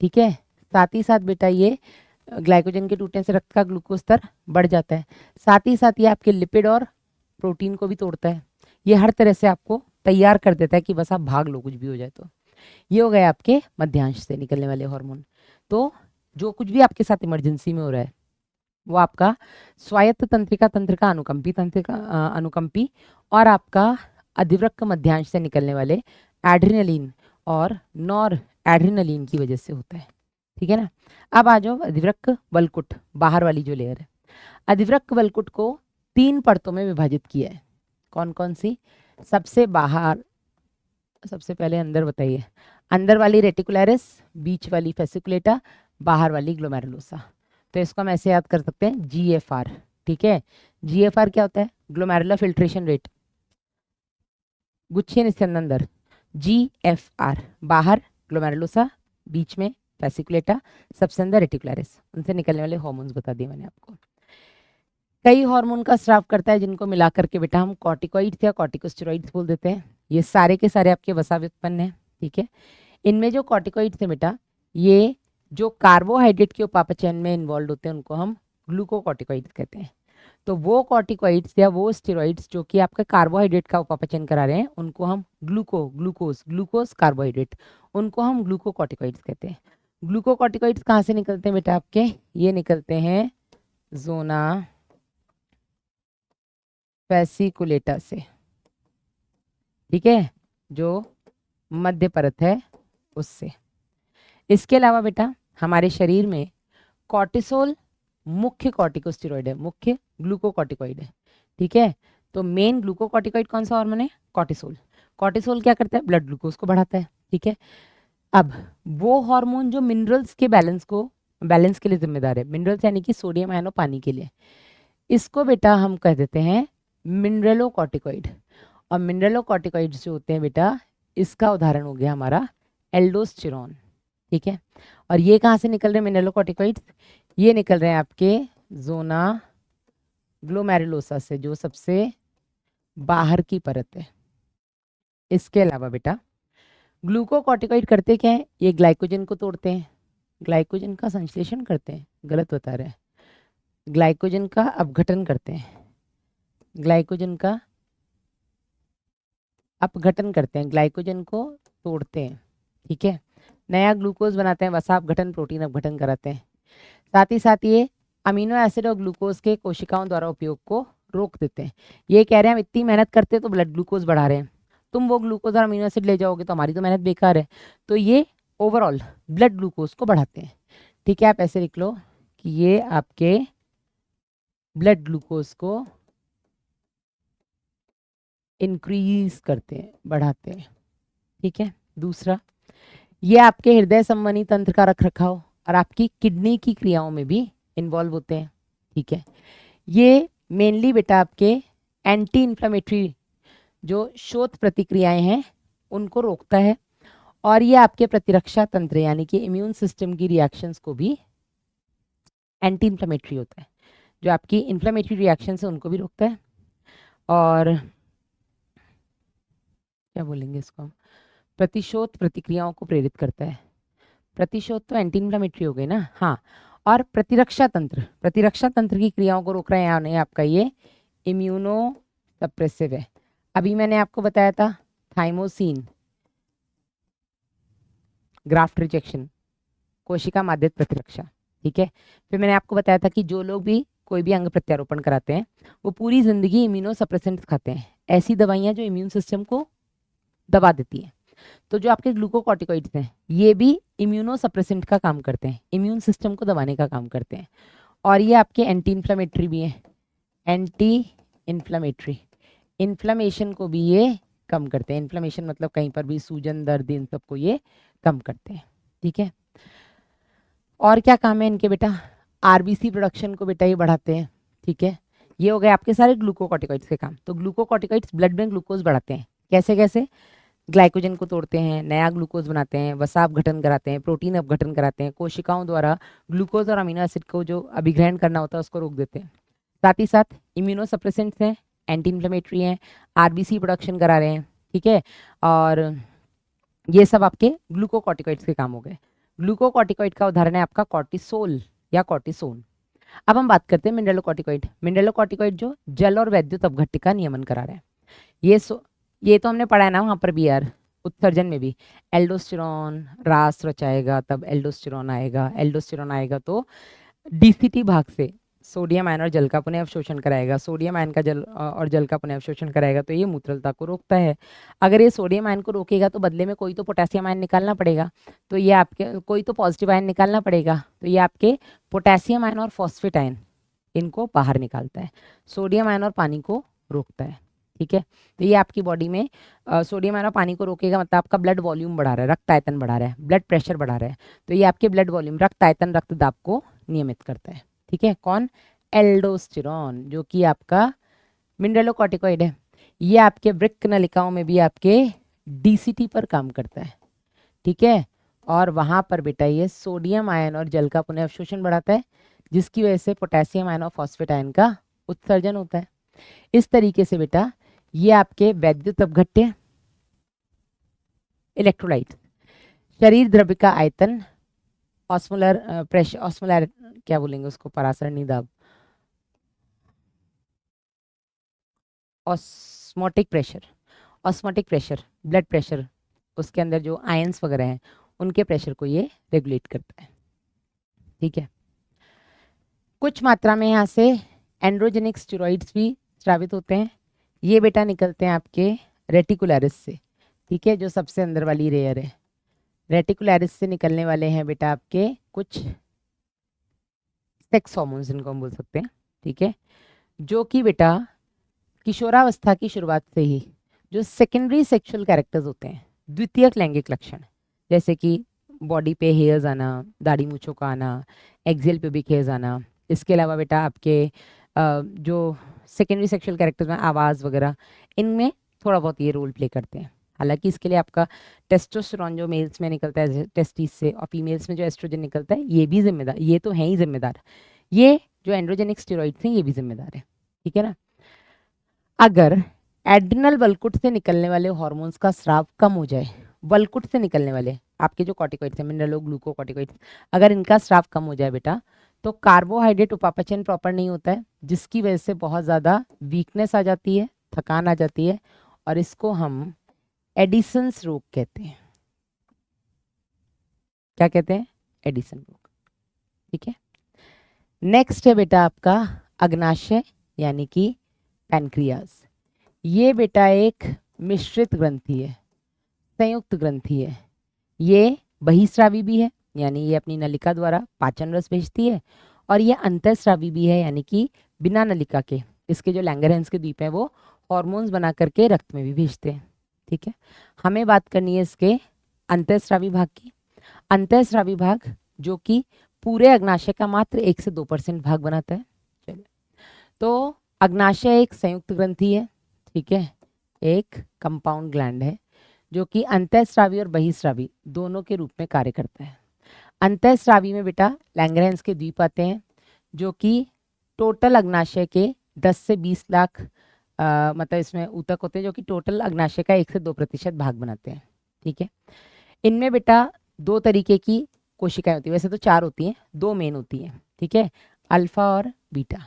ठीक है, साथ ही साथ बेटा ये ग्लाइकोजन के टूटने से रक्त का ग्लूकोज स्तर बढ़ जाता है। साथ ही साथ ये आपके लिपिड और प्रोटीन को भी तोड़ता है। ये हर तरह से आपको तैयार कर देता है कि बस आप भाग लो, कुछ भी हो जाए तो। ये हो गए आपके मध्यांश से निकलने वाले हार्मोन। तो जो कुछ भी आपके साथ इमरजेंसी में हो रहा है वो आपका स्वायत्त तंत्रिका तंत्र का अनुकंपी तंत्रिका अनुकंपी और आपका अधिवृक्क मध्यांश से निकलने वाले एड्रेनलिन और नॉर एड्रेनलिन की वजह से होता है। ठीक है ना, अब आ जाओ अधिवृक्क वलकुट, बाहर वाली जो लेयर है। अधिवृक्क वलकुट को 3 परतों में विभाजित किया है। कौन कौन सी? सबसे बाहर, सबसे पहले अंदर बताइए। अंदर वाली रेटिकुलरिस, बीच वाली फेसिकुलेटा, बाहर वाली ग्लोमेरुलोसा। तो इसको हम ऐसे याद कर सकते हैं, GFR। ठीक है, GFR क्या होता है? ग्लोमेरुलर फिल्ट्रेशन रेट, गुच्छे निस्यंदन दर। GFR बाहर ग्लोमेरुलोसा, बीच में फेसिकुलेटा, सबसे अंदर रेटिकुलरिस, उनसे निकलने वाले हार्मोन्स बता दिए मैंने आपको। कई हार्मोन का स्राव करता है जिनको मिला करके बेटा हम कॉर्टिकॉइड्स या कॉर्टिकोस्टेरॉइड्स बोल देते हैं। ये सारे के सारे आपके वसा व्युत्पन्न है। ठीक है, इनमें जो कॉर्टिकॉइड्स है बेटा, ये जो कार्बोहाइड्रेट के उपापचयन में इन्वॉल्व होते हैं उनको हम ग्लूकोकॉर्टिकॉइड्स कहते हैं। तो वो कॉर्टिकॉइड्स या वो स्टेरॉइड्स जो कि आपका कार्बोहाइड्रेट का उपापचयन करा रहे हैं उनको हम ग्लूकोज कार्बोहाइड्रेट, उनको हम ग्लूकोकॉर्टिकॉइड्स कहते हैं। ग्लूकोकॉर्टिकॉइड्स कहाँ से निकलते हैं बेटा आपके? ये निकलते हैं जोना फेसिकुलेटा से। ठीक है, जो मध्य परत है उससे। इसके अलावा बेटा हमारे शरीर में कॉर्टिसोल मुख्य कॉर्टिकोस्टेरॉइड है, मुख्य ग्लूकोकॉर्टिकॉइड है। ठीक है, तो मेन ग्लूकोकॉर्टिकॉइड कौन सा हार्मोन है? कॉर्टिसोल। कॉर्टिसोल क्या करता है? ब्लड ग्लूकोज को बढ़ाता है। ठीक है, अब वो हार्मोन जो मिनरल्स के बैलेंस के लिए जिम्मेदार है, मिनरल्स यानी कि सोडियम आयन और पानी के लिए, इसको बेटा हम कह देते हैं मिनरलोकॉर्टिकॉइड। और मिनरलोकॉर्टिकॉइड्स जो होते हैं बेटा, इसका उदाहरण हो गया हमारा एल्डोस्टेरोन। ठीक है, और ये कहाँ से निकल रहे हैं मिनरलोकॉर्टिकॉइड्स? ये निकल रहे हैं आपके जोना ग्लोमेरुलोसा से, जो सबसे बाहर की परत है। इसके अलावा बेटा ग्लूकोकॉर्टिकॉइड करते क्या है? ये ग्लाइकोजन को तोड़ते हैं, ग्लाइकोजन का संश्लेषण करते हैं, गलत बता रहे हैं, ग्लाइकोजन का अपघटन करते हैं, ग्लाइकोजन का अपघटन करते हैं, ग्लाइकोजन को तोड़ते हैं, ठीक है, नया ग्लूकोज बनाते हैं, वसा अपघटन, प्रोटीन अपघटन कराते हैं। साथ ही साथ ये अमीनो एसिड और ग्लूकोज के कोशिकाओं द्वारा उपयोग को रोक देते हैं। ये कह रहे हैं हम इतनी मेहनत करते हैं तो ब्लड ग्लूकोज बढ़ा रहे हैं, तुम वो ग्लूकोज और अमीनो एसिड ले जाओगे तो हमारी तो मेहनत बेकार है। तो ये ओवरऑल ब्लड ग्लूकोज को बढ़ाते हैं, ठीक है। आप ऐसे लिख लो कि ये आपके ब्लड ग्लूकोज को इंक्रीज करते हैं, बढ़ाते हैं, ठीक है। दूसरा, ये आपके हृदय संबंधी तंत्र का रख रखाव और आपकी किडनी की क्रियाओं में भी इन्वॉल्व होते हैं, ठीक है। ये मेनली बेटा आपके एंटी इन्फ्लेमेटरी जो शोथ प्रतिक्रियाएं हैं उनको रोकता है, और ये आपके प्रतिरक्षा तंत्र यानी कि इम्यून सिस्टम की रिएक्शंस को भी एंटी इन्फ्लेमेटरी होता है, जो आपकी इन्फ्लेमेटरी रिएक्शंस है उनको भी रोकता है। और क्या बोलेंगे इसको हम, प्रतिशोध प्रतिक्रियाओं को प्रेरित करता है। प्रतिशोध तो एंटी इन्फ्लेमेटरी हो गई ना, हाँ। और प्रतिरक्षा तंत्र, प्रतिरक्षा तंत्र की क्रियाओं को रोक रहे हैं यानी आपका ये इम्यूनो सप्रेसिव है। अभी मैंने आपको बताया था थाइमोसिन, ग्राफ्ट रिजेक्शन, कोशिका माध्यस्थ प्रतिरक्षा, ठीक है। फिर मैंने आपको बताया था कि जो लोग भी कोई भी अंग प्रत्यारोपण कराते हैं वो पूरी जिंदगी इम्यूनो सप्रेसेंट्स खाते हैं, ऐसी दवाइयां जो इम्यून सिस्टम को दबा देती है। तो जो आपके ग्लूकोकॉर्टिकॉइड्स हैं ये भी इम्यूनो सप्रेसेंट का काम करते हैं, इम्यून सिस्टम को दबाने का काम करते हैं। और ये आपके एंटी इन्फ्लेमेटरी भी हैं, एंटी इन्फ्लेमेटरी, इन्फ्लेमेशन को भी ये कम करते हैं। इन्फ्लेमेशन मतलब कहीं पर भी सूजन, दर्द, इन सबको ये कम करते हैं, ठीक है। और क्या काम है इनके बेटा, आरबीसी प्रोडक्शन को बेटा ये बढ़ाते हैं, ठीक है। ये हो गए आपके सारे ग्लूकोकॉर्टिकॉइड्स के काम। तो ग्लूकोकॉर्टिकॉइड्स ब्लड में ग्लूकोज बढ़ाते हैं, कैसे कैसे, ग्लाइकोजन को तोड़ते हैं, नया ग्लूकोज बनाते हैं, वसा अपघटन कराते हैं, प्रोटीन अपघटन कराते हैं, कोशिकाओं द्वारा ग्लूकोज और अमीनो एसिड को जो अभिग्रहण करना होता है उसको रोक देते हैं। साथ ही साथ इम्यूनो सप्रेसेंट्स हैं, एंटी इन्फ्लेमेटरी हैं, आरबीसी प्रोडक्शन करा रहे हैं, ठीक है। और ये सब आपके ग्लूकोकॉर्टिकॉइड्स के काम हो गए। ग्लूकोकॉर्टिकॉइड का उदाहरण है आपका कॉर्टिसोल या कॉर्टिसोन। अब हम बात करते हैं मिनरलोकॉर्टिकॉइड। मिनरलोकॉर्टिकॉइड जो जल और वैद्युत अपघट्य का नियमन करा रहे हैं। ये तो हमने पढ़ा है ना वहाँ पर भी यार, उत्सर्जन में भी एल्डोस्टेरॉन रास रचाएगा तब एल्डोस्टेरॉन आएगा, एल्डोस्टेरॉन आएगा तो डीसीटी भाग से सोडियम आयन और जल का पुनः अवशोषण कराएगा, सोडियम आयन का जल और जल का पुनः अवशोषण कराएगा तो ये मूत्रलता को रोकता है। अगर ये सोडियम आयन को रोकेगा तो बदले में कोई तो पोटेशियम आयन निकालना पड़ेगा, तो ये आपके कोई तो पॉजिटिव आयन निकालना पड़ेगा, तो ये आपके पोटेशियम आयन और फॉस्फेट आयन इनको बाहर निकालता है, सोडियम आयन और पानी को रोकता है, ठीक है। तो ये आपकी बॉडी में सोडियम आयन और पानी को रोकेगा, मतलब आपका ब्लड वॉल्यूम बढ़ा रहा है, रक्त आयतन बढ़ा रहा है, ब्लड प्रेशर बढ़ा रहा है, तो ये आपके ब्लड वॉल्यूम, रक्त आयतन, रक्त दाब को नियमित करता है, ठीक है। कौन, एल्डोस्टेरॉन, जो कि आपका मिनरलोकॉर्टिकॉइड है। ये आपके वृक्क नलिकाओं में भी आपके डीसीटी पर काम करता है, ठीक है। और वहां पर बेटा ये सोडियम आयन और जल का पुनः अवशोषण बढ़ाता है, जिसकी वजह से पोटेशियम आयन और फॉस्फेट आयन का उत्सर्जन होता है। इस तरीके से बेटा ये आपके वैद्युत अपघट्य, इलेक्ट्रोलाइट, शरीर द्रव्य का आयतन, ऑस्मोलर प्रेशर, ऑस्मोलर क्या बोलेंगे उसको, परासरणी दाब, osmotic pressure, osmotic pressure, blood pressure, उसके अंदर जो आयंस वगैरह हैं उनके प्रेशर को ये रेगुलेट करता है, ठीक है। कुछ मात्रा में यहाँ से एंड्रोजेनिक स्टेरॉइड्स भी स्रावित होते हैं। ये बेटा निकलते हैं आपके रेटिकुलरिस से, ठीक है, जो सबसे अंदर वाली रेयर है। रेटिकुलरिस से निकलने वाले हैं बेटा आपके कुछ सेक्स हार्मोन्स, इनको हम बोल सकते हैं, ठीक है, जो कि बेटा किशोरावस्था की शुरुआत से ही जो सेकेंडरी सेक्सुअल कैरेक्टर्स होते हैं, द्वितीयक लैंगिक लक्षण, जैसे कि बॉडी पे हेयर्स आना, दाढ़ी मूछों का आना, एक्सियल प्यूबिक हेयर्स आना, इसके अलावा बेटा आपके जो सेकेंडरी सेक्सुअल कैरेक्टर्स में आवाज़ वगैरह, इनमें थोड़ा बहुत ये रोल प्ले करते हैं। हालांकि इसके लिए आपका टेस्टोस्टेरोन जो मेल्स में निकलता है टेस्टिस से, और फीमेल्स में जो एस्ट्रोजन निकलता है, ये भी जिम्मेदार, ये तो है ही जिम्मेदार, ये जो एंड्रोजेनिक स्टेरॉइड्स हैं ये भी जिम्मेदार है, ठीक है ना। अगर एड्रिनल वल्कुट से निकलने वाले हार्मोन्स का स्राव कम हो जाए, वल्कुट से निकलने वाले आपके जो कॉर्टिकॉइड्स हैं, मिनरलो ग्लूकोकॉर्टिकॉइड्स, अगर इनका स्राव कम हो जाए बेटा, तो कार्बोहाइड्रेट उपापचयन प्रॉपर नहीं होता है, जिसकी वजह से बहुत ज़्यादा वीकनेस आ जाती है, थकान आ जाती है, और इसको हम एडिसन्स रोग कहते हैं। क्या कहते हैं? एडिसन रोग। ठीक है। नेक्स्ट है बेटा आपका अग्नाशय यानी कि पैनक्रियास। ये बेटा एक मिश्रित ग्रंथि है, संयुक्त ग्रंथि है। ये बहिस्रावी भी है, यानी ये अपनी नलिका द्वारा पाचन रस भेजती है, और ये अंतःस्रावी भी है, यानी कि बिना नलिका के इसके जो लैंगरहैंस के द्वीप हैं वो हॉर्मोन्स बना करके रक्त में भी भेजते हैं। ठीक है। हमें बात करनी है इसके अंतःस्रावी भाग की। अंतःस्रावी भाग जो कि पूरे अग्नाशय का मात्र 1 से 2% भाग बनाता है। चलिए, तो अग्नाशय एक संयुक्त ग्रंथि है। ठीक है, एक कंपाउंड ग्लैंड है जो कि अंतःस्रावी और बहिस्रावी दोनों के रूप में कार्य करता है। अंतःस्रावी में बेटा लैंगरहैंस के द्वीप आते हैं, जो कि टोटल अग्नाशय के 10 से 20 लाख मतलब इसमें ऊतक होते हैं, जो कि टोटल अग्नाशय का 1 से 2% भाग बनाते हैं। ठीक है। इनमें बेटा 2 तरीके की कोशिकाएं होती है, वैसे तो 4 होती हैं, 2 मेन होती हैं। ठीक है, अल्फा और बीटा।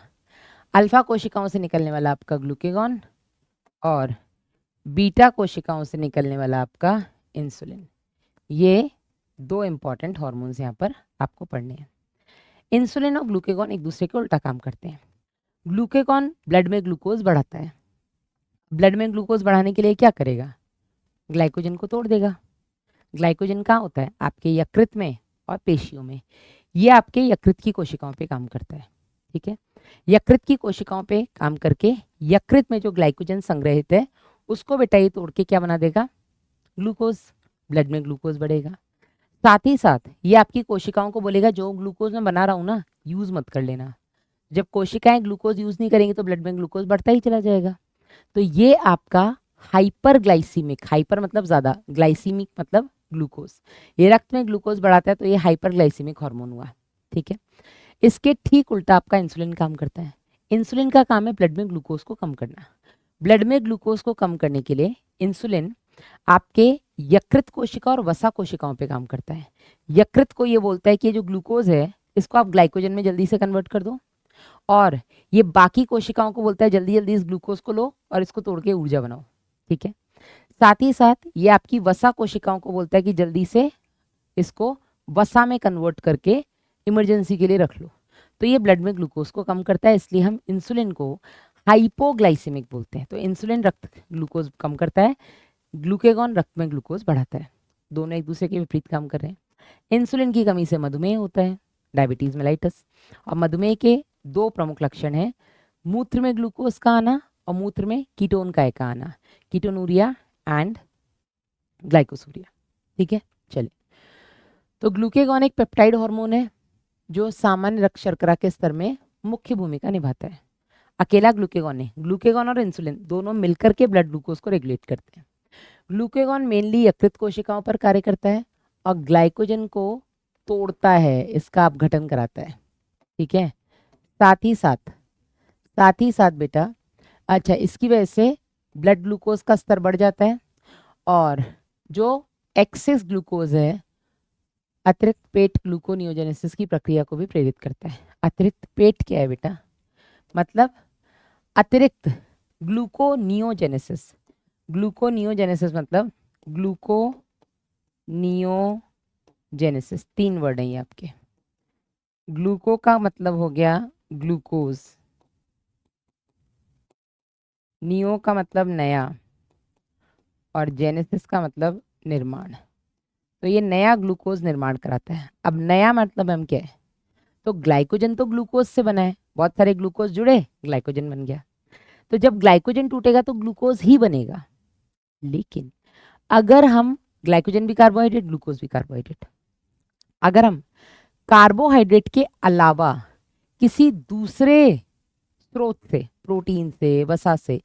अल्फा कोशिकाओं से निकलने वाला आपका ग्लूकेगॉन, और बीटा कोशिकाओं से निकलने वाला आपका इंसुलिन। ये 2 इंपॉर्टेंट हार्मोन्स यहाँ पर आपको पढ़ने हैं। इंसुलिन और ग्लूकेगॉन एक दूसरे के उल्टा काम करते हैं। ग्लूकेगॉन ब्लड में ग्लूकोज बढ़ाता है। ब्लड में ग्लूकोज बढ़ाने के लिए क्या करेगा? ग्लाइकोजन को तोड़ देगा। ग्लाइकोजन कहाँ होता है? आपके यकृत में और पेशियों में। ये आपके यकृत की कोशिकाओं पे काम करता है। ठीक है, यकृत की कोशिकाओं पे काम करके यकृत में जो ग्लाइकोजन संग्रहित है उसको बेटा ये तोड़ के क्या बना देगा? ग्लूकोज। ब्लड में ग्लूकोज बढ़ेगा। साथ ही साथ ये आपकी कोशिकाओं को बोलेगा जो ग्लूकोज मैं बना रहा हूँ ना, यूज मत कर लेना। जब कोशिकाएं ग्लूकोज यूज नहीं करेंगी तो ब्लड में ग्लूकोज बढ़ता ही चला जाएगा। तो ये आपका हाइपरग्लाइसीमिक, हाइपर मतलब ज्यादा, ग्लाइसीमिक मतलब ग्लूकोज, ये रक्त में ग्लूकोज बढ़ाता है, तो ये हाइपरग्लाइसीमिक हार्मोन हुआ। ठीक है। इसके ठीक उल्टा आपका इंसुलिन काम करता है। इंसुलिन का काम है ब्लड में ग्लूकोज को कम करना। ब्लड में ग्लूकोज को कम करने के लिए इंसुलिन आपके यकृत कोशिका और वसा कोशिकाओं पे काम करता है। यकृत को ये बोलता है कि ये जो ग्लूकोज है इसको आप ग्लाइकोजन में जल्दी से कन्वर्ट कर दो, और ये बाकी कोशिकाओं को बोलता है जल्दी जल्दी इस ग्लूकोज को लो और इसको तोड़ के ऊर्जा बनाओ। ठीक है। साथ ही साथ ये आपकी वसा कोशिकाओं को बोलता है कि जल्दी से इसको वसा में कन्वर्ट करके इमरजेंसी के लिए रख लो। तो ये ब्लड में ग्लूकोज को कम करता है, इसलिए हम इंसुलिन को हाइपोग्लाइसेमिक बोलते हैं। तो इंसुलिन रक्त ग्लूकोज कम करता है, ग्लूकेगॉन रक्त में ग्लूकोज बढ़ाता है। दोनों एक दूसरे के विपरीत काम कर रहे हैं। इंसुलिन की कमी से मधुमेह होता है, डायबिटीज मेलाइटस। और मधुमेह के 2 प्रमुख लक्षण हैं, मूत्र में ग्लूकोज का आना और मूत्र में कीटोन का एक आना, कीटोनूरिया एंड ग्लाइकोसूरिया। ठीक है। चलिए, तो ग्लूकेगॉन एक पेप्टाइड हार्मोन है जो सामान्य रक्त शर्करा के स्तर में मुख्य भूमिका निभाता है। अकेला ग्लूकेगॉन नहीं, ग्लूकेगॉन और इंसुलिन दोनों मिलकर के ब्लड ग्लूकोज को रेगुलेट करते हैं। ग्लूकेगॉन मेनली यकृत कोशिकाओं पर कार्य करता है और ग्लाइकोजन को तोड़ता है, इसका अपघटन कराता है। ठीक है। साथ ही साथ बेटा, अच्छा, इसकी वजह से ब्लड ग्लूकोज का स्तर बढ़ जाता है, और जो एक्सेस ग्लूकोज है अतिरिक्त पेट ग्लूकोनियोजेनेसिस की प्रक्रिया को भी प्रेरित करता है। अतिरिक्त पेट क्या है बेटा? मतलब अतिरिक्त ग्लूकोनियोजेनेसिस। ग्लूकोनियोजेनेसिस मतलब ग्लूकोनियोजेनेसिस 3 वर्ड हैं ये आपके। ग्लूको का मतलब हो गया ग्लूकोज, नियो का मतलब नया, और जेनेसिस का मतलब निर्माण। तो ये नया ग्लूकोज निर्माण कराता है। अब नया मतलब हम क्या है? तो ग्लाइकोजन तो ग्लूकोज से बना है, बहुत सारे ग्लूकोज जुड़े, ग्लाइकोजन बन गया। तो जब ग्लाइकोजन टूटेगा तो ग्लूकोज ही बनेगा। लेकिन अगर हम, ग्लाइकोजन भी कार्बोहाइड्रेट, ग्लूकोज भी कार्बोहाइड्रेट, अगर हम कार्बोहाइड्रेट के अलावा किसी दूसरे स्रोत से, प्रोटीन से, वसा से,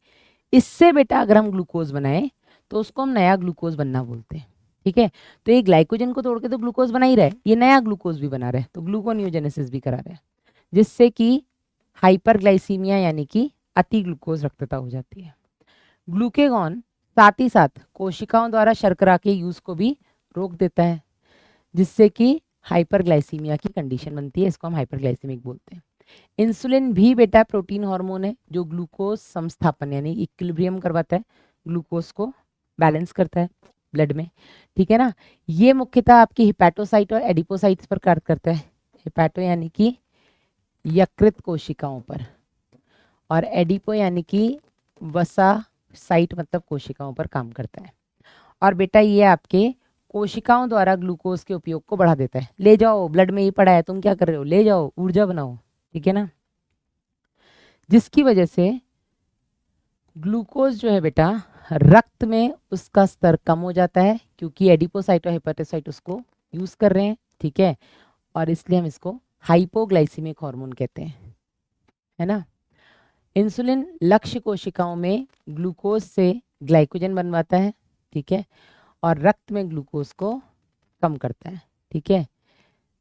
इससे बेटा अगर हम ग्लूकोज बनाए तो उसको हम नया ग्लूकोज बनना बोलते हैं। ठीक है। तो ये ग्लाइकोजन को तोड़ के तो ग्लूकोज बना ही रहा है, ये नया ग्लूकोज भी बना रहा है, तो ग्लूकोनियोजेनेसिस भी करा रहा है, जिससे कि हाइपरग्लाइसीमिया यानी कि अति ग्लूकोज रक्तता हो जाती है। ग्लूकेगॉन साथ ही साथ कोशिकाओं द्वारा शर्करा के यूज को भी रोक देता है, जिससे कि हाइपरग्लाइसीमिया की कंडीशन बनती है, इसको हम हाइपरग्लाइसीमिक बोलते हैं। इंसुलिन भी बेटा प्रोटीन हार्मोन है जो ग्लूकोज समस्थापन यानी इक्विलिब्रियम करवाता है, ग्लूकोज को बैलेंस करता है ब्लड में, ठीक है ना। ये मुख्यतः आपकी हिपैटोसाइट और एडिपोसाइट्स पर कार्य करता है। हिपैटो यानी कि यकृत कोशिकाओं पर, और एडिपो यानी कि वसा साइट मतलब कोशिकाओं पर काम करता है। और बेटा ये आपके कोशिकाओं द्वारा ग्लूकोज के उपयोग को बढ़ा देता है। ले जाओ, ब्लड में ही पड़ा है, तुम क्या कर रहे हो, ले जाओ, ऊर्जा बनाओ, ठीक है ना। जिसकी वजह से ग्लूकोज जो है बेटा रक्त में उसका स्तर कम हो जाता है, क्योंकि एडिपोसाइट और हेपेटोसाइट उसको यूज कर रहे हैं, ठीक है। और इसलिए हम इसको हाइपोग्लाइसीमिक हार्मोन कहते हैं, है ना। इंसुलिन लक्ष्य कोशिकाओं में ग्लूकोज से ग्लाइकोजन बनवाता है, ठीक है, और रक्त में ग्लूकोज को कम करता है, ठीक है।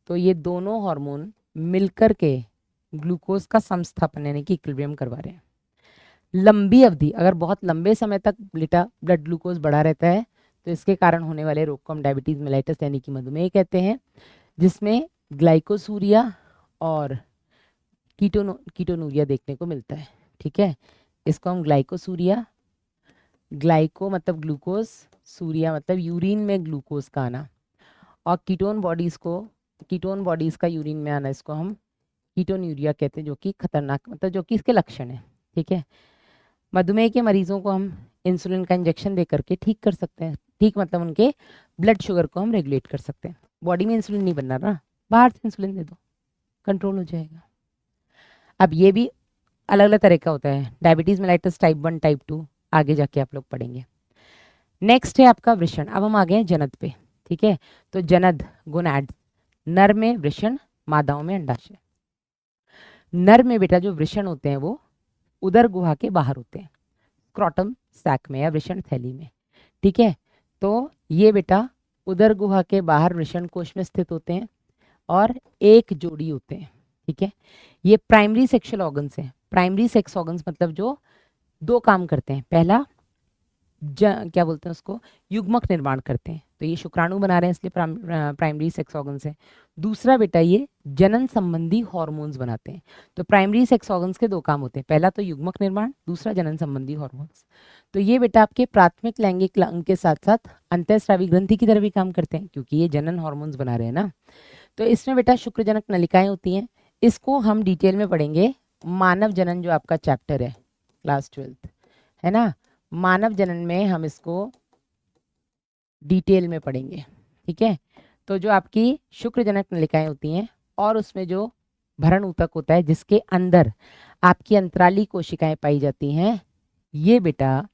तो ये दोनों हार्मोन मिलकर के ग्लूकोज का समस्थापन यानी कि इक्विलिब्रियम करवा रहे हैं। लंबी अवधि, अगर बहुत लंबे समय तक बेटा ब्लड ग्लूकोज बढ़ा रहता है तो इसके कारण होने वाले रोग को हम डायबिटीज मेलाइटस यानी कि मधुमेह कहते हैं, जिसमें ग्लाइकोसूरिया और कीटोनूरिया देखने को मिलता है, ठीक है। इसको हम ग्लाइकोसूरिया, ग्लाइको मतलब ग्लूकोज, सूरिया मतलब यूरिन में ग्लूकोज का आना, और कीटोन बॉडीज का यूरिन में आना, इसको हम कीटोन्यूरिया कहते हैं, जो कि खतरनाक मतलब जो कि इसके लक्षण है, ठीक है। मधुमेह के मरीजों को हम इंसुलिन का इंजेक्शन दे करके ठीक कर सकते हैं, ठीक मतलब उनके ब्लड शुगर को हम रेगुलेट कर सकते हैं। बॉडी में इंसुलिन नहीं बनना ना, बाहर से इंसुलिन दे दो, कंट्रोल हो जाएगा। अब ये भी अलग अलग तरह का होता है, डायबिटीज मेलाइटस टाइप 1 टाइप 2 आगे जाके आप लोग पढ़ेंगे। नेक्स्ट है आपका वृषण। अब हम आ गए हैं जनद पे, ठीक है। तो जनद गोनाड, नर में वृषण, मादाओं में अंडाशय। नर में बेटा जो वृषण होते हैं वो उदर गुहा के बाहर होते हैं, स्क्रॉटम सैक में या वृषण थैली में, ठीक है। तो ये बेटा उदर गुहा के बाहर वृषण कोश में स्थित होते हैं और एक जोड़ी होते हैं, ठीक है। ये प्राइमरी सेक्सुअल ऑर्गन्स हैं। प्राइमरी सेक्स ऑर्गन्स मतलब जो दो काम करते हैं। पहला क्या बोलते हैं उसको, युग्मक निर्माण करते हैं, तो ये शुक्राणु बना रहे हैं इसलिए प्राइमरी सेक्स ऑर्गन्स है। दूसरा बेटा ये जनन संबंधी हॉर्मोन्स बनाते हैं। तो प्राइमरी सेक्स ऑर्गन्स के दो काम होते हैं, पहला तो युग्मक निर्माण, दूसरा जनन संबंधी हॉर्मोन्स। तो ये बेटा आपके प्राथमिक लैंगिक अंग के साथ साथ अंतःस्रावी ग्रंथि की तरह भी काम करते हैं, क्योंकि ये जनन हॉर्मोन्स बना रहे हैं ना। तो इसमें बेटा शुक्रजनक नलिकाएं होती हैं, इसको हम डिटेल में पढ़ेंगे। मानव जनन जो आपका चैप्टर है क्लास 12th, है ना, मानव जनन में हम इसको डिटेल में पढ़ेंगे, ठीक है। तो जो आपकी शुक्रजनक नलिकाएं होती हैं और उसमें जो भरण ऊतक होता है जिसके अंदर आपकी अंतराली कोशिकाएं पाई जाती हैं, ये बेटा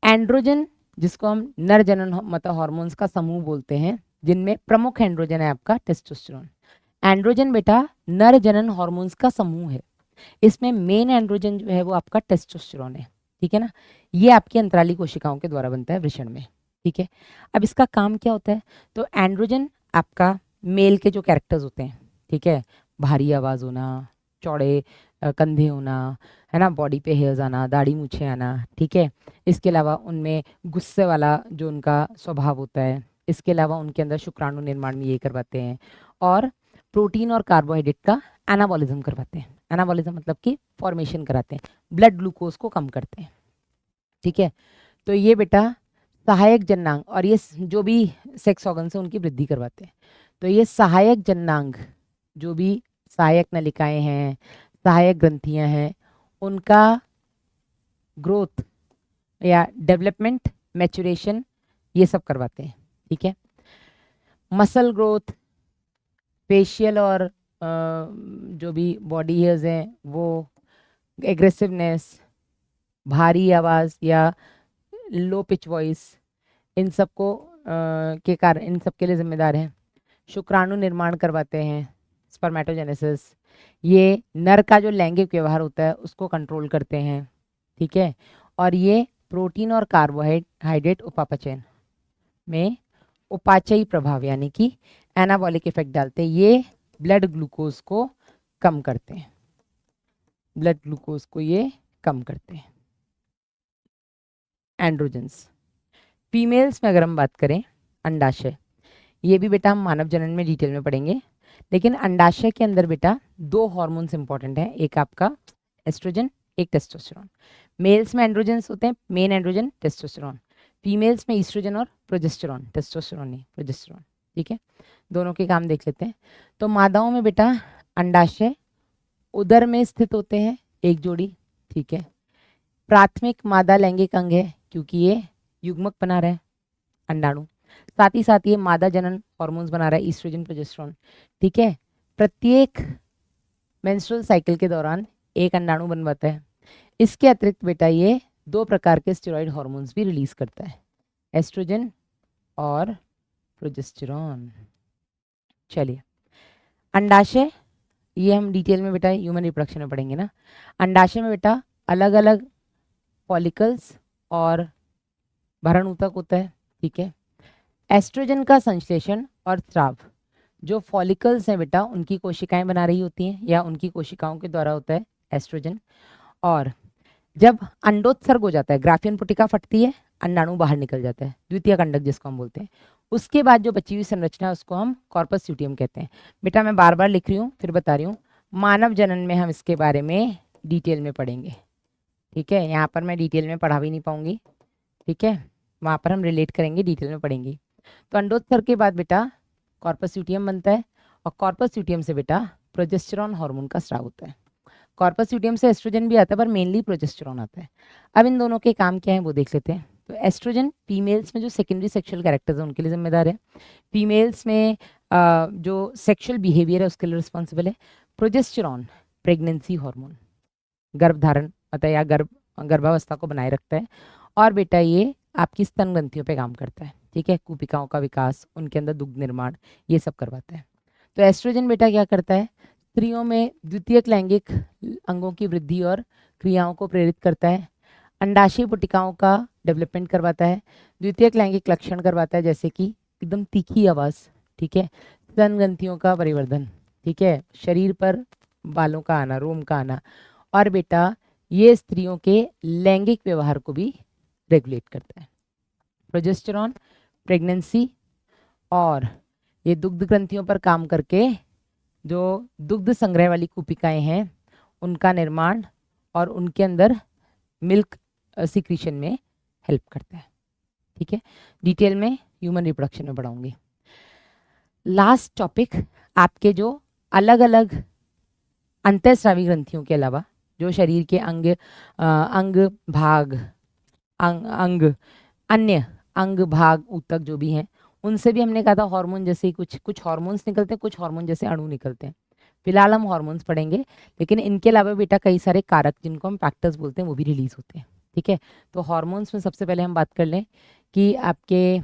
एंड्रोजन, जिसको हम नर जनन मतलब हार्मोन्स का समूह बोलते हैं, जिनमें प्रमुख एंड्रोजन है आपका टेस्टोस्टेरोन। एंड्रोजन बेटा नर जनन हार्मोन्स का समूह है, इसमें मेन एंड्रोजन जो है वो आपका टेस्टोस्टेरोन है, ठीक है ना। ये आपकी अंतराली कोशिकाओं के द्वारा बनता है वृषण में, ठीक है। अब इसका काम क्या होता है, तो एंड्रोजन आपका मेल के जो कैरेक्टर्स होते हैं, ठीक है, भारी आवाज होना, चौड़े कंधे होना, है ना, बॉडी पे हेयर्स आना, दाढ़ी मूछें आना, ठीक है। इसके अलावा उनमें गुस्से वाला जो उनका स्वभाव होता है, इसके अलावा उनके अंदर शुक्राणु निर्माण में ये करवाते हैं, और प्रोटीन और कार्बोहाइड्रेट का एनाबॉलिज्म करवाते हैं। एनाबॉलिज्म मतलब कि फॉर्मेशन कराते हैं, ब्लड ग्लूकोज को कम करते हैं, ठीक है। तो ये बेटा सहायक जननांग और ये जो भी सेक्स ऑर्गन्स हैं उनकी वृद्धि करवाते हैं। तो ये सहायक जननांग, जो भी सहायक नलिकाएं हैं, सहायक ग्रंथियां हैं, उनका ग्रोथ या डेवलपमेंट, मैचुरेशन, ये सब करवाते हैं, ठीक है। मसल ग्रोथ, फेशियल और जो भी बॉडी हेयर्स हैं वो, एग्रेसिवनेस, भारी आवाज़ या लो पिच वॉइस, इन सब को के कारण इन सब के लिए जिम्मेदार हैं। शुक्राणु निर्माण करवाते हैं, स्पर्मेटोजेनेसिस, ये नर का जो लैंगिक व्यवहार होता है उसको कंट्रोल करते हैं, ठीक है। और ये प्रोटीन और कार्बोहाइड्रेट उपापचयन में उपाचयी प्रभाव यानी कि एनाबॉलिक इफेक्ट डालते हैं। ये ब्लड ग्लूकोज को कम करते हैं, ब्लड ग्लूकोज को ये कम करते हैं। एंड्रोजन्स। फीमेल्स में अगर हम बात करें, अंडाशय, ये भी बेटा हम मानव जनन में डिटेल में पढ़ेंगे। लेकिन अंडाशय के अंदर बेटा 2 हॉर्मोन्स इंपॉर्टेंट हैं, एक आपका एस्ट्रोजन, एक टेस्टोस्टेरोन। मेल्स में एंड्रोजन्स होते हैं, मेन एंड्रोजन टेस्टोस्टेरोन। फीमेल्स में ईस्ट्रोजन और प्रोजेस्टेरोन, टेस्टोस्टेरोन नहीं प्रोजेस्टेरोन। ठीक है, दोनों के काम देख लेते हैं। तो मादाओं में बेटा अंडाशय उदर में स्थित होते हैं, एक जोड़ी। ठीक है, प्राथमिक मादा लैंगिक अंग है क्योंकि ये युग्मक बना रहा है अंडाणु, साथ ही साथ ये मादा जनन हॉर्मोन्स बना रहा है, ईस्ट्रोजन प्रोजेस्टेरोन। ठीक है, प्रत्येक मेंस्ट्रुअल साइकिल के दौरान एक अंडाणु बनवाता है। इसके अतिरिक्त बेटा ये 2 प्रकार के स्टेरॉइड हॉर्मोन्स भी रिलीज करता है, एस्ट्रोजन और प्रोजेस्टेरोन। चलिए, अंडाशय ये हम डिटेल में बेटा ह्यूमन रिप्रोडक्शन में पढ़ेंगे ना। अंडाशय में बेटा अलग अलग फॉलिकल्स और भरण ऊतक होता है। ठीक है, एस्ट्रोजन का संश्लेषण और स्राव जो फॉलिकल्स हैं बेटा उनकी कोशिकाएं बना रही होती हैं या उनकी कोशिकाओं के द्वारा होता है एस्ट्रोजन। और जब अंडोत्सर्ग हो जाता है, ग्राफियन पुटिका फटती है, अंडाणु बाहर निकल जाता है, द्वितीय कंडक जिसको हम बोलते हैं, उसके बाद जो बची हुई संरचना है उसको हम कॉर्पस ल्यूटियम कहते हैं। बेटा मैं बार बार लिख रही हूँ फिर बता रही हूँ, मानव जनन में हम इसके बारे में डिटेल में पढ़ेंगे। ठीक है, यहाँ पर मैं डिटेल में पढ़ा भी नहीं पाऊंगी। ठीक है, वहाँ पर हम रिलेट करेंगे, डिटेल में पढ़ेंगे। तो अंडोत्सर्ग के बाद बेटा कॉर्पस ल्यूटियम बनता है और कॉर्पस ल्यूटियम से बेटा प्रोजेस्टेरॉन हार्मोन का स्राव होता है। कॉर्पस ल्यूटियम से एस्ट्रोजन भी आता है पर मेनली प्रोजेस्टेरॉन आता है। अब इन दोनों के काम क्या है वो देख लेते हैं। तो एस्ट्रोजन फीमेल्स में जो सेकेंडरी सेक्सुअल कैरेक्टर्स है उनके लिए जिम्मेदार है, फीमेल्स में जो सेक्सुअल बिहेवियर है उसके लिए रिस्पॉन्सिबल है। प्रोजेस्टेरॉन प्रेगनेंसी हार्मोन, गर्भधारण मतलब या गर्भावस्था को बनाए रखता है। और बेटा ये आपकी स्तन ग्रंथियों पे काम करता है। ठीक है, कुपिकाओं का विकास, उनके अंदर दुग्ध निर्माण, ये सब करवाता है। तो एस्ट्रोजन बेटा क्या करता है, स्त्रियों में द्वितीयक लैंगिक अंगों की वृद्धि और क्रियाओं को प्रेरित करता है, अंडाशय पुटिकाओं का डेवलपमेंट करवाता है, द्वितीयक लैंगिक लक्षण करवाता है जैसे कि एकदम तीखी आवाज़। ठीक है, स्तन ग्रंथियों का परिवर्धन। ठीक है, शरीर पर बालों का आना, रोम का आना। और बेटा ये स्त्रियों के लैंगिक व्यवहार को भी रेगुलेट करता है। प्रोजेस्टेरॉन प्रेगनेंसी और ये दुग्ध ग्रंथियों पर काम करके जो दुग्ध संग्रह वाली कुपिकाएं हैं उनका निर्माण और उनके अंदर मिल्क सिक्रीशन में हेल्प करता है। ठीक है, डिटेल में ह्यूमन रिप्रोडक्शन में पढ़ाऊंगी। लास्ट टॉपिक आपके जो अलग अलग अंतःस्रावी ग्रंथियों के अलावा जो शरीर के अंग भाग अन्य अंग भाग ऊतक जो भी हैं उनसे भी हमने कहा था हार्मोन जैसे ही कुछ हार्मोन्स निकलते हैं, कुछ हार्मोन जैसे अणु निकलते हैं। फिलहाल हम हार्मोन्स पढ़ेंगे, लेकिन इनके अलावा बेटा कई सारे कारक जिनको हम फैक्टर्स बोलते हैं वो भी रिलीज होते हैं। ठीक है, तो हार्मोन्स में सबसे पहले हम बात कर लें कि आपके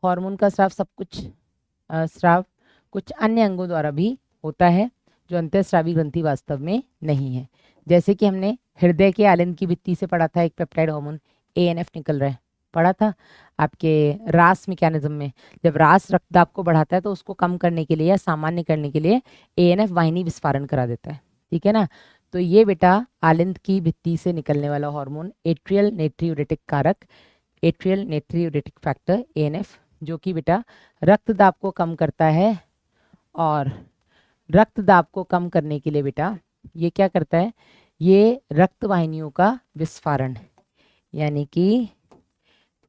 हार्मोन का स्राव स्राव कुछ अन्य अंगों द्वारा भी होता है जो अंतःस्रावी ग्रंथि वास्तव में नहीं है। जैसे कि हमने हृदय के आलिंद की भित्ति से पढ़ा था एक पेप्टाइड हार्मोन ANF निकल रहा है, पढ़ा था आपके रास मैकेनिज्म में। जब रास रक्तदाब को बढ़ाता है तो उसको कम करने के लिए या सामान्य करने के लिए ANF वाहिनी विस्फारण करा देता है। ठीक है ना, तो ये बेटा आलिंद की भित्ति से निकलने वाला हार्मोन एट्रियल नेट्रियूरेटिक कारक, एट्रियल नेट्रियूरेटिक फैक्टर ANF, जो कि बेटा रक्तदाब को कम करता है। और रक्तदाब को कम करने के लिए बेटा ये क्या करता है, ये रक्त वाहिनियों का विस्फारण यानी कि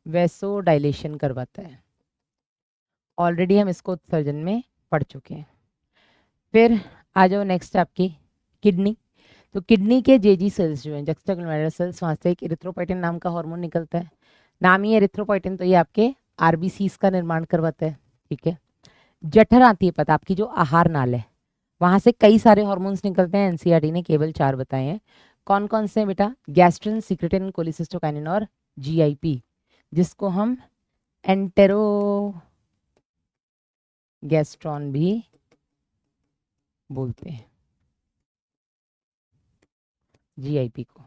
वैसोडाइलेशन करवाता है। ऑलरेडी हम इसको उत्सर्जन में पढ़ चुके हैं। फिर आ जाओ नेक्स्ट आपकी किडनी। तो किडनी के जेजी सेल्स जो हैं, जक्स्टाग्लमेरुलर सेल्स, वहाँ से एक एरिथ्रोपोइटिन नाम का हार्मोन निकलता है। नाम ही एरिथ्रोपोइटिन, तो ये आपके RBCs का निर्माण करवाता है। ठीक है, जठर आती है पता, आपकी जो आहार नाल है वहाँ से कई सारे हार्मोन्स निकलते हैं। NCERT ने केवल 4 बताए हैं। कौन कौन से हैं बेटा, गैस्ट्रिन, सिक्रेटिन, कोलिसिस्टोकाइनिन और GIP, जिसको हम एंटेरोगैस्ट्रॉन भी बोलते हैं, GIP को।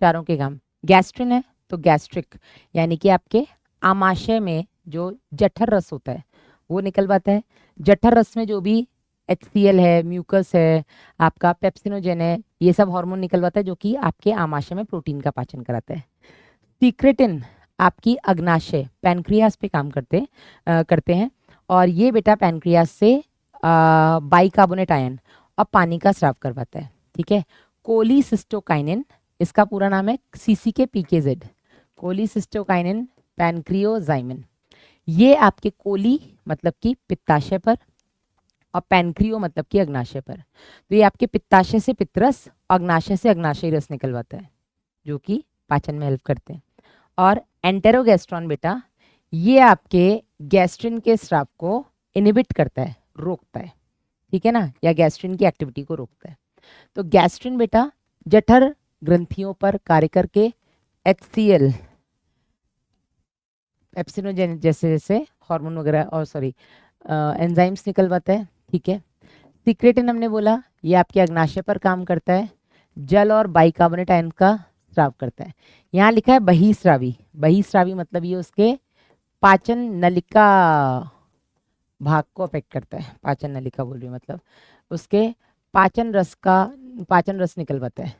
चारों के काम, गैस्ट्रिन है तो गैस्ट्रिक यानी कि आपके आमाशय में जो जठर रस होता है वो निकलवाता है। जठर रस में जो भी HCl है, म्यूकस है, आपका पेप्सिनोजेन है, ये सब हार्मोन निकलवाता है जो कि आपके आमाशय में प्रोटीन का पाचन कराता है। सीक्रेटिन आपकी अग्नाशय पैनक्रियास पे काम करते हैं, और ये बेटा पैनक्रियास से बाइकार्बोनेट आयन और पानी का स्राव करवाता है। ठीक है, कोलिसिस्टोकाइनिन, इसका पूरा नाम है CCK-PKZ, कोलिसिस्टोकाइनिन पैनक्रियोजाइमिन। ये आपके कोली मतलब कि पित्ताशय पर और पैनक्रियो मतलब कि अग्नाशय पर, तो ये आपके पित्ताशय से पित्तरस, अग्नाशय से अग्नाशयी रस निकलवाता है, जो कि पाचन में हेल्प करते हैं। और एंटेरोगैस्ट्रॉन बेटा ये आपके गैस्ट्रिन के स्राव को इनहिबिट करता है, रोकता है, ठीक है ना, या गैस्ट्रिन की एक्टिविटी को रोकता है। तो गैस्ट्रिन बेटा जठर ग्रंथियों पर कार्य करके HCl एप्सिनोजेन जैसे जैसे हार्मोन वगैरह और एंजाइम्स निकलवाता है। ठीक है, सिक्रेटिन हमने बोला ये आपके अग्नाशय पर काम करता है, जल और बाइकार्बोनेट आयन का स्राव करता है। यहाँ लिखा है बहिस्रावी, बहिस्रावी मतलब ये उसके पाचन नलिका भाग को अफेक्ट करता है, पाचन नलिका बोल रही हूँ, मतलब उसके पाचन रस निकलवाता है।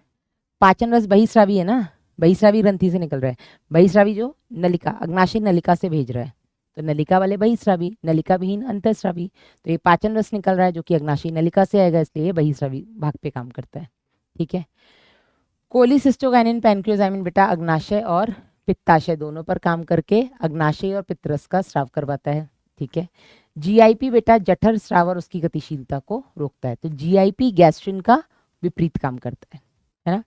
पाचन रस बहिस्रावी है ना, बहिस्रावी ग्रंथि से निकल रहा है, बहिस्रावी जो नलिका अग्नाशय नलिका से भेज रहा है, तो नलिका वाले बहिस्रावी, नलिका विहीन अंतःस्रावी, तो ये पाचन रस निकल रहा है जो कि अग्नाशय नलिका से आएगा, इसलिए बहिस्रावी भाग पे काम करता है। ठीक है, कोलिसिस्टोकाइनिन पैनक्रियोजाइमिन बेटा अग्नाशय और पित्ताशय दोनों पर काम करके अग्नाशय और पित्तरस का स्राव करवाता है। ठीक है, GIP बेटा जठर स्राव और उसकी गतिशीलता को रोकता है, तो GIP गैस्ट्रिन का विपरीत काम करता है ना।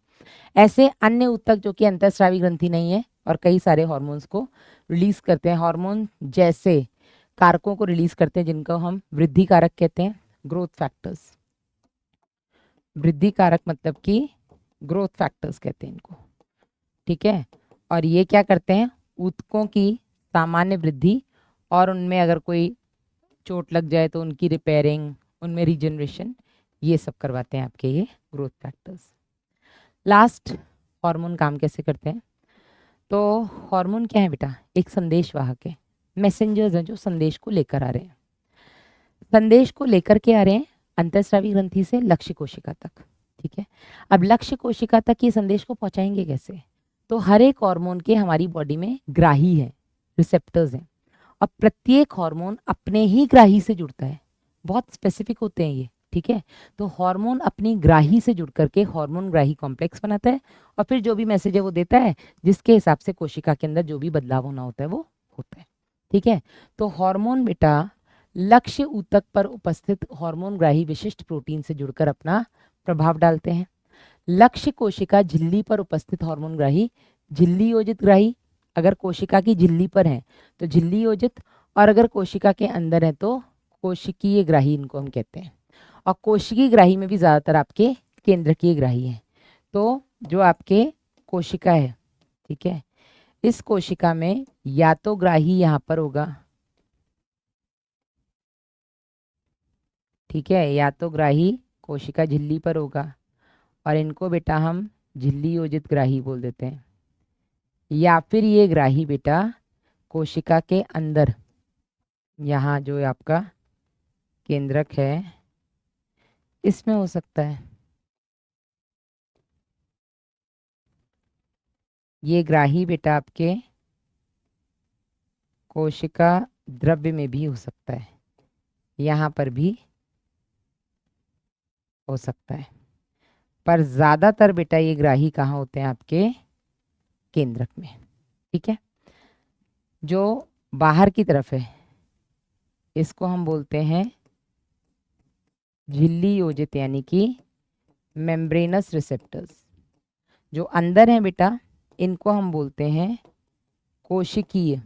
ऐसे अन्य ऊतक जो कि अंतःस्रावी ग्रंथि नहीं है और कई सारे हार्मोन्स को रिलीज करते हैं, हार्मोन जैसे कारकों को रिलीज करते हैं जिनको हम वृद्धि कारक कहते हैं, ग्रोथ फैक्टर्स, वृद्धि कारक मतलब कि ग्रोथ फैक्टर्स कहते हैं इनको। ठीक है, और ये क्या करते हैं, ऊतकों की सामान्य वृद्धि और उनमें अगर कोई चोट लग जाए तो उनकी रिपेयरिंग, उनमें रीजनरेशन, ये सब करवाते हैं आपके ये ग्रोथ फैक्टर्स। लास्ट, हार्मोन काम कैसे करते हैं, तो हार्मोन क्या है बेटा, एक संदेशवाहक है, मैसेंजर्स हैं जो संदेश को लेकर आ रहे हैं, संदेश को लेकर के आ रहे हैं अंतःस्रावी ग्रंथि से लक्ष्य कोशिका तक। ठीक है, अब लक्ष्य कोशिका तक ये संदेश को पहुंचाएंगे कैसे, तो हर एक हार्मोन के हमारी बॉडी में ग्राही है, रिसेप्टर्स हैं, और प्रत्येक हार्मोन अपने ही ग्राही से जुड़ता है, बहुत स्पेसिफिक होते हैं ये। ठीक है, तो हार्मोन अपनी ग्राही से जुड़ करके हार्मोन ग्राही कॉम्प्लेक्स बनाता है और फिर जो भी मैसेज है वो देता है, जिसके हिसाब से कोशिका के अंदर जो भी बदलाव होना होता है वो होता है। ठीक है, तो हार्मोन बेटा लक्ष्य ऊतक पर उपस्थित हार्मोन ग्राही विशिष्ट प्रोटीन से जुड़कर अपना प्रभाव डालते हैं। लक्ष्य कोशिका झिल्ली पर उपस्थित हार्मोन ग्राही झिल्ली योजित ग्राही, अगर कोशिका की झिल्ली पर है तो झिल्ली योजित, और अगर कोशिका के अंदर है तो कोशिकीय ग्राही इनको हम कहते हैं। और कोशिकीय ग्राही में भी ज़्यादातर आपके केंद्रकीय ग्राही हैं। तो जो आपके कोशिका है, ठीक है, इस कोशिका में या तो ग्राही यहाँ पर होगा, ठीक है, या तो ग्राही कोशिका झिल्ली पर होगा और इनको बेटा हम झिल्ली योजित ग्राही बोल देते हैं, या फिर ये ग्राही बेटा कोशिका के अंदर, यहाँ जो आपका केंद्रक है इसमें हो सकता है, ये ग्राही बेटा आपके कोशिका द्रव्य में भी हो सकता है, यहाँ पर भी हो सकता है, पर ज्यादातर बेटा ये ग्राही कहाँ होते हैं, आपके केंद्रक में। ठीक है, जो बाहर की तरफ है इसको हम बोलते हैं झिल्ली योजित, यानी कि मेम्ब्रेनस रिसेप्टर्स। जो अंदर है बेटा इनको हम बोलते हैं कोशिकीय।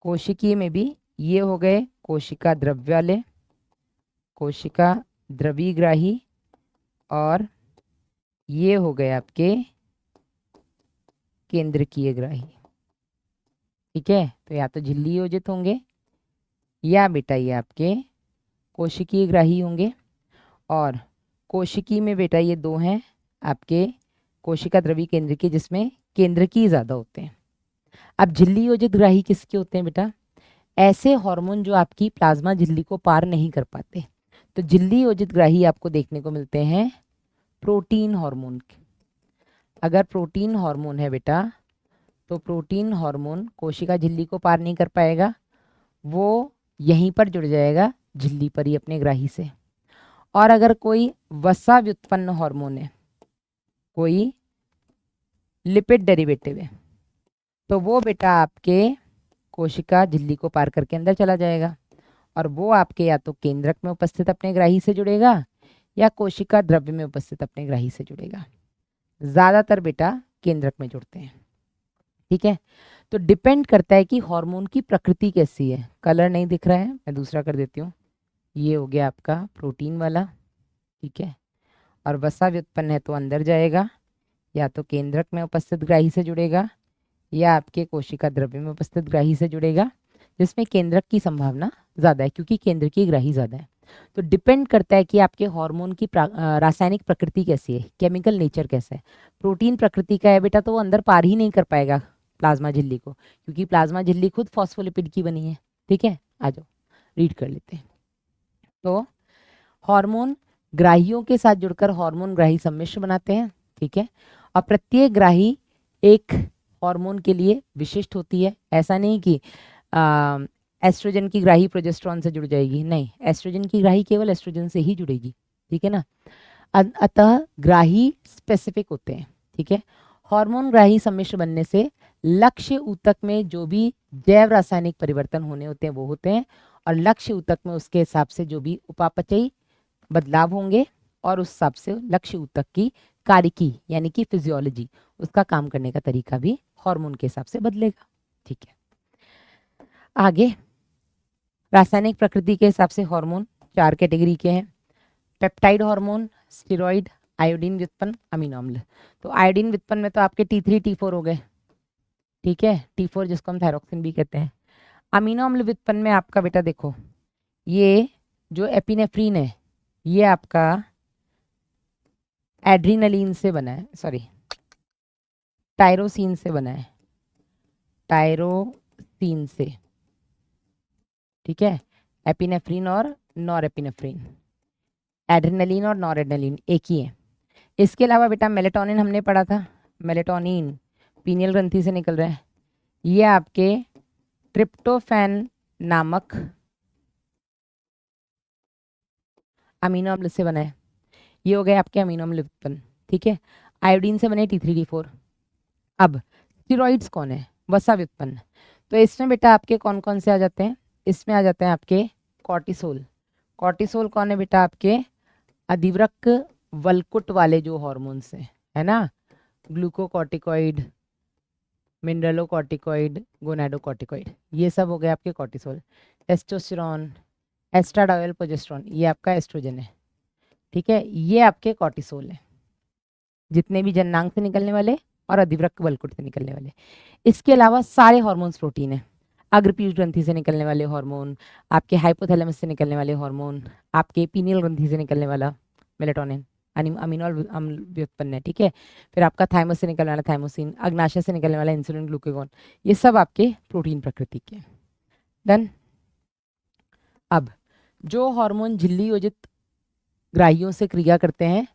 कोशिकीय में भी ये हो गए कोशिका द्रव्य वाले, कोशिका द्रवीग्राही, और ये हो गए आपके केंद्रकीय ग्राही। ठीक है, तो या तो झिल्ली योजित होंगे या बेटा ये आपके कोशिकीय ग्राही होंगे, और कोशिकी में बेटा ये दो हैं आपके कोशिका द्रवी केंद्रकीय, जिसमें केंद्रकीय ज़्यादा होते हैं। अब झिल्ली योजित ग्राही किसके होते हैं बेटा, ऐसे हार्मोन जो आपकी प्लाज्मा झिल्ली को पार नहीं कर पाते, तो झिल्ली योजित ग्राही आपको देखने को मिलते हैं प्रोटीन हार्मोन के। अगर प्रोटीन हार्मोन है बेटा तो प्रोटीन हार्मोन कोशिका झिल्ली को पार नहीं कर पाएगा, वो यहीं पर जुड़ जाएगा झिल्ली पर ही अपने ग्राही से। और अगर कोई वसा व्युत्पन्न हार्मोन है, कोई लिपिड डेरिवेटिव है, तो वो बेटा आपके कोशिका झिल्ली को पार करके अंदर चला जाएगा और वो आपके या तो केंद्रक में उपस्थित अपने ग्राही से जुड़ेगा या कोशिका द्रव्य में उपस्थित अपने ग्राही से जुड़ेगा। ज्यादातर बेटा केंद्रक में जुड़ते हैं। ठीक है, तो डिपेंड करता है कि हार्मोन की प्रकृति कैसी है। कलर नहीं दिख रहा है, मैं दूसरा कर देती हूँ। ये हो गया आपका प्रोटीन वाला, ठीक है, और वसा व्युत्पन्न है तो अंदर जाएगा, या तो केंद्रक में उपस्थित ग्राही से जुड़ेगा या आपके कोशिका द्रव्य में उपस्थित ग्राही से जुड़ेगा, जिसमें केंद्रक की संभावना ज़्यादा है क्योंकि केंद्र की ग्राही ज़्यादा है। तो डिपेंड करता है कि आपके हार्मोन की रासायनिक प्रकृति कैसी है, केमिकल नेचर कैसा है। प्रोटीन प्रकृति का है बेटा तो वो अंदर पार ही नहीं कर पाएगा प्लाज्मा झिल्ली को, क्योंकि प्लाज्मा झिल्ली खुद फॉस्फोलिपिड की बनी है। ठीक है, आ जाओ रीड कर लेते हैं। तो हार्मोन ग्राहियों के साथ जुड़कर हार्मोन ग्राही सम्मिश्र बनाते हैं। ठीक है, और प्रत्येक ग्राही एक हार्मोन के लिए विशिष्ट होती है। ऐसा नहीं कि एस्ट्रोजन की ग्राही प्रोजेस्टेरॉन से जुड़ जाएगी, नहीं, एस्ट्रोजन की ग्राही केवल एस्ट्रोजन से ही जुड़ेगी। ठीक है ना, अतः ग्राही स्पेसिफिक होते हैं। ठीक है, हार्मोन ग्राही सम्मिश्र बनने से लक्ष्य ऊतक में जो भी जैव रासायनिक परिवर्तन होने होते हैं वो होते हैं, और लक्ष्य ऊतक में उसके हिसाब से जो भी उपापचयी बदलाव होंगे और उस हिसाब से लक्ष्य ऊतक की कार्यकी यानी कि फिजियोलॉजी, उसका काम करने का तरीका भी हार्मोन के हिसाब से बदलेगा। ठीक है, आगे रासायनिक प्रकृति के हिसाब से हार्मोन 4 कैटेगरी के हैं। पेप्टाइड हार्मोन, स्टेरॉइड, आयोडीन व्युत्पन्न, अमीनो अम्ल। तो आयोडीन व्युत्पन्न में तो आपके T3 T4 हो गए। ठीक है, T4 जिसको हम थायरोक्सिन भी कहते हैं। अमीनो अम्ल व्युत्पन्न में आपका बेटा देखो, ये जो एपिनेफ्रीन है ये आपका एड्रीनलिन से बना है, सॉरी टायरोसिन से बना है, टायरोसिन से। ठीक है, एपिनेफ्रीन और नॉरएपिनेफ्रीन, एड्रेनलिन और नॉरएड्रेनलिन एक ही है। इसके अलावा बेटा मेलेटोनिन हमने पढ़ा था, मेलेटोनिन पीनियल ग्रंथि से निकल रहा है, ये आपके ट्रिप्टोफैन नामक अमीनो अम्ल से बना है। ये हो गए आपके अमीनो अम्ल व्युत्पन्न। ठीक है, आयोडीन से बने T3 T4। अब स्टेरॉइड्स कौन है, वसा व्युत्पन्न। तो इसमें बेटा आपके कौन कौन से आ जाते हैं, इसमें आ जाते हैं आपके कॉर्टिसोल। कॉर्टिसोल कौन है बेटा, आपके अधिवृक्क वलकुट वाले जो हॉर्मोन्स हैं, है ना, ग्लूकोकॉर्टिकॉइड, मिनरलोकॉर्टिकॉइड, गोनाडोकॉर्टिकॉइड, ये सब हो गए आपके कॉर्टिसोल। टेस्टोस्टेरोन, एस्ट्राडायोल, प्रोजेस्टेरॉन, ये आपका एस्ट्रोजन है। ठीक है, ये आपके कॉर्टिसोल है, जितने भी जननांग से निकलने वाले और अधिवृक्क वलकुट से निकलने वाले। इसके अलावा सारे हार्मोन्स प्रोटीन है। अग्रपीयूष ग्रंथि से निकलने वाले हार्मोन, आपके हाइपोथैलेमस से निकलने वाले हार्मोन, आपके पीनियल ग्रंथि से निकलने वाला मेलेटोनिन अमीनो अम्ल व्युत्पन्न है। ठीक है, फिर आपका थाइमस से निकलने वाला थाइमोसिन, अग्नाशय से निकलने वाला इंसुलिन, ग्लूकागॉन, ये सब आपके प्रोटीन प्रकृति के। डन। अब जो हार्मोन झिल्ली योजित ग्राहियों से क्रिया करते हैं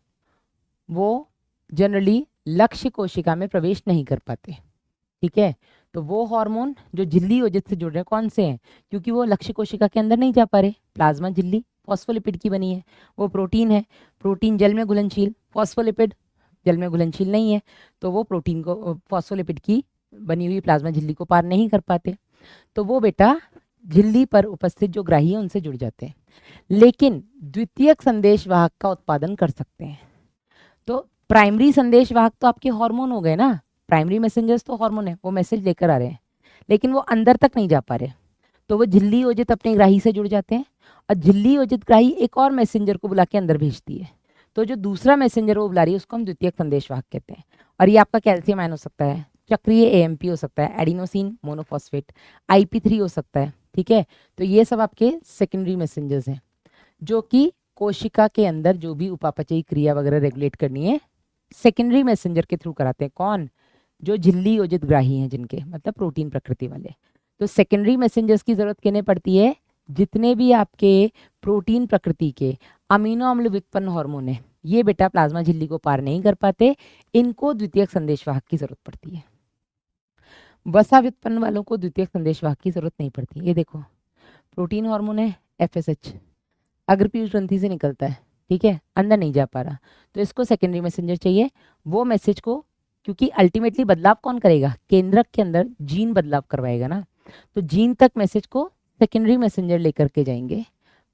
वो जनरली लक्ष्य कोशिका में प्रवेश नहीं कर पाते। ठीक है, तो वो हार्मोन जो झिल्ली योजित से जुड़ रहे हैं कौन से हैं, क्योंकि वो लक्ष्य कोशिका के अंदर नहीं जा पा रहे। प्लाज्मा झिल्ली फॉस्फोलिपिड की बनी है, वो प्रोटीन है, प्रोटीन जल में घुलनशील, फॉस्फोलिपिड जल में घुलनशील नहीं है, तो वो प्रोटीन को फॉस्फोलिपिड की बनी हुई प्लाज्मा झिल्ली को पार नहीं कर पाते। तो वो बेटा झिल्ली पर उपस्थित जो ग्राही है उनसे जुड़ जाते हैं, लेकिन द्वितीयक संदेश वाहक का उत्पादन कर सकते हैं। तो प्राइमरी संदेश वाहक तो आपके हार्मोन हो गए ना, प्राइमरी मैसेंजर्स तो हार्मोन है, वो मैसेज लेकर आ रहे हैं, लेकिन वो अंदर तक नहीं जा पा रहे, तो वो झिल्ली योजित अपने ग्राही से जुड़ जाते हैं, और झिल्ली योजित ग्राही एक और मैसेंजर को बुला के अंदर भेजती है। तो जो दूसरा मैसेंजर वो बुला रही है उसको हम द्वितीयक संदेश वाहक कहते हैं। और ये आपका कैल्शियम आयन हो सकता है, चक्रीय एएमपी हो सकता है, एडिनोसिन मोनोफॉस्फेट, IP3 हो सकता है। ठीक है, तो ये सब आपके सेकेंडरी मैसेंजर्स हैं जो कि कोशिका के अंदर जो भी उपापचयी क्रिया वगैरह रेगुलेट करनी है सेकेंडरी मैसेंजर के थ्रू कराते हैं। कौन, जो झिल्ली योजित ग्राही हैं जिनके मतलब प्रोटीन प्रकृति वाले। तो सेकेंडरी मैसेंजर्स की जरूरत किन्हें पड़ती है, जितने भी आपके प्रोटीन प्रकृति के अमीनो अम्ल व्युत्पन्न हार्मोन है ये बेटा प्लाज्मा झिल्ली को पार नहीं कर पाते, इनको द्वितीयक संदेशवाहक की जरूरत पड़ती है। वसा व्युत्पन्न वालों को द्वितीयक संदेशवाहक की जरूरत नहीं पड़ती। ये देखो, प्रोटीन हार्मोन है FSH, अग्रपीयूष ग्रंथि से निकलता है, ठीक है, अंदर नहीं जा पा रहा, तो इसको सेकेंडरी मैसेंजर चाहिए। वो मैसेज को, क्योंकि अल्टीमेटली बदलाव कौन करेगा, केंद्रक के अंदर जीन बदलाव करवाएगा ना, तो जीन तक मैसेज को सेकेंडरी मैसेंजर लेकर के जाएंगे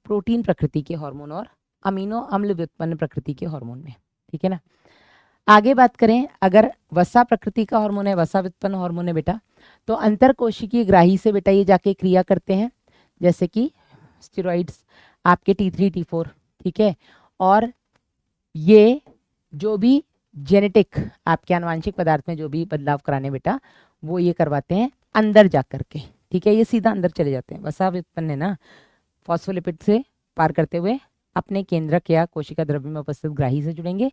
प्रोटीन प्रकृति के हार्मोन और अमीनो अम्ल व्युत्पन्न प्रकृति के हार्मोन में, ठीक है ना। आगे बात करें, अगर वसा प्रकृति का हार्मोन है, वसा व्युत्पन्न हार्मोन है बेटा, तो अंतरकोशिकीय ग्राही से बेटा ये जाके क्रिया करते हैं, जैसे कि स्टेरॉइड्स, आपके T3 T4, ठीक है, और ये जो भी जेनेटिक आपके आनुवांशिक पदार्थ में जो भी बदलाव कराने बेटा, वो ये करवाते हैं अंदर जा करके, ठीक है, ये सीधा अंदर चले जाते हैं। वसा व्युत्पन्न है ना, फॉस्फोलिपिड से पार करते हुए अपने केंद्रक या कोशिका द्रव्य में उपस्थित ग्राही से जुड़ेंगे,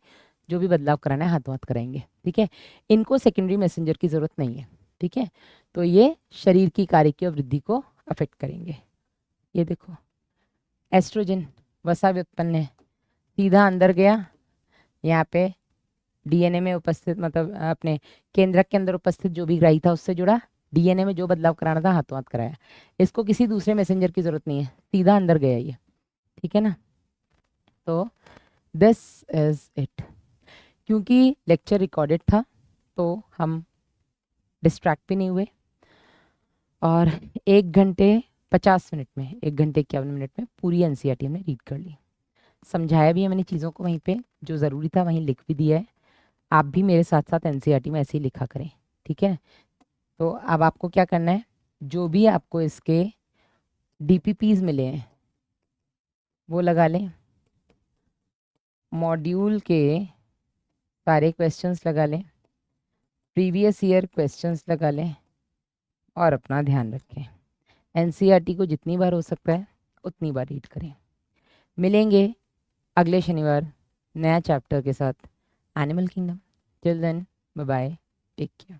जो भी बदलाव कराना है हाथों हाथ कराएंगे, ठीक है। इनको सेकेंडरी मैसेंजर की जरूरत नहीं है, ठीक है। तो ये शरीर की कार्य और वृद्धि को अफेक्ट करेंगे। ये देखो, एस्ट्रोजन वसा व्युत्पन्न है, सीधा अंदर गया, यहाँ पे DNA में उपस्थित, मतलब अपने केंद्रक के अंदर उपस्थित जो भी ग्राही था उससे जुड़ा, DNA में जो बदलाव कराना था हाथों हाथ कराया। इसको किसी दूसरे मैसेंजर की जरूरत नहीं है, सीधा अंदर गया ये, ठीक है ना। तो दिस इज इट। क्योंकि लेक्चर रिकॉर्डेड था तो हम डिस्ट्रैक्ट भी नहीं हुए, और 1 घंटे 50 मिनट में, 1 घंटे 51 मिनट में पूरी NCERT हमने रीड कर ली। समझाया भी है मैंने चीज़ों को वहीं पे, जो ज़रूरी था वहीं लिख भी दिया है। आप भी मेरे साथ साथ NCERT में ऐसे ही लिखा करें, ठीक है। तो अब आपको क्या करना है, जो भी आपको इसके DPPs मिले हैं वो लगा लें, मॉड्यूल के सारे क्वेश्चंस लगा लें, प्रीवियस ईयर क्वेश्चंस लगा लें, और अपना ध्यान रखें। NCERT को जितनी बार हो सकता है उतनी बार रीड करें। मिलेंगे अगले शनिवार नया चैप्टर के साथ, animal kingdom. Till then, bye bye, take care.